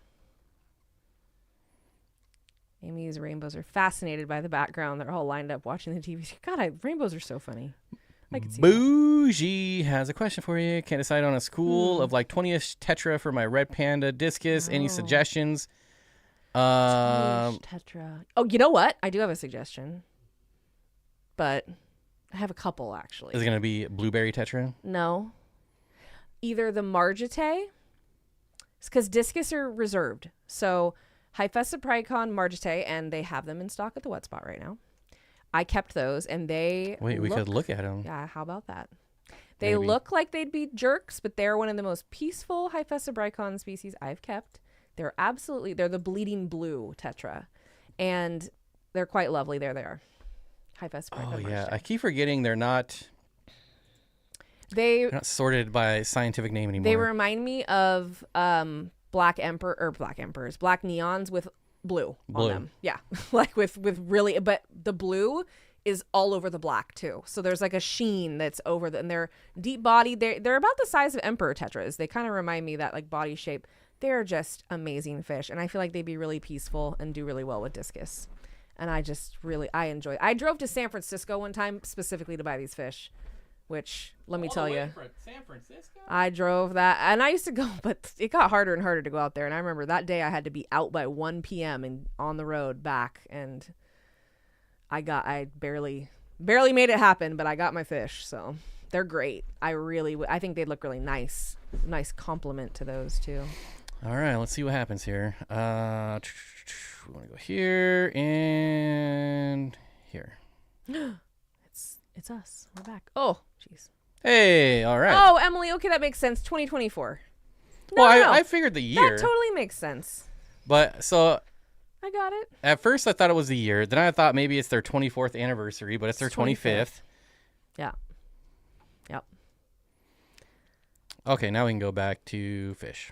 Amy's rainbows are fascinated by the background. They're all lined up watching the TV. God, rainbows are so funny. I can see that. Bougie has a question for you. Can't decide on a school of like 20-ish Tetra for my red panda discus. Any suggestions? Tetra. Oh, you know what? I do have a suggestion. But I have a couple, actually. Is it going to be blueberry Tetra? No. Either the Margite, because discus are reserved. So Hyphesopricon Margite, and they have them in stock at the Wet Spot right now. I kept those, and they Wait, we could look at them. Yeah, how about that? They Maybe. look like they'd be jerks, but they're one of the most peaceful Hyphesopricon species I've kept. They're the bleeding blue Tetra, and they're quite lovely. There they are. Hyphesopricon Oh, yeah. Margite. I keep forgetting they're not They're not sorted by scientific name anymore. They remind me of black neons with blue on them. Yeah, like with really, but the blue is all over the black too. So there's like a sheen that's over and they're deep body. They're about the size of emperor tetras. They kind of remind me of that like body shape. They're just amazing fish, and I feel like they'd be really peaceful and do really well with discus. And I enjoy. I drove to San Francisco one time specifically to buy these fish, which let me tell you, San Francisco. I drove that, and I used to go, but it got harder and harder to go out there. And I remember that day I had to be out by 1 p.m. and on the road back, and I barely made it happen, but I got my fish, so they're great. I think they'd look really nice complement to those too. All right, let's see what happens here. We want to go here and here. It's us. We're back. Oh, jeez. Hey, all right. Oh, Emily. Okay, that makes sense. 2024. No, Well, no. I figured the year. That totally makes sense. But so I got it. at first I thought it was the year. Then I thought maybe it's their 24th anniversary, but it's their 25th. Yeah. Yep. Okay, now we can go back to fish.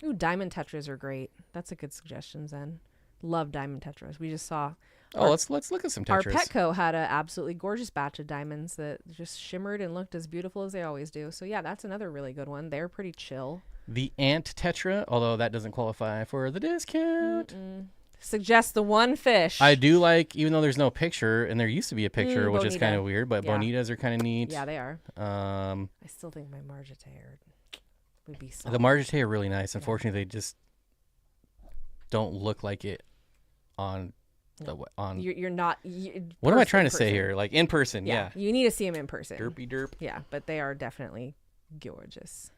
Ooh, diamond tetras are great. That's a good suggestion, Zen. Love diamond tetras. We just saw. Oh, let's look at some Our tetras. Petco had an absolutely gorgeous batch of diamonds that just shimmered and looked as beautiful as they always do. So yeah, that's another really good one. They're pretty chill. The ant tetra, although that doesn't qualify for the discount. Suggest the one fish. I do like, even though there's no picture, and there used to be a picture, which is Bonita. kind of weird, but Yeah. bonitas are kind of neat. Yeah, they are. I still think my margitae would be The margitae are really nice. Unfortunately, they just don't look like it on the on. You're not. What am I trying to say here? Like in person, yeah. You need to see them in person. Derpy derp. Yeah, but they are definitely gorgeous.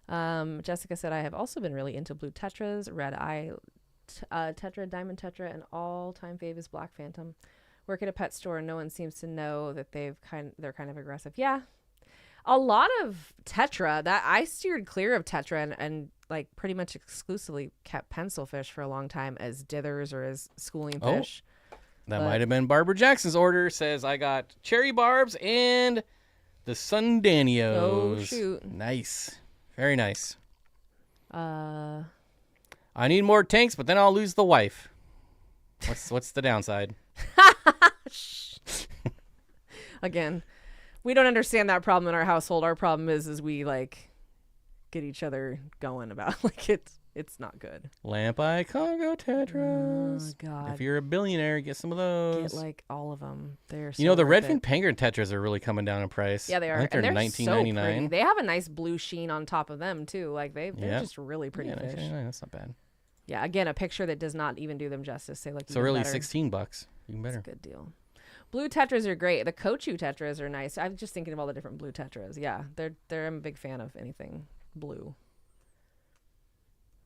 Jessica said, I have also been really into blue tetras, red eye tetra, diamond tetra, and all-time fave is black phantom. Work at a pet store and no one seems to know that they're kind of aggressive. Yeah. A lot of tetra that I steered clear of tetra and like pretty much exclusively kept pencil fish for a long time as dithers or as schooling fish. That might have been Barbara Jackson's order. Says I got cherry barbs and the Sundanios. Oh shoot. Nice. Very nice. Uh I need more tanks, but then I'll lose the wife. What's the downside? Again, we don't understand that problem in our household. Our problem is we like get each other going about like it's not good. Lamp-eye Congo tetras. Oh God. If you're a billionaire, get some of those. Get like all of them. They're so You know, the worth redfin it. penguin tetras are really coming down in price. Yeah, they are. I think they're and they're $19.99. so pretty. They have a nice blue sheen on top of them too. Like they're just really pretty fish. $19.99, that's not bad. Yeah, again, a picture that does not even do them justice. Say like So really better. $16. Even better. That's a good deal. Blue tetras are great. The Kochu tetras are nice. I'm just thinking of all the different blue tetras. Yeah, I'm a big fan of anything blue.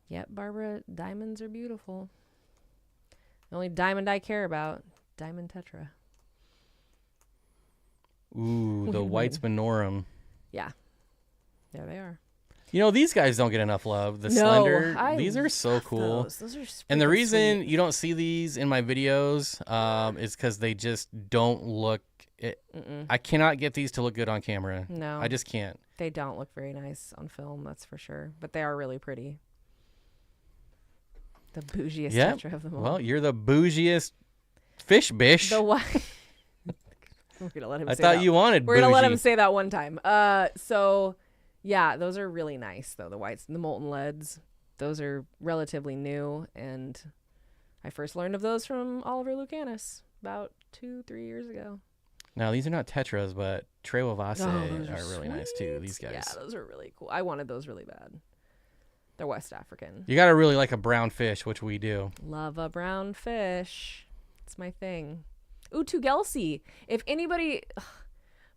Yep, Barbara, diamonds are beautiful. The only diamond I care about, diamond tetra. Ooh, the White's Minorum. Yeah, there they are. You know, these guys don't get enough love. The slender, these are so love cool. Those are And the freaking reason sweet. you don't see these in my videos is because they just don't look. I cannot get these to look good on camera. No, I just can't. They don't look very nice on film, that's for sure. But they are really pretty. The bougiest tetra of them all. Well, you're the bougiest fish bish. The what? We're gonna let him. I say thought that. you wanted. We're gonna let him bougie. say that one time. So yeah, those are really nice though. The whites and the molten leads. Those are relatively new, and I first learned of those from Oliver Lucanis about 2-3 years ago. Now these are not tetras, but Trevovase those are really nice too. These guys. Yeah, those are really cool. I wanted those really bad. They're West African. You gotta really like a brown fish, which we do. Love a brown fish. It's my thing. Ooh, Tugelsi. If anybody,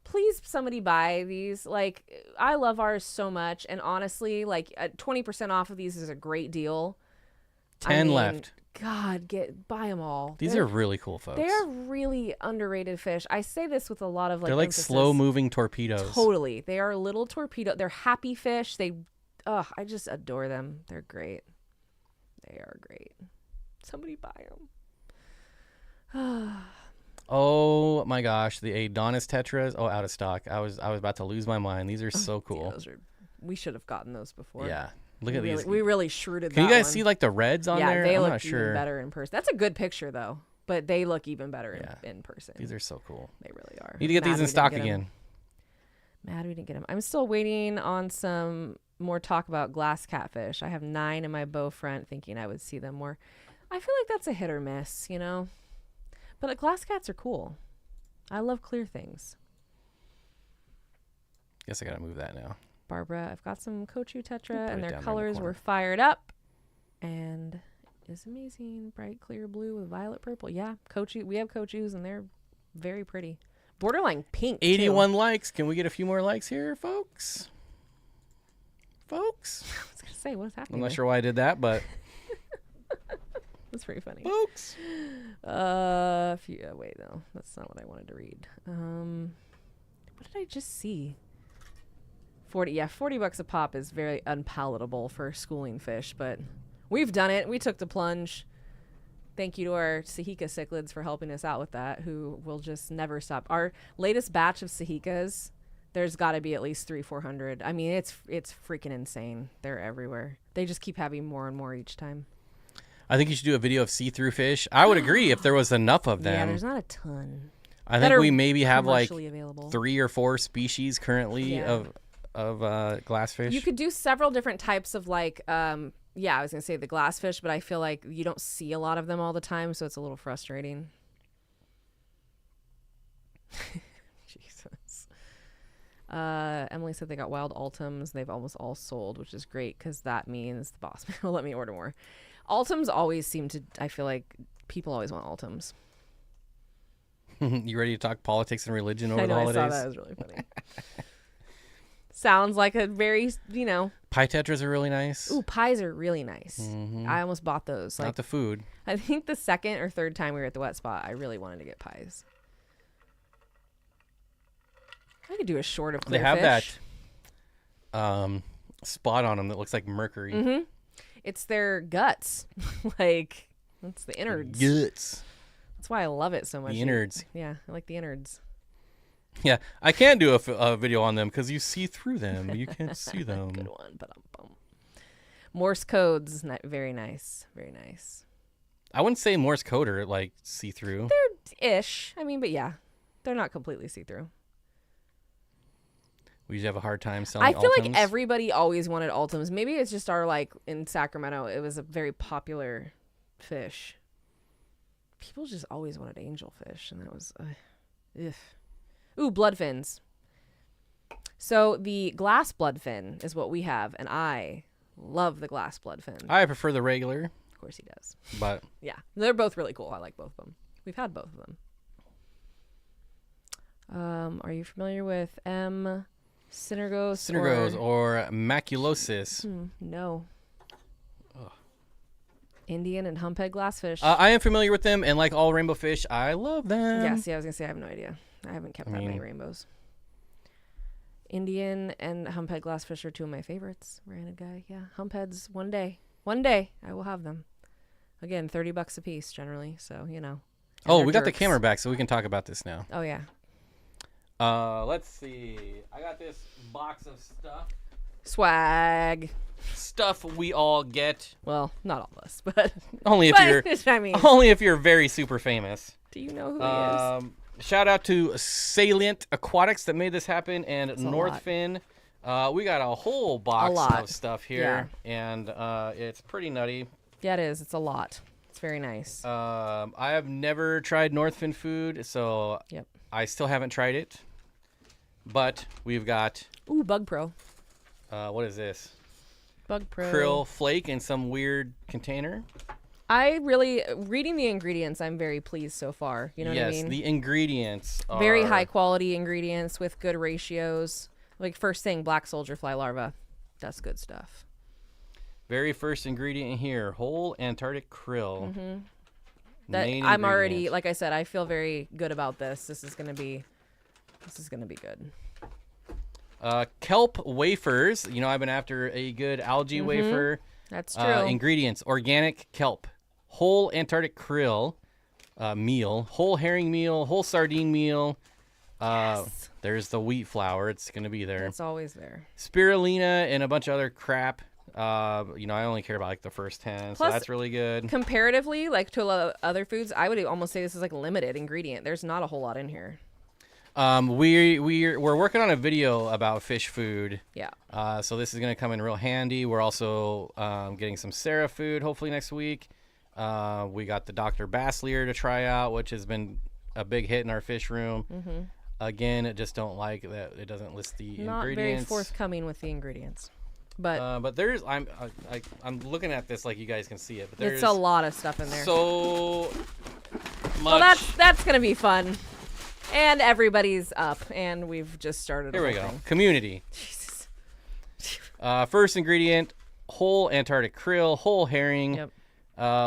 please somebody buy these. Like, I love ours so much. And honestly, like 20% off of these is a great deal. 10 left. God, buy them all. These are really cool, folks. They're really underrated fish. I say this with a lot of like. They're like emphasis. slow-moving torpedoes. Totally. They are little torpedo. They're happy fish. I just adore them. They're great. They are great. Somebody buy them. Oh my gosh, the Adonis tetras. Oh, out of stock. I was about to lose my mind. These are so cool. Yeah, we should have gotten those before. Yeah. Look at these. We really shrewded Can that you guys one. see like the reds on there? They I'm look not sure. even better in person. That's a good picture though. but they look even better Yeah. in person. These are so cool. They really are. Need to get Mad these we in didn't stock get 'em. again. Mad we didn't get them. I'm still waiting on some more talk about glass catfish. I have 9 in my bow front, thinking I would see them more. I feel like that's a hit or miss, you know. But glass cats are cool. I love clear things. Guess I gotta move that now. Barbara, I've got some Kochu Tetra, Put it and down their there in the colors corner. were fired up, and it's amazing. Bright clear blue with violet purple. Yeah, Kochu. We have Kochus, and they're very pretty. Borderline pink. 81 likes. Can we get a few more likes here, folks? Folks? I was gonna say, what's happening? I'm not there? sure why I did that, but That's pretty funny. folks. Wait, no, that's not what I wanted to read. What did I just see? 40 bucks a pop is very unpalatable for schooling fish, but we've done it. We took the plunge. Thank you to our Sahika cichlids for helping us out with that, who will just never stop. Our latest batch of Sahikas, there's got to be at least 300-400. I mean, it's freaking insane. They're everywhere. They just keep having more and more each time. I think you should do a video of see-through fish. I would agree if there was enough of them. Yeah, there's not a ton. I that think are we maybe have like commercially available. 3 or 4 species currently Yeah. of glassfish. You could do several different types of like, yeah, I was gonna say the glassfish, but I feel like you don't see a lot of them all the time, so it's a little frustrating. Jesus. Emily said they got wild Ultims. They've almost all sold, which is great because that means the boss man will let me order more. Ultims always seem to, I feel like people always want Ultims. You ready to talk politics and religion over I know, the I holidays? saw that. It was really funny. Sounds like a very, Pie tetras are really nice. ooh, pies are really nice. Mhm. I almost bought those. Like, Not the food. I think the second or third time we were at the wet spot, I really wanted to get pies. I could do a short of They clear have fish. that spot on them that looks like mercury. Mm-hmm. It's their guts. Like, that's the innards. Guts. That's why I love it so much. The innards. Yeah, I like the innards. Yeah, I can't do a video on them because you see through them. You can't see them. Good one. Ba-dum-bum. Morse codes. Very nice. Very nice. I wouldn't say Morse code are like see through. They're ish. I mean, but yeah, they're not completely see-through. We usually have a hard time selling. I feel like Ultims. everybody always wanted Ultims. Maybe it's just our, like, in Sacramento, it was a very popular fish. People just always wanted angelfish, and that was, ugh. Ooh, bloodfins. So the glass bloodfin is what we have, and I love the glass bloodfin. I prefer the regular, Of course he does. but Yeah, they're both really cool. I like both of them. We've had both of them. Are you familiar with M. Synergos? or maculosis. No. Indian and humphead glassfish. I am familiar with them, and like all rainbow fish, I love them. Yes, yeah, I was gonna say I have no idea. I haven't kept that many rainbows. Indian and humphead glassfish are two of my favorites. Branded guy, yeah. Humpheads, one day I will have them. Again, $30 a piece generally, so you know. And Oh, they're we got the jerks. camera back, so we can talk about this now. Oh yeah. Let's see. I got this box of Swag. stuff we all get. Well, not all of us, but Only if but, you're I mean, only if you're very super famous. do you know who he is? Shout out to Salient Aquatics that made this happen, and That's a lot. Northfin. We got a whole box lot. of stuff here, and it's pretty nutty. Yeah, it is. It's a lot. It's very nice. I have never tried Northfin food, so Yep. I still haven't tried it. But we've got Ooh, Bug Pro. what is this? Bug Pro. Krill flake in some weird container. I really, reading the ingredients, I'm very pleased so far. You know what I mean? The ingredients are Very high quality ingredients with good ratios. Like first thing, black soldier fly larva. That's good stuff. Very first ingredient here, whole Antarctic krill. Mm-hmm. That Main I'm already, ingredient. like I said, I feel very good about this. This is gonna be good. Kelp wafers. You know, I've been after a good algae wafer. That's true. Ingredients: organic kelp, whole Antarctic krill meal, whole herring meal, whole sardine meal. Yes. There's the wheat flour. It's gonna be there. It's always there. Spirulina and a bunch of other crap. I only care about like the first 10, so Plus, that's really good. Comparatively, like to a lot of other foods, I would almost say this is like limited ingredient. There's not a whole lot in here. We're working on a video about fish food. Yeah. So this is gonna come in real handy. We're also getting some Sarah food hopefully next week. We got the Dr. Basslier to try out, which has been a big hit in our fish room. Mm-hmm. Again, just don't like that it doesn't list the Not ingredients. very forthcoming with the ingredients. But there's I'm looking at this like you guys can see it, but there's it's a lot of stuff in there. so much. Well, that's gonna be fun. And everybody's up, and we've just started. Here we whole go. thing. Community. Jesus. First ingredient: whole Antarctic krill, whole herring, Yep.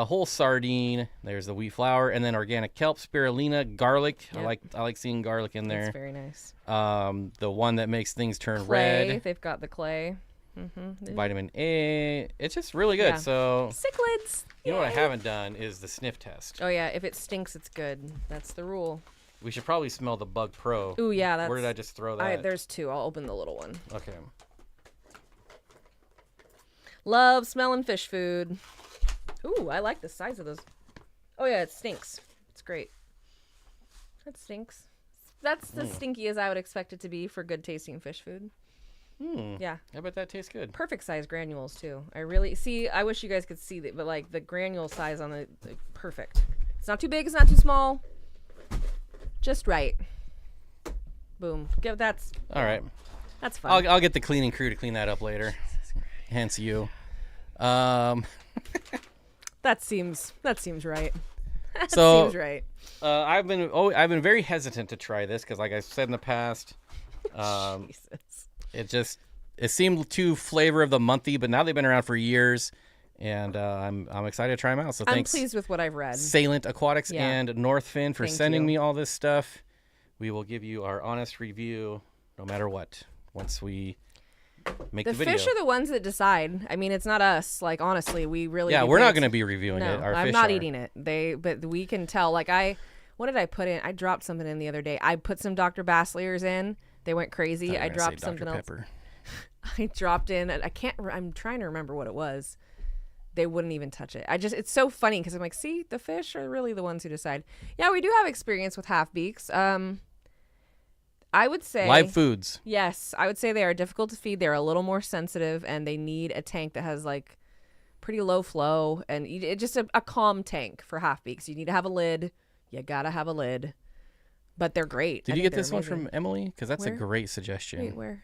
whole sardine. There's the wheat flour, and then organic kelp, spirulina, garlic. Yep. I like seeing garlic in there. That's very nice. The one that makes things turn Clay. red. They've got the clay. Mm-hmm. Vitamin A. It's just really good. Yeah. So Cichlids. you know what I Yay. haven't done is the sniff test. Oh yeah, if it stinks, it's good. That's the rule. We should probably smell the Bug Pro. Ooh yeah, that's. Where did I just throw that? There's two. I'll open the little one. Okay. Love smelling fish food. Ooh, I like the size of those. Oh yeah, it stinks. It's great. That stinks. That's as stinky as I would expect it to be for good tasting fish food. Yeah. I bet that tastes good. Perfect size granules too. I wish you guys could see that, but like the granule size on the perfect. It's not too big, it's not too small. Just right. Boom. That's All right. That's fun. I'll get the cleaning crew to clean that up later. Hence you. That seems right. That So- seems right. I've been very hesitant to try this because, like I said in the past, Jesus. it seemed too flavor of the monthy, but now they've been around for years, and I'm excited to try them out. So I'm thanks, pleased with what I've read. Salient Aquatics Yeah. and Northfin for Thank sending you. me all this stuff. We will give you our honest review, no matter what, once we make the The video. fish are the ones that decide. I mean, it's not us. Like honestly, we really. Yeah, do we're not things- going to be reviewing No, it. Our I'm fish not are. eating it. But we can tell. Like what did I put in? I dropped something in the other day. I put some Dr. Bassliers in. They went crazy. I dropped something else. Pepper. I dropped in. I'm trying to remember what it was. They wouldn't even touch it. It's so funny because I'm like, see, the fish are really the ones who decide. Yeah, we do have experience with half beaks. I would say Live foods. yes. I would say they are difficult to feed. They're a little more sensitive, and they need a tank that has like pretty low flow and just a calm tank for half beaks. You need to have a lid. You gotta have a lid. But they're great. Did I you think get this they're one amazing. from Emily? Because that's a Where? great suggestion. Wait, where?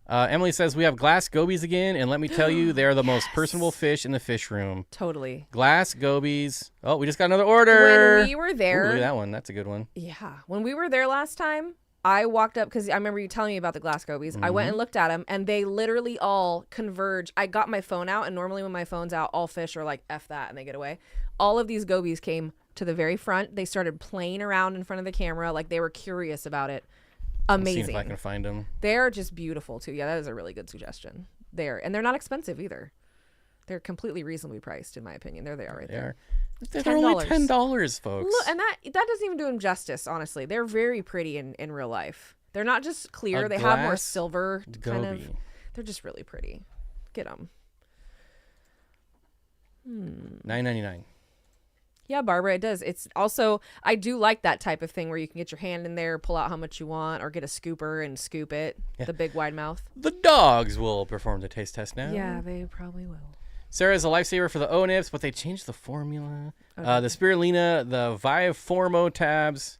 Emily says, we have glass gobies again, and let me tell you, they are the most personable fish in the fish room. Totally. Glass gobies. Oh, we just got another order. When we were there, Ooh, look at that one. That's a good one. yeah. When we were there last time, I walked up because I remember you telling me about the glass gobies. I went and looked at them, and they literally all converge. I got my phone out, and normally when my phone's out, all fish are like, F that, and they get away. All of these gobies came to the very front. They started playing around in front of the camera like they were curious about it. See Amazing. if I can find them. They're just beautiful, too. Yeah, that is a really good suggestion. And they're not expensive either. They're completely reasonably priced, in my opinion. There they are right there. They're only $10, folks. Look, and that doesn't even do them justice, honestly. They're very pretty in real life. They're not just clear. A They have more glass silver kind of. Goby. They're just really pretty. Get them. $9.99. Yeah, Barbara, it does. It's also, I do like that type of thing where you can get your hand in there, pull out how much you want, or get a scooper and scoop it. Yeah. The big wide mouth. The dogs will perform the taste test now. Yeah, they probably will. Sarah's a lifesaver for the O-nips, but they changed the formula. The spirulina, the Viformo tabs.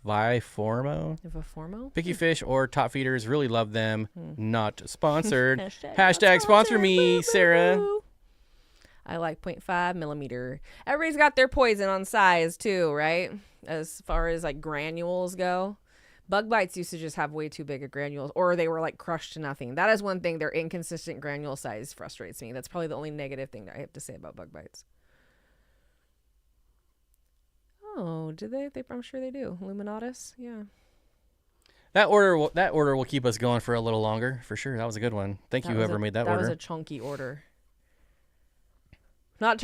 Viformo? Have a formo? Picky fish or top feeders, really love them. Not sponsored. Hashtag Hashtag not sponsor sponsored. me, Boo, boo, Sarah. boo. I like 0.5 millimeter. Everybody's got their poison on size too, right? As far as like granules go. Bug bites used to just have way too big of granules, or they were like crushed to nothing. That is one thing. Their inconsistent granule size frustrates me. That's probably the only negative thing that I have to say about bug bites. Oh, do they? I'm sure they do. Luminatus, yeah. That order will keep us going for a little longer, for sure. That was a good one. Thank you, whoever made that order. That was a chunky order. Not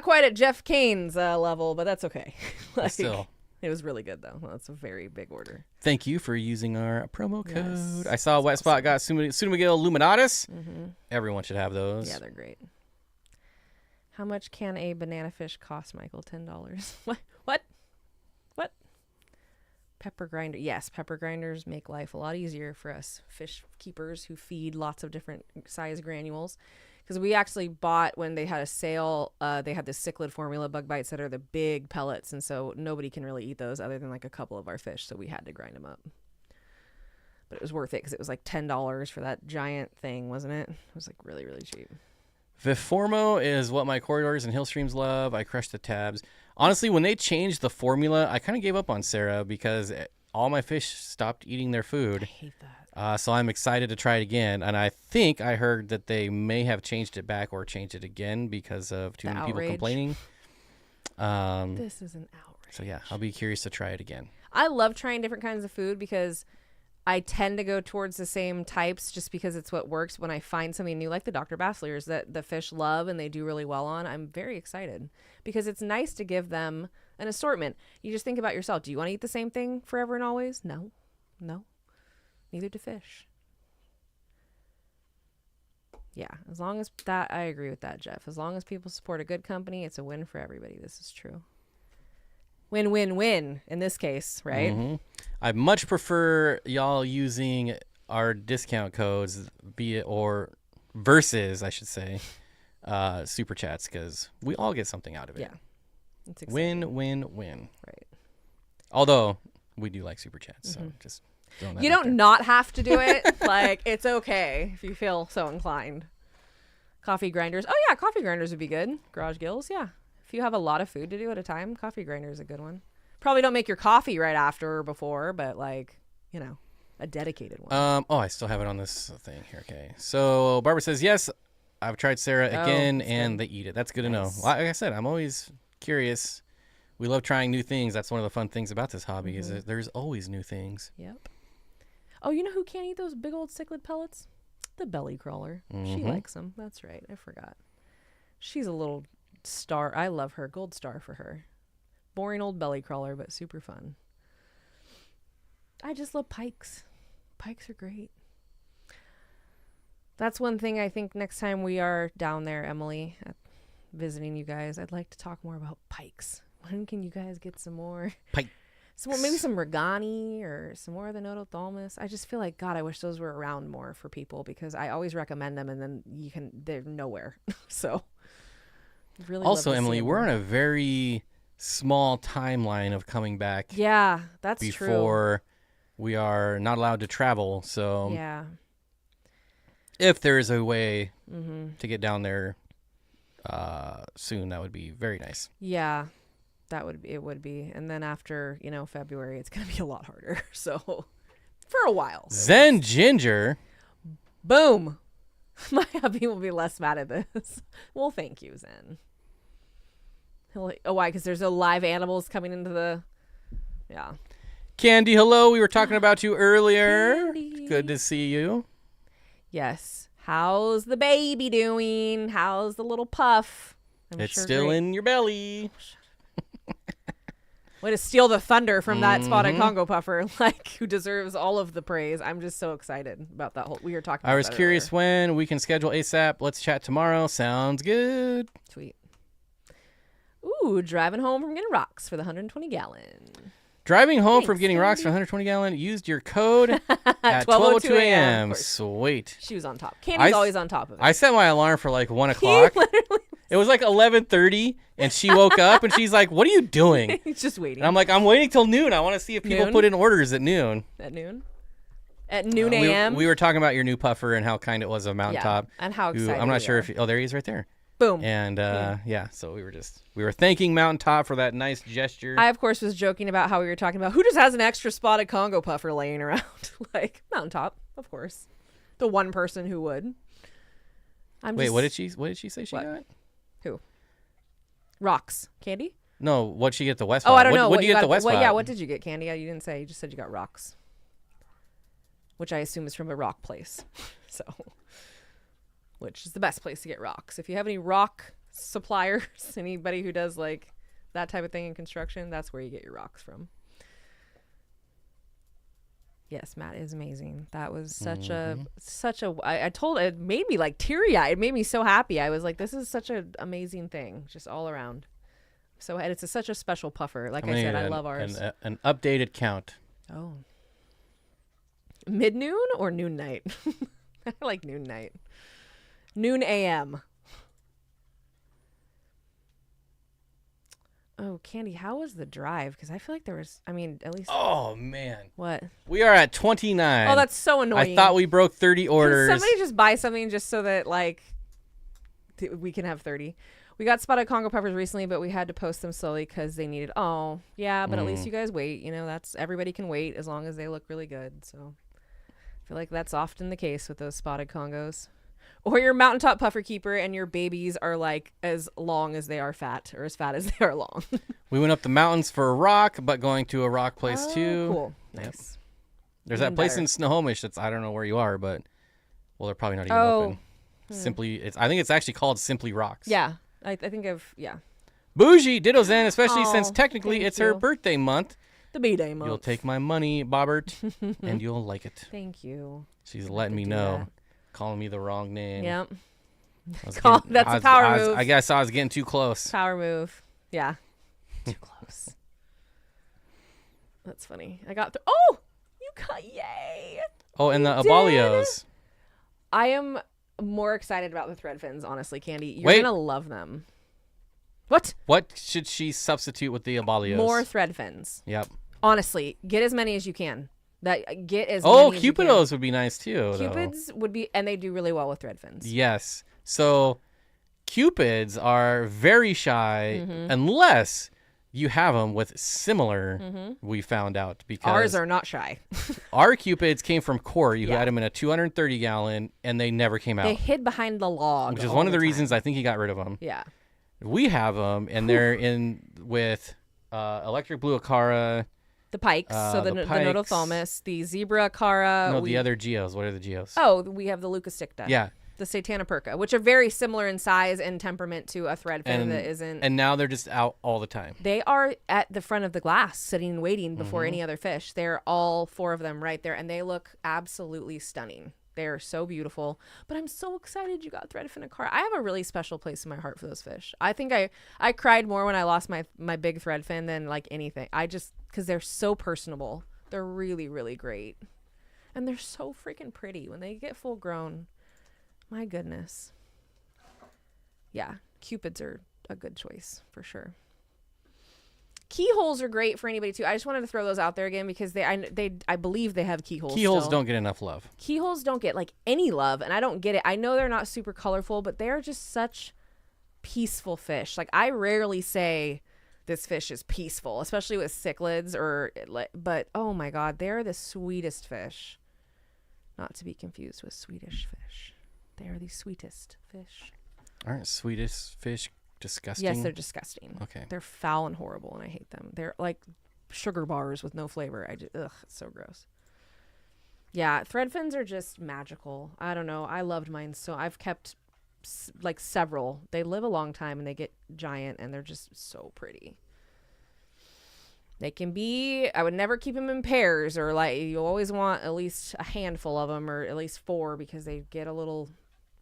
quite at Jeff Kane's level, but that's okay. But still, It was really good though. Well, that's a very big order. Thank you for using our promo code. Yes, I saw Wet Spot got Sumagil Luminatus. Mm-hmm. Everyone should have those. Yeah, they're great. How much can a banana fish cost, Michael? $10. What? Pepper grinder. Yes, pepper grinders make life a lot easier for us fish keepers who feed lots of different size granules. Because we actually bought, when they had a sale, they had the Cichlid formula bug bites that are the big pellets. And so nobody can really eat those other than like a couple of our fish. So we had to grind them up. But it was worth it because it was like $10 for that giant thing, wasn't it? It was like really, really cheap. Viformo is what my corridors and hill streams love. I crushed the tabs. Honestly, when they changed the formula, I kind of gave up on Sarah because all my fish stopped eating their food. I hate that. So I'm excited to try it again. And I think I heard that they may have changed it back or changed it again because of too many people complaining. This is an outrage. So yeah, I'll be curious to try it again. I love trying different kinds of food because I tend to go towards the same types just because it's what works. When I find something new, like the Dr. Basslers that the fish love and they do really well on, I'm very excited because it's nice to give them an assortment. You just think about yourself. Do you want to eat the same thing forever and always? No. Neither do fish. Yeah, as long as that, I agree with that, Jeff. As long as people support a good company, it's a win for everybody. This is true. Win, win, win in this case, right? Mm-hmm. I much prefer y'all using our discount codes, versus, I should say, super chats, because we all get something out of it. Yeah. It's exciting. Win, win, win. Right. Although we do like super chats, so just throwing that You out don't there. not have to do it. Like, it's okay if you feel so inclined. Coffee grinders. Oh, yeah, coffee grinders would be good. Garage gills, yeah. If you have a lot of food to do at a time, coffee grinder is a good one. Probably don't make your coffee right after or before, but like, you know, a dedicated one. I still have it on this thing here. Okay. So Barbara says, yes, I've tried Sarah again and they eat it. That's good to know. Nice. Like I said, I'm always curious. We love trying new things. That's one of the fun things about this hobby is that there's always new things. Yep. Oh, you know who can't eat those big old cichlid pellets? The belly crawler. She likes them. That's right. I forgot. She's a little star. I love her. Gold star for her. Boring old belly crawler, but super fun. I just love pikes. Pikes are great. That's one thing I think next time we are down there, Emily, visiting you guys, I'd like to talk more about pikes. When can you guys get some more? Pike. Maybe some Regani or some more of the Notothalmus. I just feel like, God, I wish those were around more for people because I always recommend them and then they're nowhere. So really. Also, love to see Emily, them we're more. on a very small timeline of coming back. Yeah, that's true. Before we are not allowed to travel. So Yeah. if there is a way to get down there soon, that would be very nice. Yeah. It would be. And then after, February, it's going to be a lot harder. So for a while. Zen Ginger. Boom. My hubby will be less mad at this. Well, thank you, Zen. Why? Because there's no live animals coming into the... Yeah. Candy, hello. We were talking about you earlier. Candy. Good to see you. Yes. How's the baby doing? How's the little puff? It's still in your belly. Way to steal the thunder from that spotted Congo puffer, who deserves all of the praise. I'm just so excited about that whole. We were talking. I about was that curious earlier. when we can schedule ASAP. Let's chat tomorrow. Sounds good. Sweet. Ooh, driving home from getting rocks for the 120 gallon. Driving home Thanks, from getting rocks for Candy. 120 gallon. Used your code at 12:02 12:02 a.m. Of course. Sweet. She was on top. Candy's always on top of it. I set my alarm for like 1 o'clock. It was like 11:30, and she woke up, and she's like, "What are you doing?" He's just waiting. And I'm like, "I'm waiting till noon. I want to see if people Noon? put in orders at noon." At noon. At noon a.m. We were talking about your new puffer and how kind it was of Mountaintop. and how who- excited I'm not we sure are. if there he is right there. Boom. And so we were thanking Mountaintop for that nice gesture. I, of course, was joking about how we were talking about who just has an extra spotted Congo puffer laying around. Mountaintop, of course. The one person who would. Wait, what did she say she What? got? Who? Rocks. Candy? No, what'd she get the West Oh, Spot? I don't know. What did you get the West Spot? Yeah, what did you get, Candy? You didn't say. You just said you got rocks. Which I assume is from a rock place. So, which is the best place to get rocks. If you have any rock suppliers, anybody who does that type of thing in construction, that's where you get your rocks from. Yes, Matt is amazing. That was such a I told it made me like teary-eyed. It made me so happy. I was like, this is such an amazing thing, just all around. So and it's such a special puffer. Like I said, I love ours. An updated count. Oh. Mid-noon or noon night? I like noon night. Noon a.m. Oh, Candy, how was the drive? Because I feel like there was, at least. Oh, man. What? We are at 29. Oh, that's so annoying. I thought we broke 30 orders. Somebody just buy something just so that, like, we can have 30. We got spotted Congo puffers recently, but we had to post them slowly because they needed. Oh, yeah, but at least you guys wait. That's everybody can wait as long as they look really good. So I feel like that's often the case with those spotted Congos. Or your mountaintop puffer keeper and your babies are like as long as they are fat or as fat as they are long. We went up the mountains for a rock, but going to a rock place too. Cool. Yep. Nice. There's Even that place better. in Snohomish that's, I don't know where you are, but, well, they're probably not even open. I think it's actually called Simply Rocks. Yeah. I think yeah. Bougie, Ditto Zen, especially since Oh, technically thank it's her you. birthday month. The B-Day month. You'll take my money, Bobbert, and you'll like it. Thank you. She's letting me do know. that. Calling me the wrong name. Yep. I That's a power move. I guess I was getting too close. Power move. Yeah. Too close. That's funny. I got oh! You got yay! Oh, and the did? Abalios. I am more excited about the thread fins, honestly, Candy. You're Wait. gonna love them. What? What should she substitute with the Abalios? More thread fins. Yep. Honestly, get as many as you can. Get as Oh, many as you can. Cupidos would be nice too. though. Cupids would be, and they do really well with thread fins. Yes. So Cupids are very shy Mm-hmm. unless you have them with similar, we found out. Because Ours are not shy. our Cupids came from Corey, who Yeah. had them in a 230 gallon, and they never came They out. hid behind the log. Which is all one of the time. reasons I think he got rid of them. Yeah. We have them, and they're in with electric blue Acara. The pikes. So the the Notothalmus, the zebra Acara. No, the other geos. What are the geos? Oh, we have the Leucosticta. Yeah. The Satanoperca, which are very similar in size and temperament to a thread fin And, that isn't. and now they're just out all the time. They are at the front of the glass, sitting and waiting before Mm-hmm. any other fish. They're all four of them right there, and they look absolutely stunning. They're so beautiful. But I'm so excited you got threadfin Acara. I have a really special place in my heart for those fish. I think I cried more when I lost my big threadfin than like anything. Because they're so personable. They're really, really great. And they're so freaking pretty when they get full grown. My goodness. Yeah, Cupids are a good choice for sure. Keyholes are great for anybody too. I just wanted to throw those out there again because I believe they have keyholes. Keyholes still. don't get enough love. Keyholes don't get like any love, and I don't get it. I know they're not super colorful, but they're just such peaceful fish. Like I rarely say this fish is peaceful, especially with cichlids but oh my god, they're the sweetest fish. Not to be confused with Swedish fish. They are the sweetest fish. Aren't Swedish fish disgusting? Yes, they're disgusting. Okay. They're foul and horrible, and I hate them. They're like sugar bars with no flavor. Ugh, it's so gross. Yeah, thread fins are just magical. I don't know. I loved mine, so I've kept like several. They live a long time, and they get giant, and they're just so pretty. They can be, I would never keep them in pairs, or like you always want at least a handful of them, or at least 4, because they get a little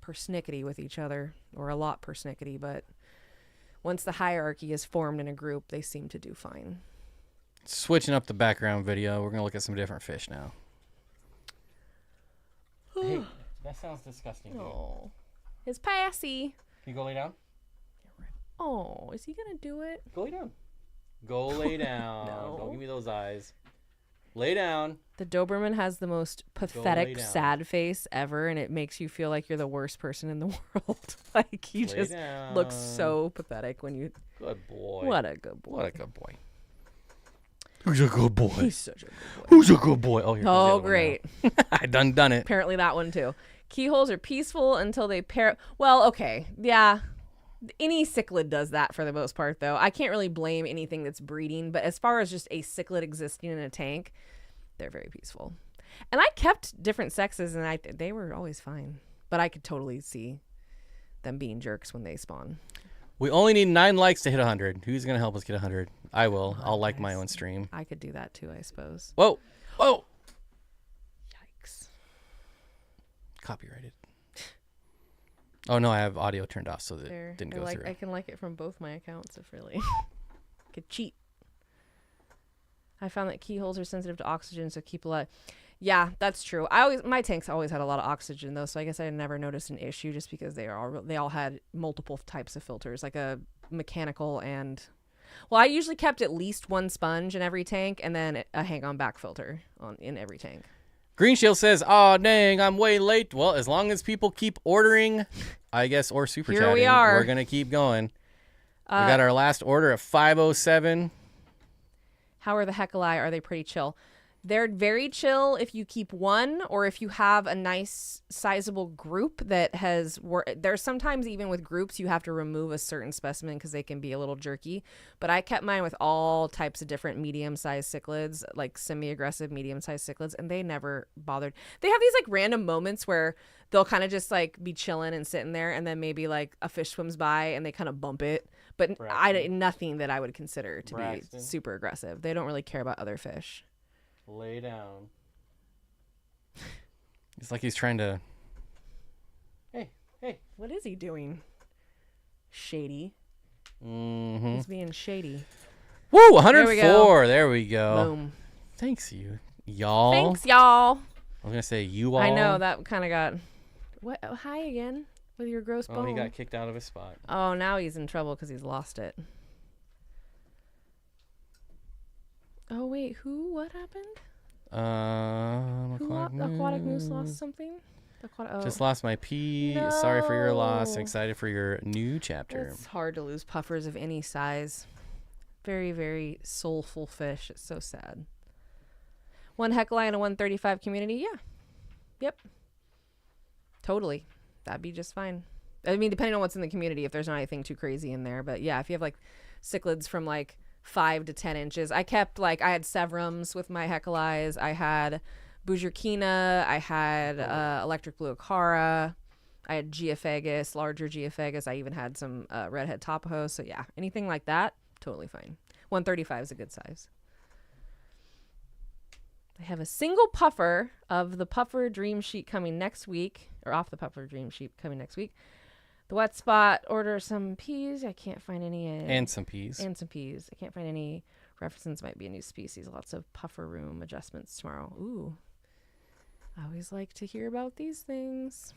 persnickety with each other, or a lot persnickety, but once the hierarchy is formed in a group, they seem to do fine. Switching up the background video, we're going to look at some different fish now. Hey, that sounds disgusting. Dude. Oh, it's Passy. Can you go lay down? Oh, is he going to do it? Go lay down. Go lay down. No. Don't give me those eyes. Lay down. The Doberman has the most lay pathetic, down. sad face ever, and it makes you feel like you're the worst person in the world. Like, he Lay just down. looks so pathetic when you... Good boy. What a good boy. What a good boy. Who's a good boy? He's such a good boy. Who's a good boy? Oh, here comes the Oh, other one great. now. I done it. Apparently that one, too. Keyholes are peaceful until they pair... Well, okay. Yeah. Any cichlid does that for the most part, though. I can't really blame anything that's breeding, but as far as just a cichlid existing in a tank, they're very peaceful. And I kept different sexes, and they were always fine. But I could totally see them being jerks when they spawn. We only need 9 likes to hit 100. Who's going to help us get 100? I will. I'll like my own stream. I could do that too, I suppose. Whoa. Whoa. Yikes. Copyrighted. Oh, no, I have audio turned off, so that There. didn't go through. I can like it from both my accounts if really. Could cheat. I found that keyholes are sensitive to oxygen, so keep alive. Yeah, that's true. My tanks always had a lot of oxygen though, so I guess I never noticed an issue just because they all had multiple types of filters, like a mechanical and. Well, I usually kept at least one sponge in every tank, and then a hang-on back filter in every tank. Green Shield says, "Oh dang, I'm way late." Well, as long as people keep ordering, I guess, or super chatting, we are. we're gonna keep going. We got our last order at 5:07. How are the Hecali? Are they pretty chill? They're very chill if you keep one, or if you have a nice sizable group that has there's sometimes even with groups you have to remove a certain specimen because they can be a little jerky. But I kept mine with all types of different medium-sized cichlids, like semi-aggressive medium-sized cichlids, and they never bothered. They have these like random moments where they'll kind of just like be chilling and sitting there, and then maybe like a fish swims by and they kind of bump it. But nothing that I would consider to be super aggressive. They don't really care about other fish. Lay down. It's like he's trying to. Hey. What is he doing? Shady. Mm-hmm. He's being shady. Woo! 104. There we go. Boom. Thanks, y'all. Thanks, y'all. I was gonna say you all. I know that kind of got. What? Oh, hi again with your gross bone. Oh, he got kicked out of his spot. Oh, now he's in trouble because he's lost it. Oh wait, who? What happened? Aquatic Moose lost something. Just lost my pee. No. Sorry for your loss. Excited for your new chapter. It's hard to lose puffers of any size. Very, very soulful fish. It's so sad. One Hecali and a 135 community. Yeah. Yep. Totally. That'd be just fine. I mean, depending on what's in the community, if there's not anything too crazy in there. But yeah, if you have like cichlids from like 5 to 10 inches. I kept I had Severums with my Hecalis. I had Bujerkina. I had electric blue Acara. I had Geophagus, larger Geophagus. I even had some redhead Tapajos. So yeah, anything like that, totally fine. 135 is a good size. I have a single puffer of the Puffer Dream Sheet coming next week, or off the Puffer Dream Sheet coming next week. The wet spot, order some peas. I can't find any. And some peas. I can't find any references. Might be a new species. Lots of puffer room adjustments tomorrow. Ooh. I always like to hear about these things.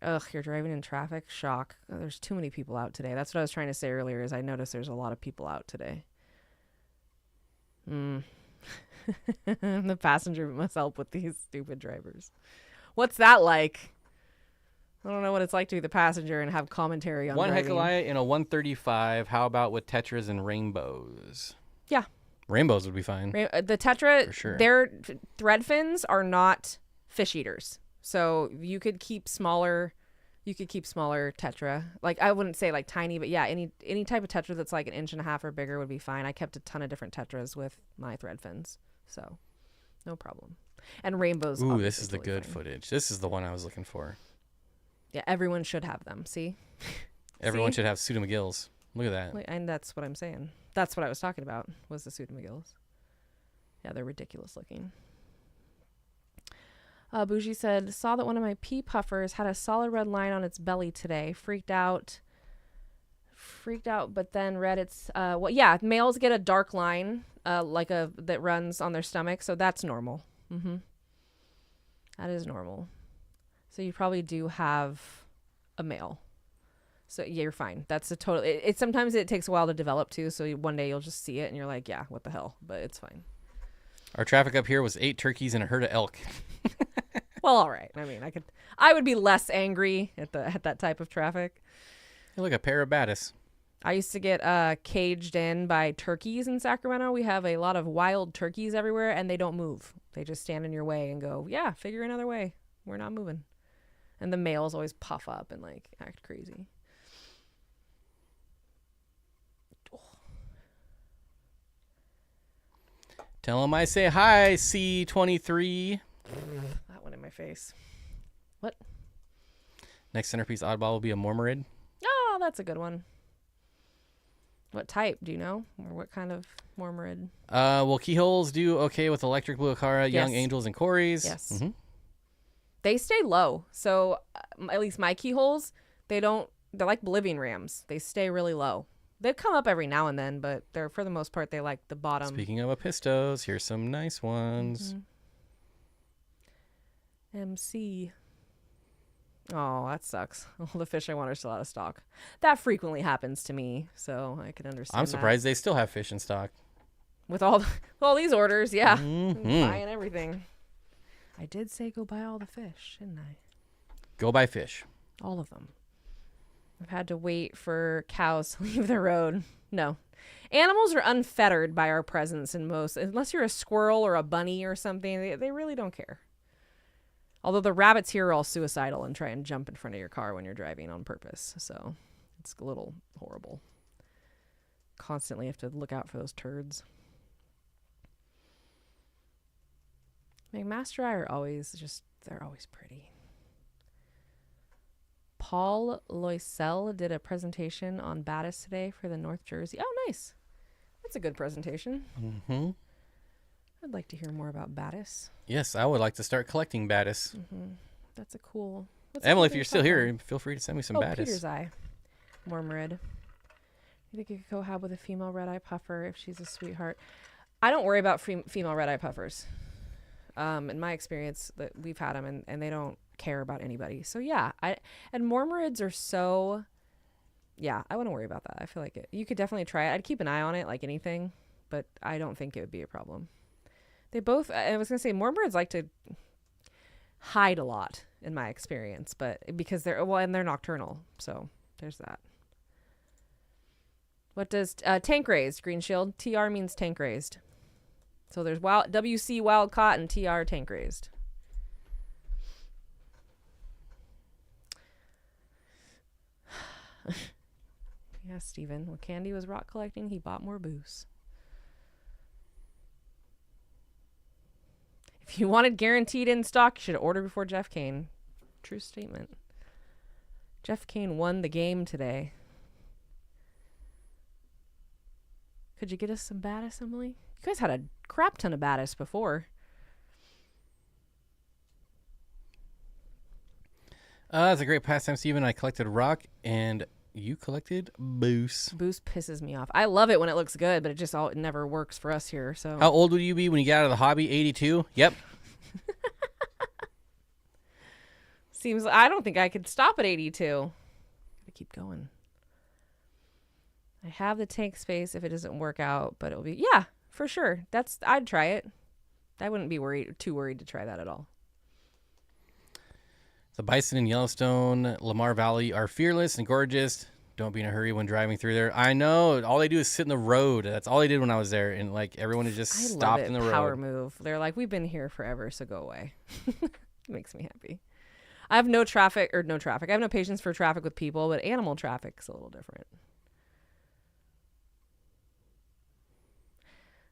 Ugh, you're driving in traffic. Shock. Oh, there's too many people out today. That's what I was trying to say earlier is I noticed there's a lot of people out today. The passenger must help with these stupid drivers. What's that like? I don't know what it's like to be the passenger and have commentary on one driving. Hecali in a 135. How about with tetras and rainbows? Yeah. Rainbows would be fine. The tetra, for sure. Their thread fins are not fish eaters. So you could keep smaller tetra. Like I wouldn't say like tiny, but yeah, any type of tetra that's like 1.5 inches or bigger would be fine. I kept a ton of different tetras with my thread fins. So no problem. And rainbows. Ooh, this is the totally good fine. footage. This is the one I was looking for. Yeah, everyone should have them. See? Everyone should have Pseudomagills. Look at that. And that's what I'm saying. That's what I was talking about, was the Pseudomagills. Yeah, they're ridiculous looking. Bougie said, saw that one of my pea puffers had a solid red line on its belly today. Freaked out, but then read it's, males get a dark line, that runs on their stomach. So that's normal. Mm-hmm. That is normal. So you probably do have a male. So yeah, you're fine. That's a total. Sometimes it takes a while to develop too. So one day you'll just see it and you're like, yeah, what the hell? But it's fine. Our traffic up here was 8 turkeys and a herd of elk. Well, all right. I mean, I would be less angry at that type of traffic. Hey, look, a pair of Battis. I used to get caged in by turkeys in Sacramento. We have a lot of wild turkeys everywhere, and they don't move. They just stand in your way and go, yeah, figure another way. We're not moving. And the males always puff up and like act crazy. Tell them I say hi, C23. That one in my face. What? Next centerpiece oddball will be a Mormarid. that's a good one. What type, do you know? Or what kind of mormarid? Well, keyholes do okay with electric blue acara, young Yes. angels, and cories. Yes. Mm-hmm. They stay low. So at least my keyholes, they're like living rams. They stay really low. They come up every now and then, but they're, for the most part, they like the bottom. Speaking of apistos, here's some nice ones. MC. Oh, that sucks. All the fish I want are still out of stock. That frequently happens to me, so I can understand. I'm that. surprised they still have fish in stock. With all these orders, yeah. Mhm. Buying everything. I did say go buy all the fish, didn't I? Go buy fish. All of them. I've had to wait for cows to leave the road. No. Animals are unfettered by our presence in most, unless you're a squirrel or a bunny or something, they really don't care. Although the rabbits here are all suicidal and try and jump in front of your car when you're driving on purpose. So it's a little horrible. Constantly have to look out for those turds. McMaster Eye are always they're always pretty. Paul Loisel did a presentation on Battis today for the North Jersey. Oh, nice. That's a good presentation. Mm-hmm. I'd like to hear more about Battis. Yes, I would like to start collecting Battis. That's a cool... Emily, if you're still here, feel free to send me some Battis. Peter's Eye. Mormarid. You think you could cohab with a female red-eye puffer if she's a sweetheart? I don't worry about female red-eye puffers. In my experience, that we've had them, and they don't care about anybody. So yeah, and mormarids are so... Yeah, I wouldn't worry about that. I feel like you could definitely try it. I'd keep an eye on it like anything, but I don't think it would be a problem. They both... I was going to say, mormarids like to hide a lot, in my experience, but because they're nocturnal, so there's that. What does tank raised, Green Shield? TR means tank raised. So there's WC wild caught and TR tank raised. Yeah, Steven. When Candy was rock collecting, he bought more booze. If you wanted guaranteed in stock, you should order before Jeff Kane. True statement. Jeff Kane won the game today. Could you get us some Battis, Emily? You guys had a crap ton of Battis before. That's a great pastime, Steven. I collected rock, and you collected booze. Booze pisses me off. I love it when it looks good, but it never works for us here. So How old would you be when you got out of the hobby? 82? Yep. seems I don't think I could stop at 82. Gotta keep going. I have the tank space if it doesn't work out, but it'll be for sure. I'd try it. I wouldn't be too worried to try that at all. The bison in Yellowstone, Lamar Valley are fearless and gorgeous. Don't be in a hurry when driving through there. I know. All they do is sit in the road. That's all they did when I was there. And like everyone is just stopped in the road. Power move. They're like, we've been here forever, so go away. It makes me happy. I have no traffic. I have no patience for traffic with people, but animal traffic is a little different.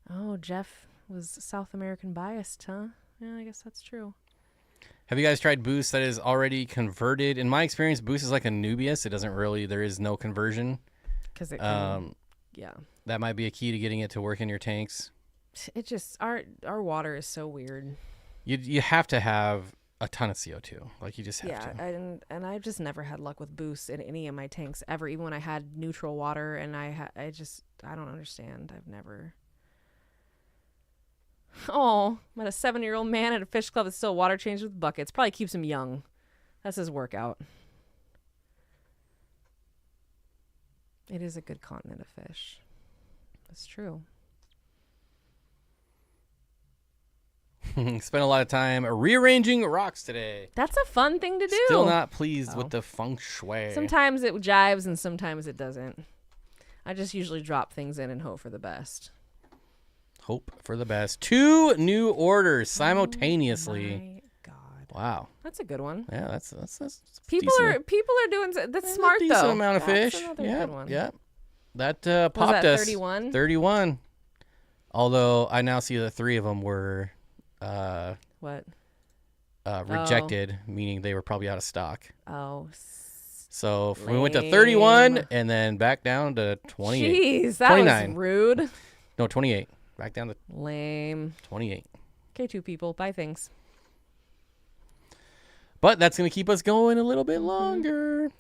Oh, Jeff was South American biased, huh? Yeah, I guess that's true. Have you guys tried Boost that is already converted? In my experience, Boost is like a Nubius. It doesn't really, there is no conversion. Because it can, That might be a key to getting it to work in your tanks. It just, our water is so weird. You have to have a ton of CO2. Like you just have to. Yeah, and I've just never had luck with Boost in any of my tanks ever, even when I had neutral water, and I don't understand. I've never... Oh, met a 7-year-old man at a fish club that's still water changed with buckets. Probably keeps him young. That's his workout. It is a good continent of fish. That's true. Spent a lot of time rearranging rocks today. That's a fun thing to do. Still not pleased with the feng shui. Sometimes it jives and sometimes it doesn't. I just usually drop things in and hope for the best. Hope for the best. 2 new orders simultaneously. Oh my God. Wow. That's a good one. Yeah, that's People decent. are doing that's smart a decent though. amount of That's fish. another Yeah, good one. yeah. That popped Was that us 31? 31. Although I now see that 3 of them were What? rejected, meaning they were probably out of stock. Oh. So we went to 31 Lame. and then back down to 28. Jeez, that 29. was rude. No, 28. Back down to Lame. 28. Okay, 2 people. Buy things. But that's going to keep us going a little bit longer.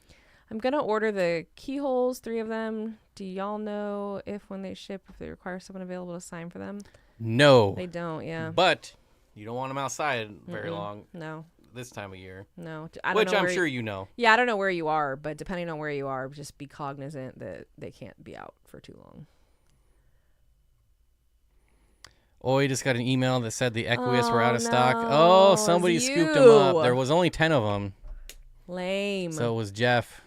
I'm going to order the keyholes, 3 of them. Do y'all know if when they ship, if they require someone available to sign for them? No. They don't, yeah. But you don't want them outside very long No, this time of year. no. I don't Which know I'm where sure you know. Yeah, I don't know where you are, but depending on where you are, just be cognizant that they can't be out for too long. Oh, you just got an email that said the Aquarius were out of Oh, stock. no, Oh, it's somebody scooped them you. up. There was only 10 of them. Lame. So it was Jeff.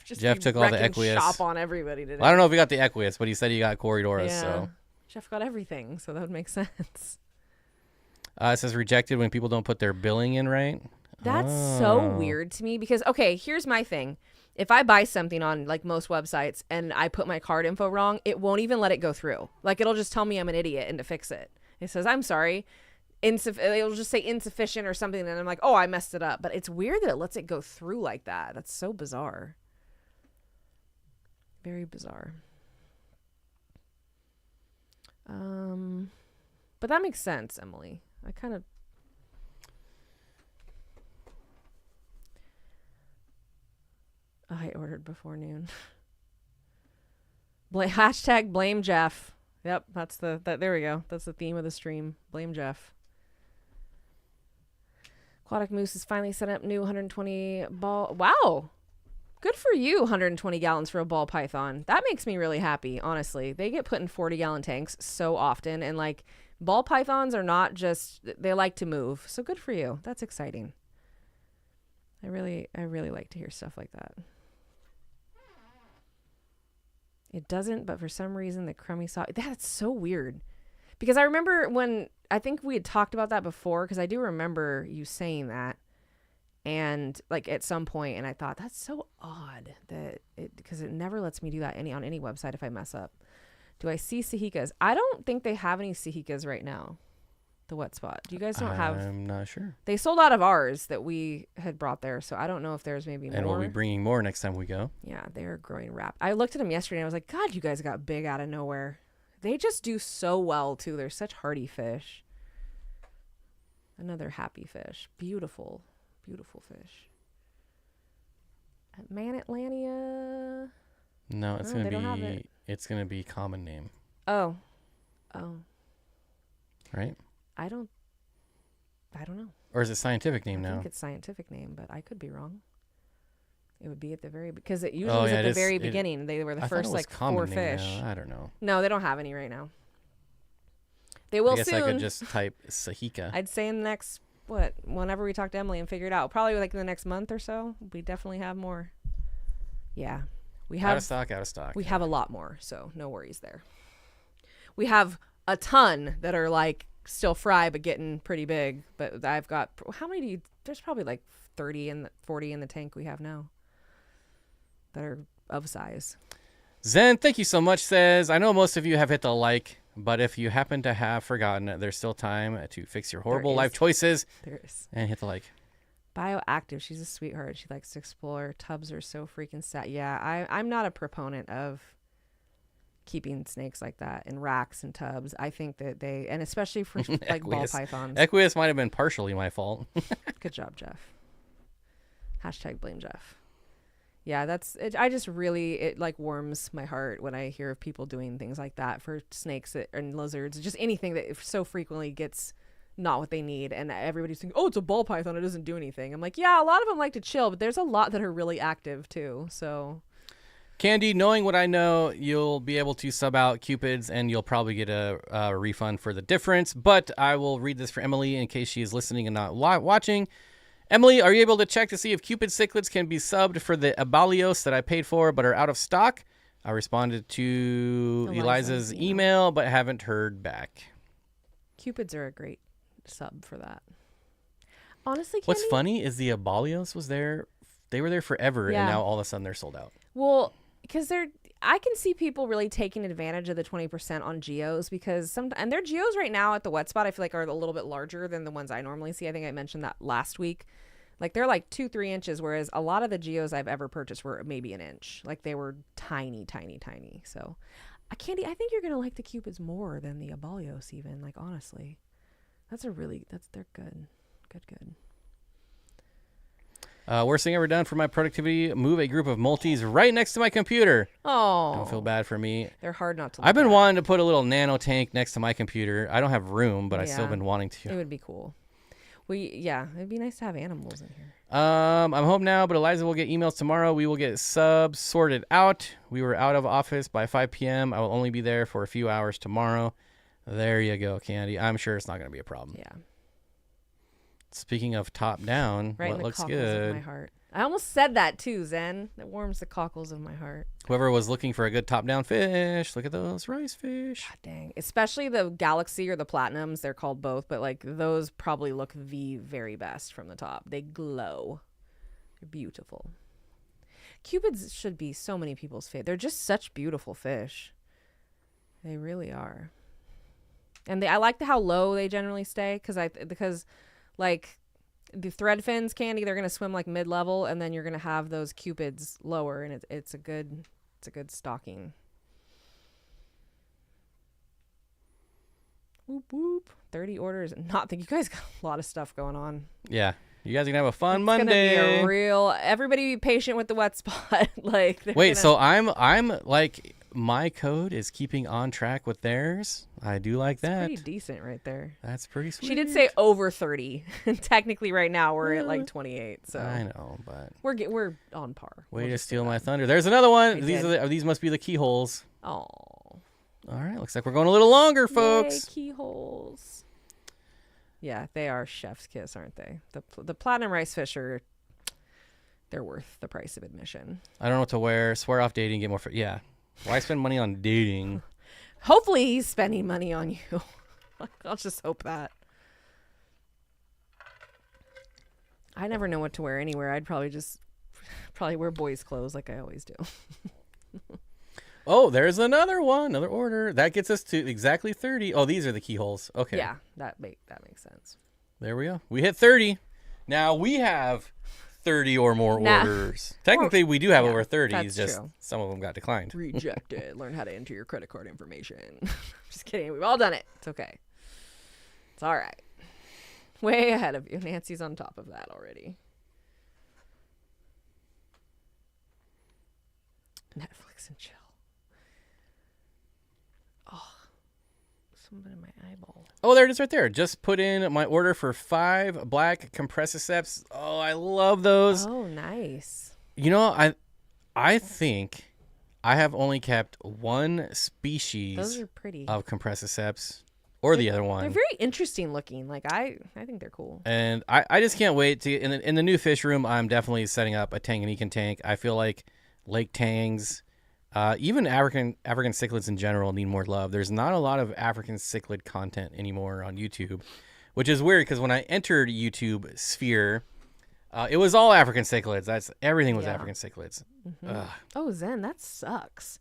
Jeff took all the wrecking Aquarius. shop on everybody today. Well, I don't know if he got the Aquarius, but he said he got Corridoras. Yeah. So Jeff got everything, so that would make sense. it says rejected when people don't put their billing in right. That's so Oh. weird to me because, okay, here's my thing. If I buy something on like most websites and I put my card info wrong, it won't even let it go through. Like it'll just tell me I'm an idiot and to fix it. It says, I'm sorry. It'll just say insufficient or something. And I'm like, oh, I messed it up. But it's weird that it lets it go through like that. That's so bizarre. Very bizarre. But that makes sense, Emily. I ordered before noon. Hashtag blame Jeff. Yep, there we go. That's the theme of the stream. Blame Jeff. Aquatic Moose has finally set up new 120 ball. Wow. Good for you, 120 gallons for a ball python. That makes me really happy, honestly. They get put in 40-gallon tanks so often, and like ball pythons are not just, they like to move. So good for you. That's exciting. I really like to hear stuff like that. It doesn't, but for some reason the crummy sauce, that's so weird. Because I remember when, I think we had talked about that before, because I do remember you saying that. And like at some point, and I thought that's so odd that because it never lets me do that on any website if I mess up. Do I see Sahikas? I don't think they have any Sahikas right now. The wet spot. Do you guys don't have? I'm not sure. They sold out of ours that we had brought there, so I don't know if there's maybe more. And we'll be bringing more next time we go. Yeah, they're growing rapid. I looked at them yesterday and I was like, God, you guys got big out of nowhere. They just do so well too. They're such hardy fish. Another happy fish. Beautiful, beautiful fish. At Manatlantia. No, it's No, they don't have gonna be it. it's gonna be common name, Oh. right? I don't know. Or is it scientific name I now? think it's scientific name, but I could be wrong. It would be at the very because it usually Oh, was yeah, at it the is- very it- beginning. They were the I thought first it was like common 4 name fish. now. I don't know. No, they don't have any right now. They will I guess soon. I could just type Sahika. I'd say in the next whenever we talk to Emily and figure it out, probably like in the next month or so, we definitely have more. Yeah, we have Out of stock. We have a lot more, so no worries there. We have a ton that are like still fry but getting pretty big. But I've got how many? There's probably like 30 and 40 in the tank we have now that are of size. Zen, thank you so much. Says I know most of you have hit the like, but if you happen to have forgotten it, there's still time to fix your horrible There is. life choices There is. and hit the like. Bioactive. She's a sweetheart. She likes to explore. Tubs are so freaking sad. Yeah, I'm not a proponent of keeping snakes like that in racks and tubs. I think that and especially for like ball Equius. pythons. Equius might have been partially my fault. Good job, Jeff. Hashtag blame Jeff. Yeah, that's it. I just really, it like warms my heart when I hear of people doing things like that for snakes and lizards, just anything that so frequently gets not what they need. And everybody's thinking, oh, it's a ball python, it doesn't do anything. I'm like, yeah, a lot of them like to chill, but there's a lot that are really active too. So Candy, knowing what I know, you'll be able to sub out Cupids and you'll probably get a refund for the difference. But I will read this for Emily in case she is listening and not watching. Emily, are you able to check to see if Cupid cichlids can be subbed for the Abalios that I paid for but are out of stock? I responded to Eliza's email but haven't heard back. Cupids are a great sub for that. Honestly, Candy, What's funny is the Abalios was there. They were there forever, Yeah. and now all of a sudden they're sold out. well, because I can see people really taking advantage of the 20% on geos because and their geos right now at the wet spot I feel like are a little bit larger than the ones I normally see. I think I mentioned that last week. Like they're like 2-3 inches, whereas a lot of the geos I've ever purchased were maybe an inch. Like they were tiny, tiny, tiny. So, Candy, I think you're gonna like the cupids more than the abalios, even. Like honestly, they're good, good. Worst thing ever done for my productivity: move a group of multis right next to my computer. Oh, Don't feel bad for me. They're hard not to. I've been look at. wanting to put a little nano tank next to my computer. I don't have room, but I still Yeah. been wanting It to. would be cool. It'd be nice to have animals in here. I'm home now, but Eliza will get emails tomorrow. We will get subs sorted out. We were out of office by 5 p.m. I will only be there for a few hours tomorrow. There you go, Candy. I'm sure it's not going to be a problem. Yeah. Speaking of top down, Right in what the looks cockles good? of my heart. I almost said that too, Zen. It warms the cockles of my heart. Whoever was looking for a good top down fish, look at those rice fish. God dang. Especially the Galaxy or the Platinums. They're called both, but like those probably look the very best from the top. They glow. They're beautiful. Cupids should be so many people's favorite. They're just such beautiful fish. They really are. And I like how low they generally stay because like the thread fins, Candy, they're gonna swim like mid-level, and then you're gonna have those cupids lower, and it's a good stocking. Whoop whoop. 30 orders. Not think you guys got a lot of stuff going on. Yeah, you guys are gonna have a fun It's Monday. gonna be a real. Everybody be patient with the wet spot. Like Wait, so I'm like my code is keeping on track with theirs. I do like that. pretty decent right there. That's pretty sweet. She did say over 30. And technically right now we're at like 28. So I know, but we're on par. way We'll to just say steal my that. thunder. There's another one. I These did. these must be the keyholes. Oh. All right, looks like we're going a little longer, folks. Yay, keyholes. Yeah, they are chef's kiss, aren't they? The platinum rice fish they're worth the price of admission. I don't know what to wear. Swear off dating, get more. Yeah, why spend money on dating? Hopefully he's spending money on you. I'll just hope that. I never know what to wear anywhere. I'd probably wear boys' clothes like I always do. Oh, there's another one, another order. That gets us to exactly 30. Oh, these are the keyholes. Okay. Yeah, that makes sense. There we go. We hit 30. Now we have 30 or more orders. Technically, we do have over 30. that's It's just true. some of them got declined. Rejected. Learn how to enter your credit card information. Just kidding. We've all done it. It's okay. It's all right. Way ahead of you. Nancy's on top of that already. Netflix and chill. Oh, something in my eyeball. Oh, there it is right there. Just put in my order for 5 black compressiceps. Oh, I love those. Oh, nice. You know, I think I have only kept one species Those are pretty. of compressiceps, or the other one. They're very interesting looking. Like I think they're cool. And I just can't wait to in the new fish room. I'm definitely setting up a Tanganyikan tank. I feel like lake tangs, even African cichlids in general need more love. There's not a lot of African cichlid content anymore on YouTube, which is weird because when I entered YouTube sphere, it was all African cichlids. Everything was Yeah. African cichlids. Oh, Zen, that sucks.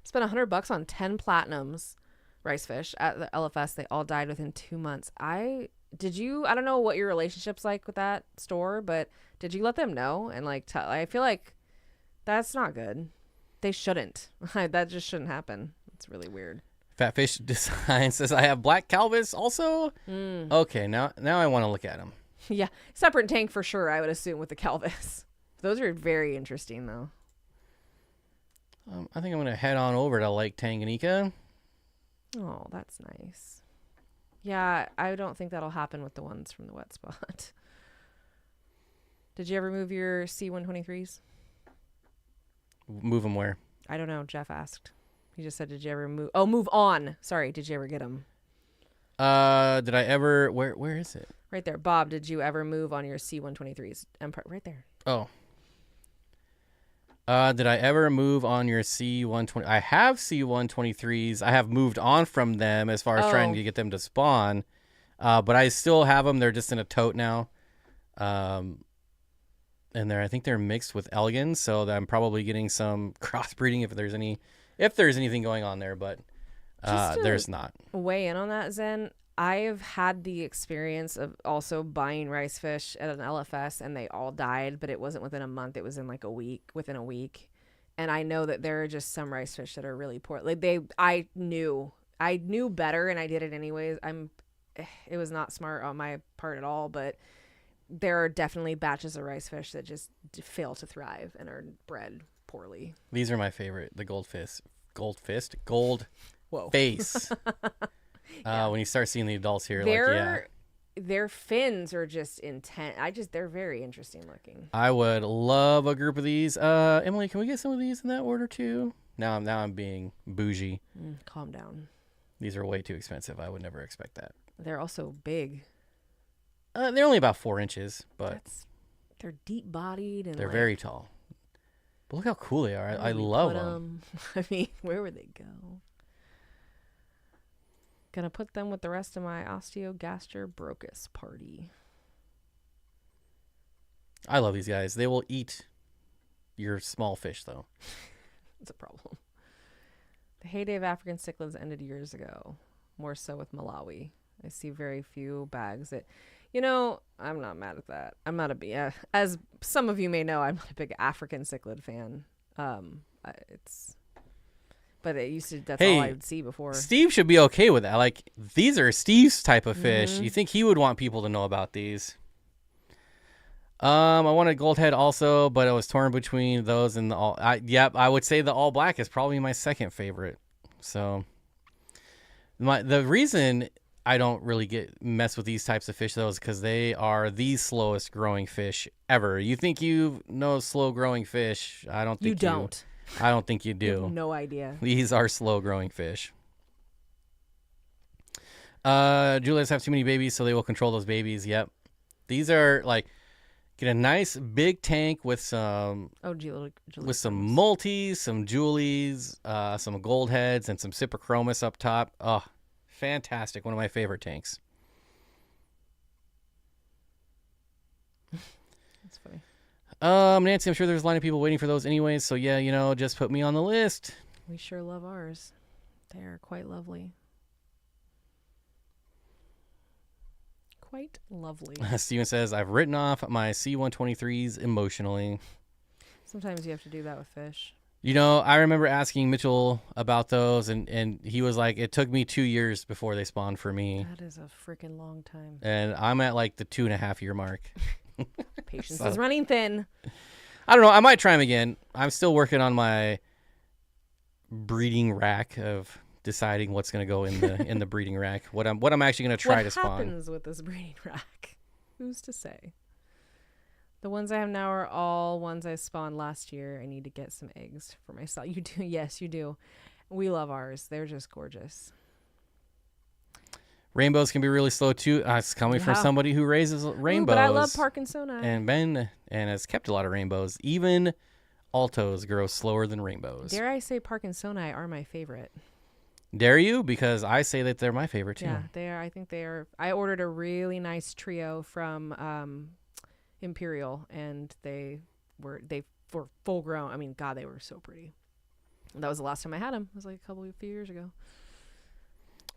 Spent $100 on 10 platinums rice fish at the LFS. They all died within 2 months. I don't know what your relationship's like with that store, but did you let them know and like tell? I feel like that's not good. They shouldn't. That just shouldn't happen. It's really weird. Fatfish Design says I have black Calvis also. Okay, now I want to look at them. Yeah, separate tank for sure. I would assume with the Calvis. Those are very interesting though. I think I'm gonna head on over to Lake Tanganyika. Oh, that's nice. Yeah, I don't think that'll happen with the ones from the wet spot. Did you ever move your C123s? Move them where? I don't know. Jeff asked. He just said, "Did you ever move?" Oh, move on. Sorry. Did you ever get them? Did I ever? Where is it? Right there, Bob. Did you ever move on your C123s? Right there. Oh. Did I ever move on your C120? I have C123s. I have moved on from them as far as trying to get them to spawn. But I still have them. They're just in a tote now. And I think they're mixed with elegans, so that I'm probably getting some crossbreeding if there's anything going on there, but there's not. Weigh in on that, Zen. I've had the experience of also buying rice fish at an LFS and they all died, but it wasn't within a month. It was in like within a week. And I know that there are just some rice fish that are really poor. Like I knew better and I did it anyways. It was not smart on my part at all, but there are definitely batches of rice fish that just fail to thrive and are bred poorly. These are my favorite. The gold face. Yeah. When you start seeing the adults here, Their fins are just intense. They're very interesting looking. I would love a group of these. Emily, can we get some of these in that order too? Now I'm being bougie. Calm down. These are way too expensive. I would never expect that. They're also big. They're only about 4 inches, but they're deep bodied and they're very tall. But look how cool they are. I love them. I mean, where would they go? Gonna put them with the rest of my Osteogasterbrochus party. I love these guys. They will eat your small fish, though. It's a problem. The heyday of African cichlids ended years ago. More so with Malawi. I see very few bags that, I'm not mad at that. I'm not as some of you may know, I'm not a big African cichlid fan. But that's all I would see before. Steve should be okay with that. Like, these are Steve's type of fish. You think he would want people to know about these? I wanted gold head also, but I was torn between those and the all. I would say the all black is probably my second favorite. So, the reason I don't really mess with these types of fish though is because they are the slowest growing fish ever. You think you know slow growing fish? I don't think you don't. I don't think you do. You have no idea. These are slow growing fish. Julias have too many babies, so they will control those babies. Yep. These are like, get a nice big tank with some some multis, some Julies, some gold heads, and some Cyprichromis up top. Oh, fantastic. One of my favorite tanks. That's funny. Nancy, I'm sure there's a line of people waiting for those anyways. So yeah, just put me on the list. We sure love ours. They are quite lovely. Quite lovely. Steven says, I've written off my C123s emotionally. Sometimes you have to do that with fish. I remember asking Mitchell about those, and he was like, it took me 2 years before they spawned for me. That is a freaking long time. And I'm at like the 2.5 year mark. Patience is running thin. I don't know. I might try them again. I'm still working on my breeding rack of deciding what's going to go in the breeding rack. What I'm actually going to try to spawn. What happens with this breeding rack? Who's to say? The ones I have now are all ones I spawned last year. I need to get some eggs for myself. You do? Yes, you do. We love ours. They're just gorgeous. Rainbows can be really slow too. It's coming from somebody who raises rainbows. But I love Parkinsoni. And Ben has kept a lot of rainbows. Even altos grow slower than rainbows. Dare I say Parkinsoni are my favorite? Dare you? Because I say that they're my favorite too. Yeah, they are. I think they are. I ordered a really nice trio from Imperial, and they were full grown. I mean, God, they were so pretty. And that was the last time I had them. It was like a few years ago.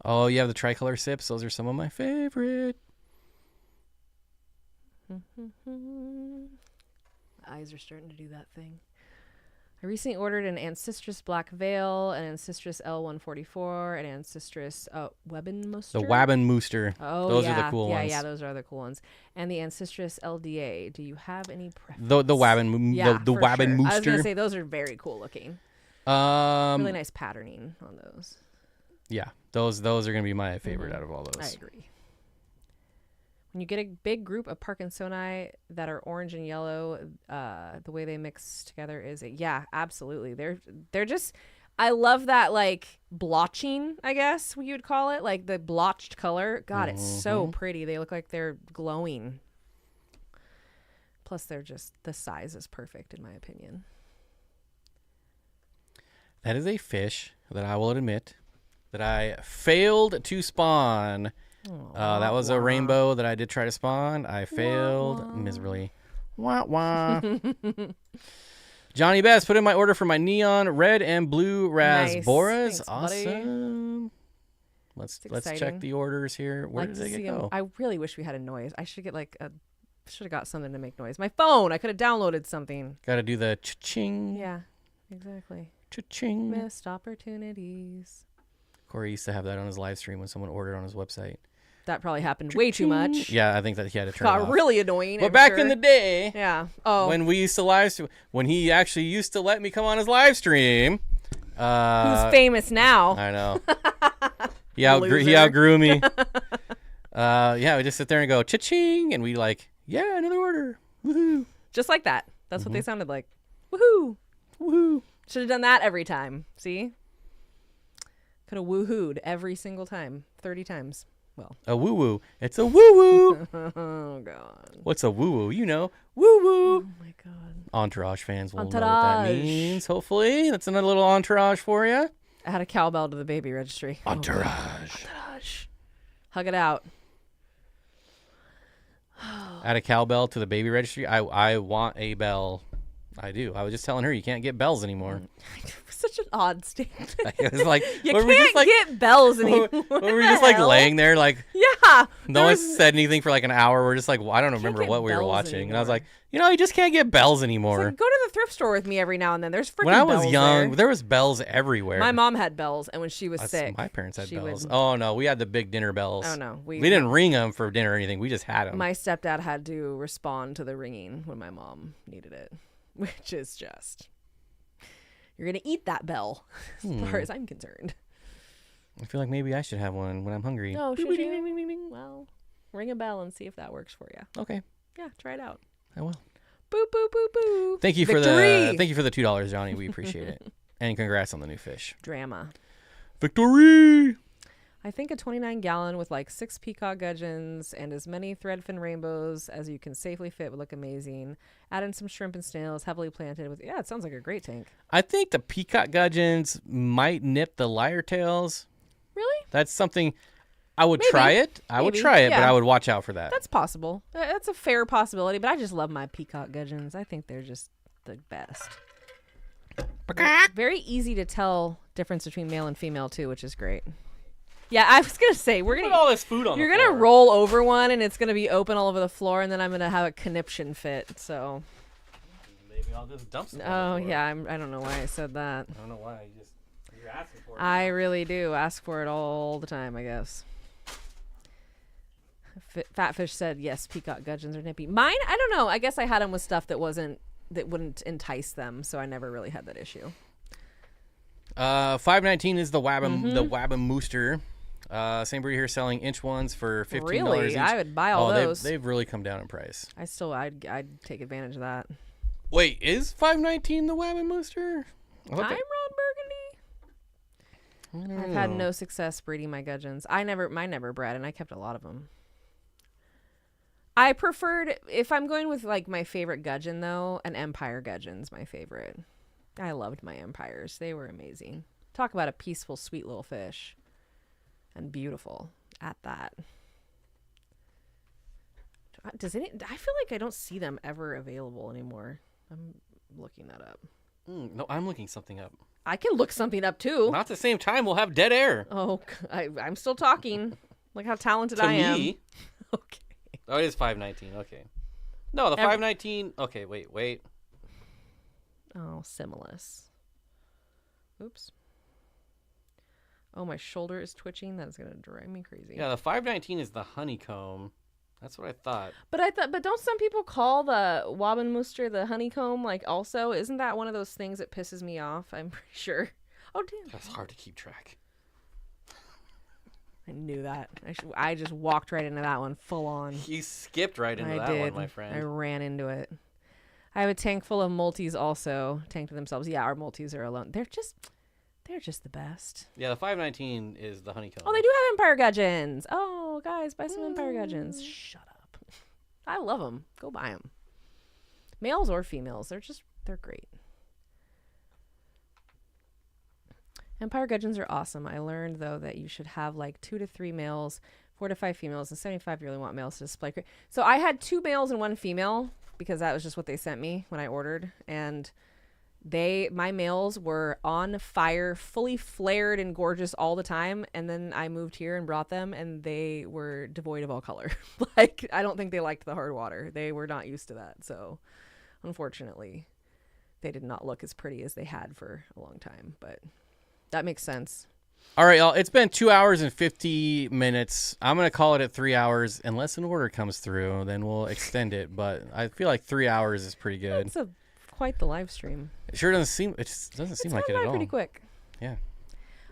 Oh, you have the tricolor sips. Those are some of my favorite. Eyes are starting to do that thing. I recently ordered an Ancestris Black Veil, an Ancestris L144, an Ancestris Webbenmuster. The Webbenmuster. Oh, those are the cool ones. Yeah, those are the cool ones. And the Ancestris LDA. Do you have any preference? The Webbenmuster. Sure. I was going to say those are very cool looking. Really nice patterning on those. Yeah, those are going to be my favorite out of all those. I agree. When you get a big group of Parkinsoni that are orange and yellow, the way they mix together is absolutely. They're just, I love that like blotching, I guess you would call it, like the blotched color. God, it's so pretty. They look like they're glowing. Plus, they're just, the size is perfect in my opinion. That is a fish that I will admit that I failed to spawn. That was a rainbow that I did try to spawn. I failed miserably. Wah, wah. Johnny Best put in my order for my neon red and blue rasboras. Nice. Thanks, awesome. Let's check exciting. the orders here. Where Like did to they see go? 'em. I really wish we had a noise. I should get should have got something to make noise. My phone. I could have downloaded something. Got to do the cha-ching. Yeah, exactly. Cha-ching. Missed opportunities. Corey used to have that on his live stream when someone ordered on his website. That probably happened way too much. Yeah, I think that he had to turn it Got off. really annoying. But I'm back sure. in the day, Yeah. Oh. when we used to live stream, when he actually used to let me come on his live stream. Who's famous now? I know. He outgrew Loser. me. Yeah, we just sit there and go cha-ching, and we like, yeah, another order. Woohoo. Just like that. That's what they sounded like. Woohoo. Woohoo. Should have done that every time. See? Could have woohooed every single time. 30 times. Well. A woo-woo. It's a woo-woo. Oh, God. What's a woo-woo? You know, woo-woo. Oh, my God. Entourage fans will know what that Entourage. means, hopefully. That's another little entourage for you. I had a cowbell to the baby registry. Entourage. Entourage. Hug it out. Add a cowbell to the baby registry. I want a bell. I do. I was just telling her you can't get bells anymore. Such an odd statement. It was like, You were we can't just like, get bells anymore. were we just like Hell? laying there like Yeah. no one said anything for like an hour. We're just like, well, I don't remember get what we were bells watching. And I was anymore. like, you just can't get bells It's anymore. like, go to the thrift store with me every now and then. There's freaking When I was bells young, there. there was bells everywhere. My mom had bells, and when she was That's- sick, my parents had she bells. would- Oh no, we had the big dinner bells. Oh no, We didn't ring them for dinner or anything. We just had them. My stepdad had to respond to the ringing when my mom needed it, which is just, you're gonna eat that bell, as far as I'm concerned. I feel like maybe I should have one when I'm hungry. Oh, should you? Well, ring a bell and see if that works for you. Okay, Yeah, try it out. I will. Boo, boo, boo, boo. Thank you Victory! for the $2, Johnny. We appreciate it. And congrats on the new fish. Drama. Victory! I think a 29-gallon with like 6 peacock gudgeons and as many threadfin rainbows as you can safely fit would look amazing. Add in some shrimp and snails, heavily planted with. Yeah, it sounds like a great tank. I think the peacock gudgeons might nip the lyre tails. Really? That's something I would Maybe. try it. I would Maybe. try it, but Yeah. I would watch out for that. That's possible. That's a fair possibility, but I just love my peacock gudgeons. I think they're just the best. Very easy to tell difference between male and female too, which is great. Yeah, I was gonna say Put all this food on you're the gonna floor. roll over one and it's gonna be open all over the floor, and then I'm gonna have a conniption fit. So, Maybe I'll just dump some. oh yeah, I don't know why I said that. I don't know why. You're asking for it. I really do ask for it all the time, I guess. Fatfish said yes. Peacock gudgeons are nippy. Mine, I don't know. I guess I had them with stuff that wouldn't entice them, so I never really had that issue. 519 is the Wabbam Mooster. Same breed here selling inch ones for $15 Really, each. I would buy all those. They've really come down in price. I'd take advantage of that. Wait, is 519 the Wabbam Mooster? I'm Ron Burgundy. I've had no success breeding my gudgeons. Mine never bred, and I kept a lot of them. I preferred, if I'm going with like my favorite gudgeon though, an Empire gudgeon's my favorite. I loved my Empires. They were amazing. Talk about a peaceful, sweet little fish. And beautiful at that. I feel like I don't see them ever available anymore. I'm looking that up. No, I'm looking something up. I can look something up too. Not at the same time. We'll have dead air. Oh, I'm still talking. Look how talented To I am. me. Okay. Oh, it is 519. Okay. No, the 519. Okay, wait. Oh, Similis. Oops. Oh, my shoulder is twitching. That's gonna drive me crazy. Yeah, the 519 is the honeycomb. That's what I thought. But don't some people call the Wabenmuster the honeycomb? Like, also, isn't that one of those things that pisses me off? I'm pretty sure. Oh, damn. That's hard to keep track. I knew that. I just walked right into that one full on. You skipped right into I that did. one, my friend. I ran into it. I have a tank full of multis also. Tank to themselves. Yeah, our multis are alone. They're just the best. Yeah, the 519 is the honeycomb. Oh, they do have Empire gudgeons. Oh, guys, buy some Empire gudgeons. Shut up. I love them. Go buy them. Males or females. They're great. Empire gudgeons are awesome. I learned, though, that you should have like 2 to 3 males, 4 to 5 females, and 75 you really want males to display. So I had 2 males and 1 female because that was just what they sent me when I ordered. And My males were on fire, fully flared and gorgeous all the time. And then I moved here and brought them, and they were devoid of all color. Like, I don't think they liked the hard water. They were not used to that. So, unfortunately, they did not look as pretty as they had for a long time. But that makes sense. All right, y'all. It's been 2 hours and 50 minutes. I'm going to call it at 3 hours. Unless an order comes through, then we'll extend it. But I feel like 3 hours is pretty good. It's quite the live stream. It sure doesn't seem. It just doesn't seem like it at all. Pretty quick. Yeah.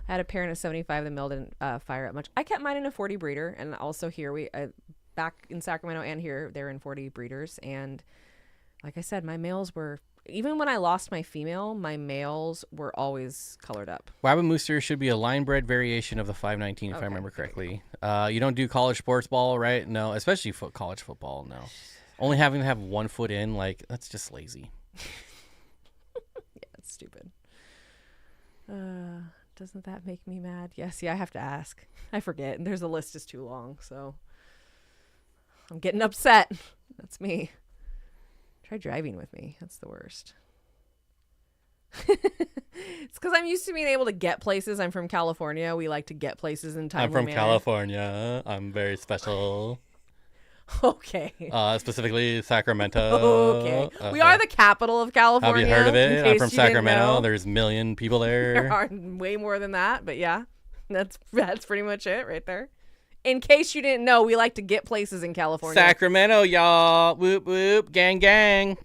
I had a parent of 75 that mill didn't fire up much. I kept mine in a 40 breeder, and also here back in Sacramento and here they're in 40 breeders. And like I said, my males were, even when I lost my female, my males were always colored up. Wabamooster should be a line bred variation of the 519, if I remember correctly. You don't do college sports ball, right? No, especially college football. No, only having to have 1 foot in, like, that's just lazy. Yeah, it's stupid. Doesn't that make me mad? Yes, yeah, I have to ask. I forget, and there's a list is too long, so I'm getting upset. That's me. Try driving with me. That's the worst. It's because I'm used to being able to get places. I'm from California. We like to get places in time. I'm from California. I'm very special. Okay. Specifically Sacramento. Okay. We are the capital of California. Have you heard of it? I'm from Sacramento. There's a million people there. There are way more than that, but yeah, that's pretty much it right there. In case you didn't know, we like to get places in California. Sacramento, y'all. Whoop, whoop. Gang, gang.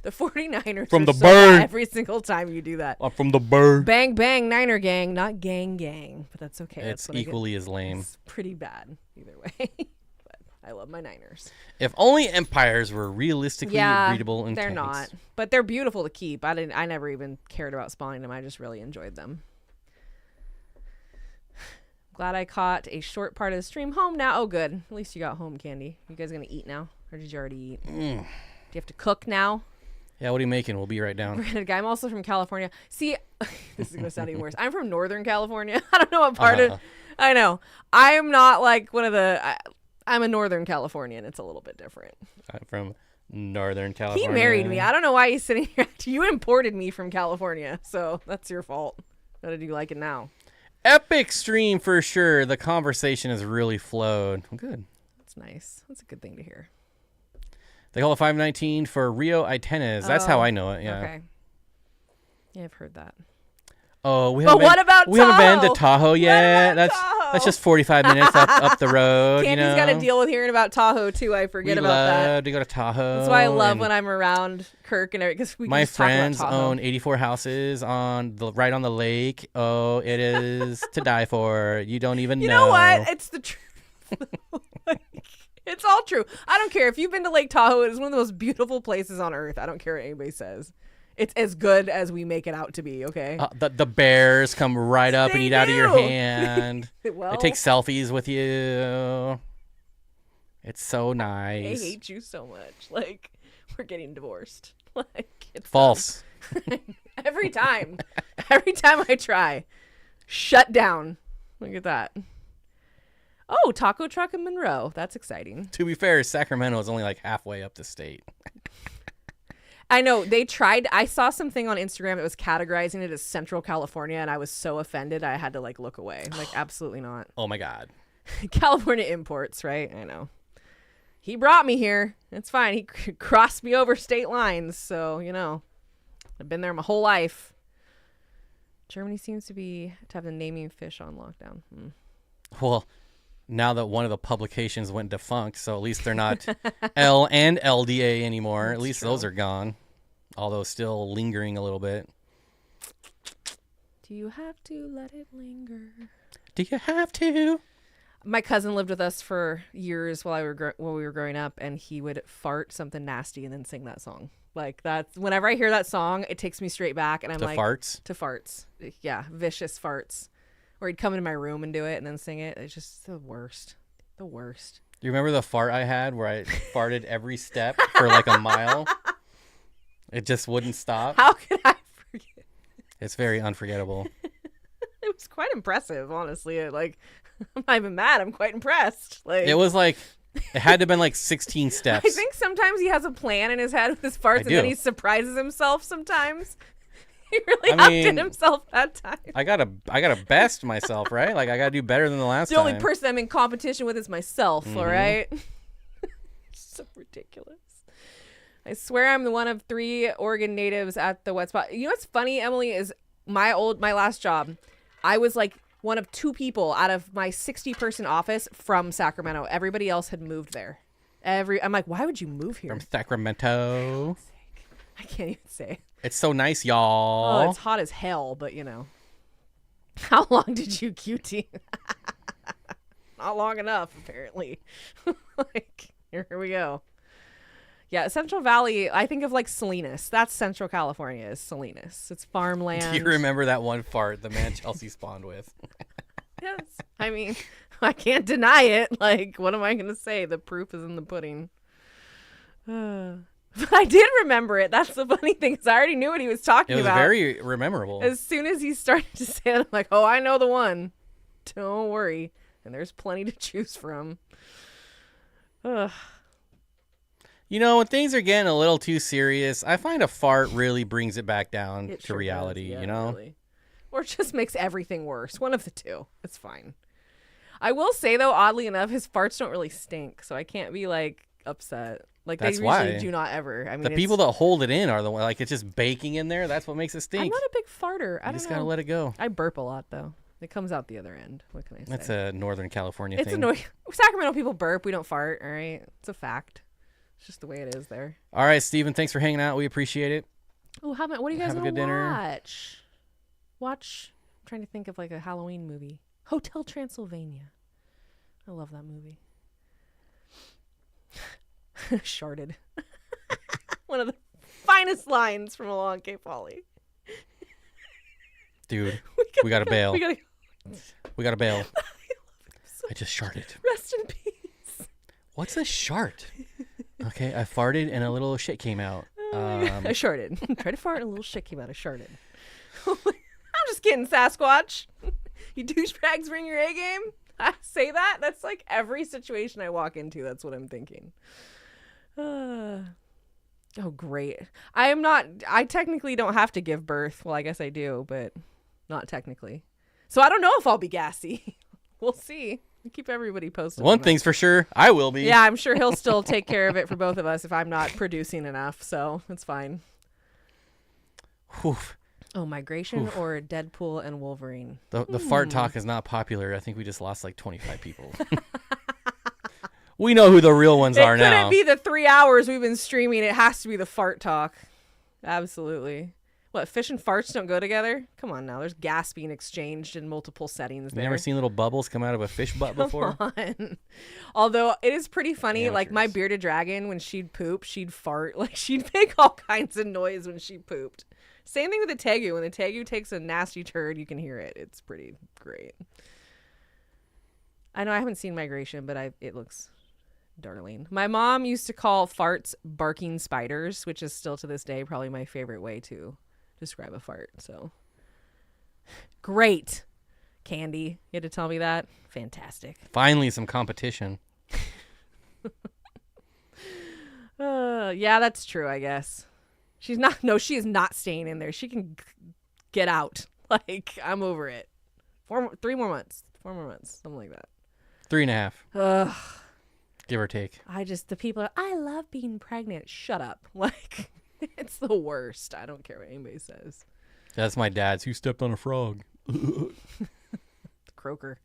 The 49ers from the so bird. Every single time you do that. I'm from the bird. Bang, bang, Niner gang. Not gang, gang. But that's okay. It's equally as lame. It's pretty bad either way. But I love my Niners. If only empires were realistically breedable in they're tanks. not. But they're beautiful to keep. I never even cared about spawning them. I just really enjoyed them. Glad I caught a short part of the stream. Home now. Oh, good. At least you got home, Candy. You guys gonna eat now, or did you already eat? Do you have to cook now? Yeah. What are you making? We'll be right down. Granted, guy. I'm also from California. See, this is gonna sound even worse. I'm from Northern California. I don't know what part of. I know. I'm not like one of the. I'm a Northern Californian. It's a little bit different. I'm from Northern California. He married me. I don't know why he's sitting here. You imported me from California, so that's your fault. How did you like it now? Epic stream for sure. The conversation has really flowed. Good. That's nice. That's a good thing to hear. They call it 519 for Rio Itenes. That's how I know it. Yeah. Okay. Yeah, I've heard that. Oh, we haven't been to Tahoe yet. That's just 45 minutes up the road. Candy's got to deal with hearing about Tahoe too. I forget about that. We love to go to Tahoe. That's why I love when I'm around Kirk and everything. My friends own 84 houses right on the lake. Oh, it is to die for. You don't even know. You know what? It's the truth. It's all true. I don't care if you've been to Lake Tahoe. It is one of the most beautiful places on earth. I don't care what anybody says. It's as good as we make it out to be, okay? The bears come right up and eat out of your hand. Well, they take selfies with you. It's so nice. I hate you so much. Like, we're getting divorced. Like, it's false. Every time. Every time I try. Shut down. Look at that. Oh, taco truck in Monroe. That's exciting. To be fair, Sacramento is only like halfway up the state. I know they tried. I saw something on Instagram that was categorizing it as Central California, and I was so offended I had to like look away. I'm like, absolutely not. Oh my God. California imports, right? I know. He brought me here. It's fine. He crossed me over state lines, so you know, I've been there my whole life. Germany seems to have the naming fish on lockdown. Well, now that one of the publications went defunct, so at least they're not L and LDA anymore. That's at least true. Those are gone, although still lingering a little bit. Do you have to let it linger? Do you have to? My cousin lived with us for years while we were growing up, and he would fart something nasty and then sing that song. Like that's whenever I hear that song, it takes me straight back, and I'm like farts. To farts, yeah, vicious farts. Or he'd come into my room and do it and then sing it. It's just the worst. The worst. Do you remember the fart I had where I farted every step for like a mile? It just wouldn't stop. How could I forget? It's very unforgettable. It was quite impressive, honestly. I'm not even mad. I'm quite impressed. Like it was like It had to have been like 16 steps. I think sometimes he has a plan in his head with his farts, and then he surprises himself sometimes. He really outdid himself that time. I gotta best myself, right? Like I gotta do better than the last time. The only person I'm in competition with is myself, all right? So ridiculous. I swear I'm the one of 3 Oregon natives at the wet spot. You know what's funny, Emily, is my last job, I was like one of 2 people out of my 60-person office from Sacramento. Everybody else had moved there. I'm like, why would you move here? From Sacramento. I can't even say. It's so nice, y'all. Oh, it's hot as hell, but you know. How long did you QT? Not long enough, apparently. Like, here we go. Yeah, Central Valley, I think of like Salinas. That's Central California, is Salinas. It's farmland. Do you remember that one fart the man Chelsea spawned with? Yes. I mean, I can't deny it. Like, what am I going to say? The proof is in the pudding. But I did remember it. That's the funny thing, because I already knew what he was talking about. It was very memorable. As soon as he started to say it, I'm like, oh, I know the one. Don't worry. And there's plenty to choose from. Ugh. You know, when things are getting a little too serious, I find a fart really brings it back down to sure reality, does, yeah, you know? Really. Or it just makes everything worse. One of the two. It's fine. I will say, though, oddly enough, his farts don't really stink, so I can't be, like, upset. Like, That's they usually why. do not ever. I mean, the people that hold it in are the one, like, it's just baking in there. That's what makes it stink. I'm not a big farter. I You don't just know. gotta let it go. I burp a lot, though. It comes out the other end. What can I say? That's a Northern California It's thing. Sacramento people burp. We don't fart, all right? It's a fact. It's just the way it is there. All right, Steven, thanks for hanging out. We appreciate it. Oh, what are you guys Have a going good to dinner. watch? I'm trying to think of like a Halloween movie. Hotel Transylvania. I love that movie. Sharded. One of the finest lines from Along K. Polly. Dude, we gotta bail. We gotta bail. I just sharted. Rest in peace. What's a shart? Okay, I farted and a little shit came out. I sharted. Tried to fart and a little shit came out. I sharted. I'm just kidding, Sasquatch. You douchebags bring your A game? I say that? That's like every situation I walk into. That's what I'm thinking. Oh, great. I technically don't have to give birth. Well, I guess I do, but not technically. So I don't know if I'll be gassy. We'll see. Keep everybody posted. One thing's for sure, I will be. Yeah, I'm sure he'll still take care of it for both of us if I'm not producing enough, so it's fine. Whew. Oh, migration or Deadpool and Wolverine? The fart talk is not popular. I think we just lost like 25 people. We know who the real ones are now. It couldn't be the 3 hours we've been streaming. It has to be the fart talk. Absolutely. What, fish and farts don't go together? Come on now. There's gas being exchanged in multiple settings there. You never seen little bubbles come out of a fish butt before? Come on. Although it is pretty funny, Amateurs. like my bearded dragon, when she'd poop, she'd fart. Like she'd make all kinds of noise when she pooped. Same thing with the tegu. When the tegu takes a nasty turd, you can hear it. It's pretty great. I know I haven't seen migration, but it looks darling. My mom used to call farts barking spiders, which is still to this day probably my favorite way to describe a fart. So great. Candy, you had to tell me that. Fantastic. Finally, some competition. Yeah, that's true, I guess. She is not staying in there. She can get out. Like, I'm over it. 3 more months. 4 more months. Something like that. 3.5. Ugh. Give or take. The people are, I love being pregnant. Shut up. Like, it's the worst. I don't care what anybody says. That's my dad's. Who stepped on a frog? Croaker.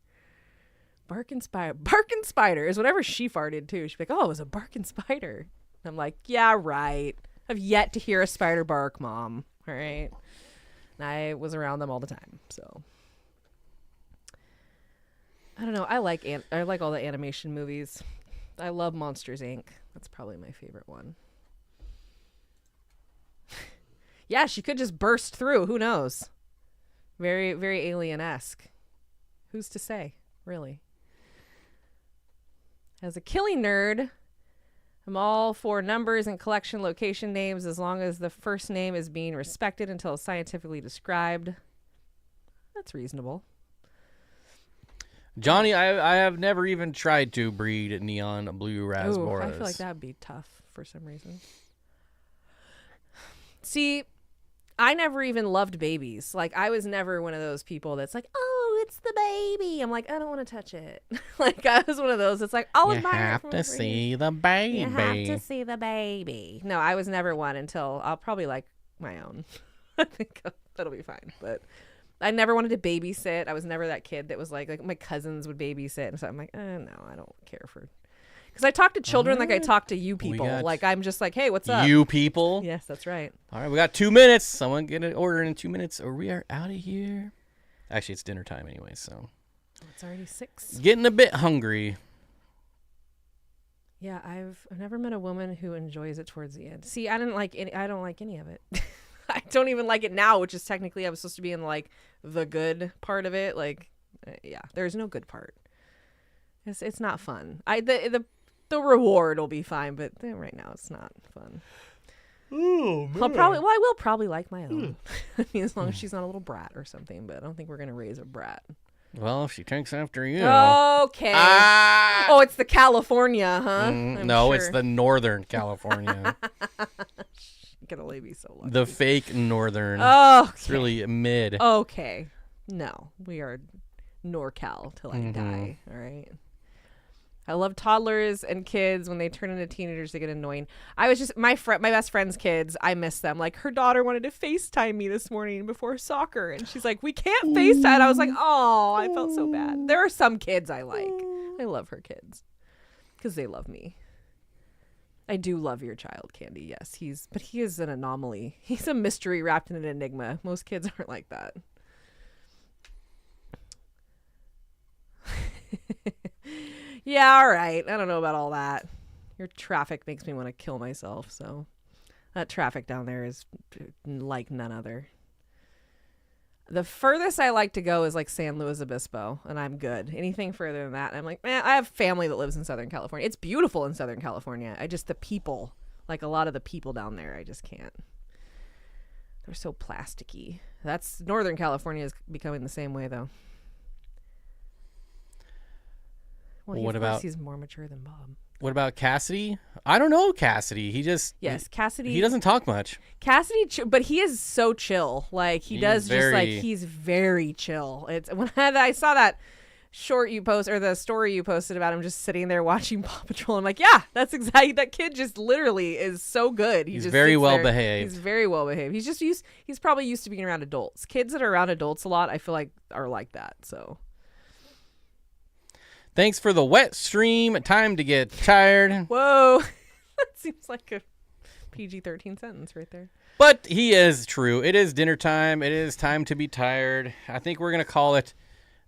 Barking spider is whatever she farted too. She'd be like, oh, it was a barking spider. I'm like, yeah, right. I've yet to hear a spider bark, Mom. All right. And I was around them all the time. So I don't know. I like all the animation movies. I love Monsters, Inc. That's probably my favorite one. Yeah, she could just burst through. Who knows? Very, very alien-esque. Who's to say, really? As a killing nerd, I'm all for numbers and collection location names as long as the first name is being respected until it's scientifically described. That's reasonable. Johnny, I have never even tried to breed neon blue Ooh, raspberries. I feel like that would be tough for some reason. See, I never even loved babies. Like, I was never one of those people that's like, oh, it's the baby. I'm like, I don't want to touch it. Like, I was one of those that's like, I'll You admire it have from to over here. see the baby. You have to see the baby. No, I was never one until I'll probably like my own. I think that'll be fine. But I never wanted to babysit. I was never that kid that was like my cousins would babysit. And so I'm like, no, I don't care for. Because I talk to children like I talk to you people. Like, I'm just like, hey, what's up? You people? Yes, that's right. All right, we got 2 minutes. Someone get an order in 2 minutes or we are out of here. Actually, it's dinner time anyway, so. It's already 6. Getting a bit hungry. Yeah, I've never met a woman who enjoys it towards the end. See, I don't like any of it. I don't even like it now, which is technically I was supposed to be in like the good part of it. Like, yeah, there's no good part. It's not fun. The reward will be fine, but right now it's not fun. Oh, man. I will probably like my own. I mean, as long as she's not a little brat or something, but I don't think we're gonna raise a brat. Well, if she takes after you. Okay. Oh, it's the California, huh? No, it's the Northern California. Can only be so lucky. The fake Northern. Oh, It's really mid. Okay. No, we are NorCal till I die. All right. I love toddlers and kids. When they turn into teenagers, they get annoying. I was just my best friend's kids. I miss them. Like, her daughter wanted to FaceTime me this morning before soccer, and she's like, "We can't FaceTime." I was like, "Oh, I felt so bad." There are some kids I like. I love her kids because they love me. I do love your child, Candy. Yes, he is an anomaly. He's a mystery wrapped in an enigma. Most kids aren't like that. Yeah, all right. I don't know about all that. Your traffic makes me want to kill myself, so that traffic down there is like none other. The furthest I like to go is like San Luis Obispo, and I'm good. Anything further than that, I'm like, man, I have family that lives in Southern California. It's beautiful in Southern California. The people, like a lot of the people down there, I just can't. They're so plasticky. That's Northern California is becoming the same way, though. Well, What about he's more mature than Bob. What about Cassidy? I don't know Cassidy. Cassidy. He doesn't talk much. Cassidy, but he is so chill. Like he's very chill. It's when I saw that short you post or the story you posted about him just sitting there watching Paw Patrol. I'm like, yeah, that's exactly that kid. Just literally is so good. He's very well behaved. He's very well behaved. He's probably used to being around adults. Kids that are around adults a lot, I feel like are like that. So. Thanks for the wet stream. Time to get tired. Whoa. That seems like a PG-13 sentence right there. But he is true. It is dinner time. It is time to be tired. I think we're going to call it.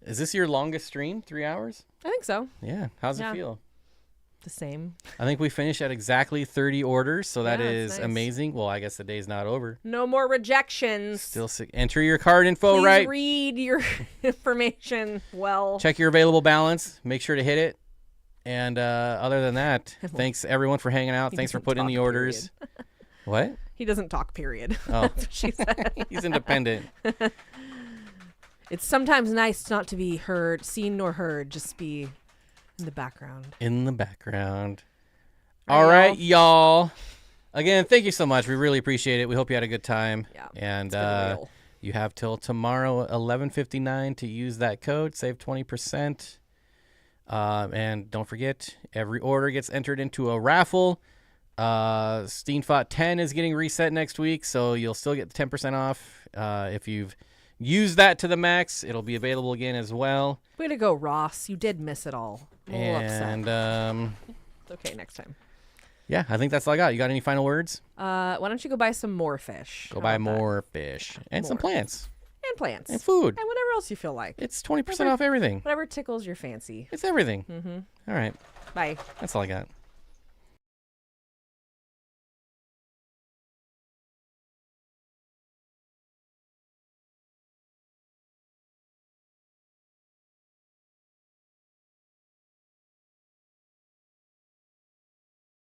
Is this your longest stream? 3 hours? I think so. Yeah. How's it feel? The same. I think we finished at exactly 30 orders, so that Yeah, is it's nice. amazing. Well, I guess the day's not over. No more rejections. Still enter your card info, Please right? read your information well. Check your available balance. Make sure to hit it. And other than that, thanks everyone for hanging out. Thanks for putting in the orders. What? He doesn't talk, period. Oh. That's what she said. He's independent. It's sometimes nice not to be seen nor heard, just be in the background. In the background. All right, y'all. Again, thank you so much. We really appreciate it. We hope you had a good time. Yeah, and it's been real. you have till tomorrow, 11:59, to use that code. Save 20%. And don't forget, every order gets entered into a raffle. Steenfott 10 is getting reset next week, so you'll still get the 10% off. If you've used that to the max, it'll be available again as well. Way to go, Ross. You did miss it all. I'm a little upset. It's okay next time. Yeah, I think that's all I got. You got any final words? Why don't you go buy some more fish? Go buy more fish and some plants. And plants. And food. And whatever else you feel like. It's 20% off everything. Whatever tickles your fancy. It's everything. Mm-hmm. All right. Bye. That's all I got.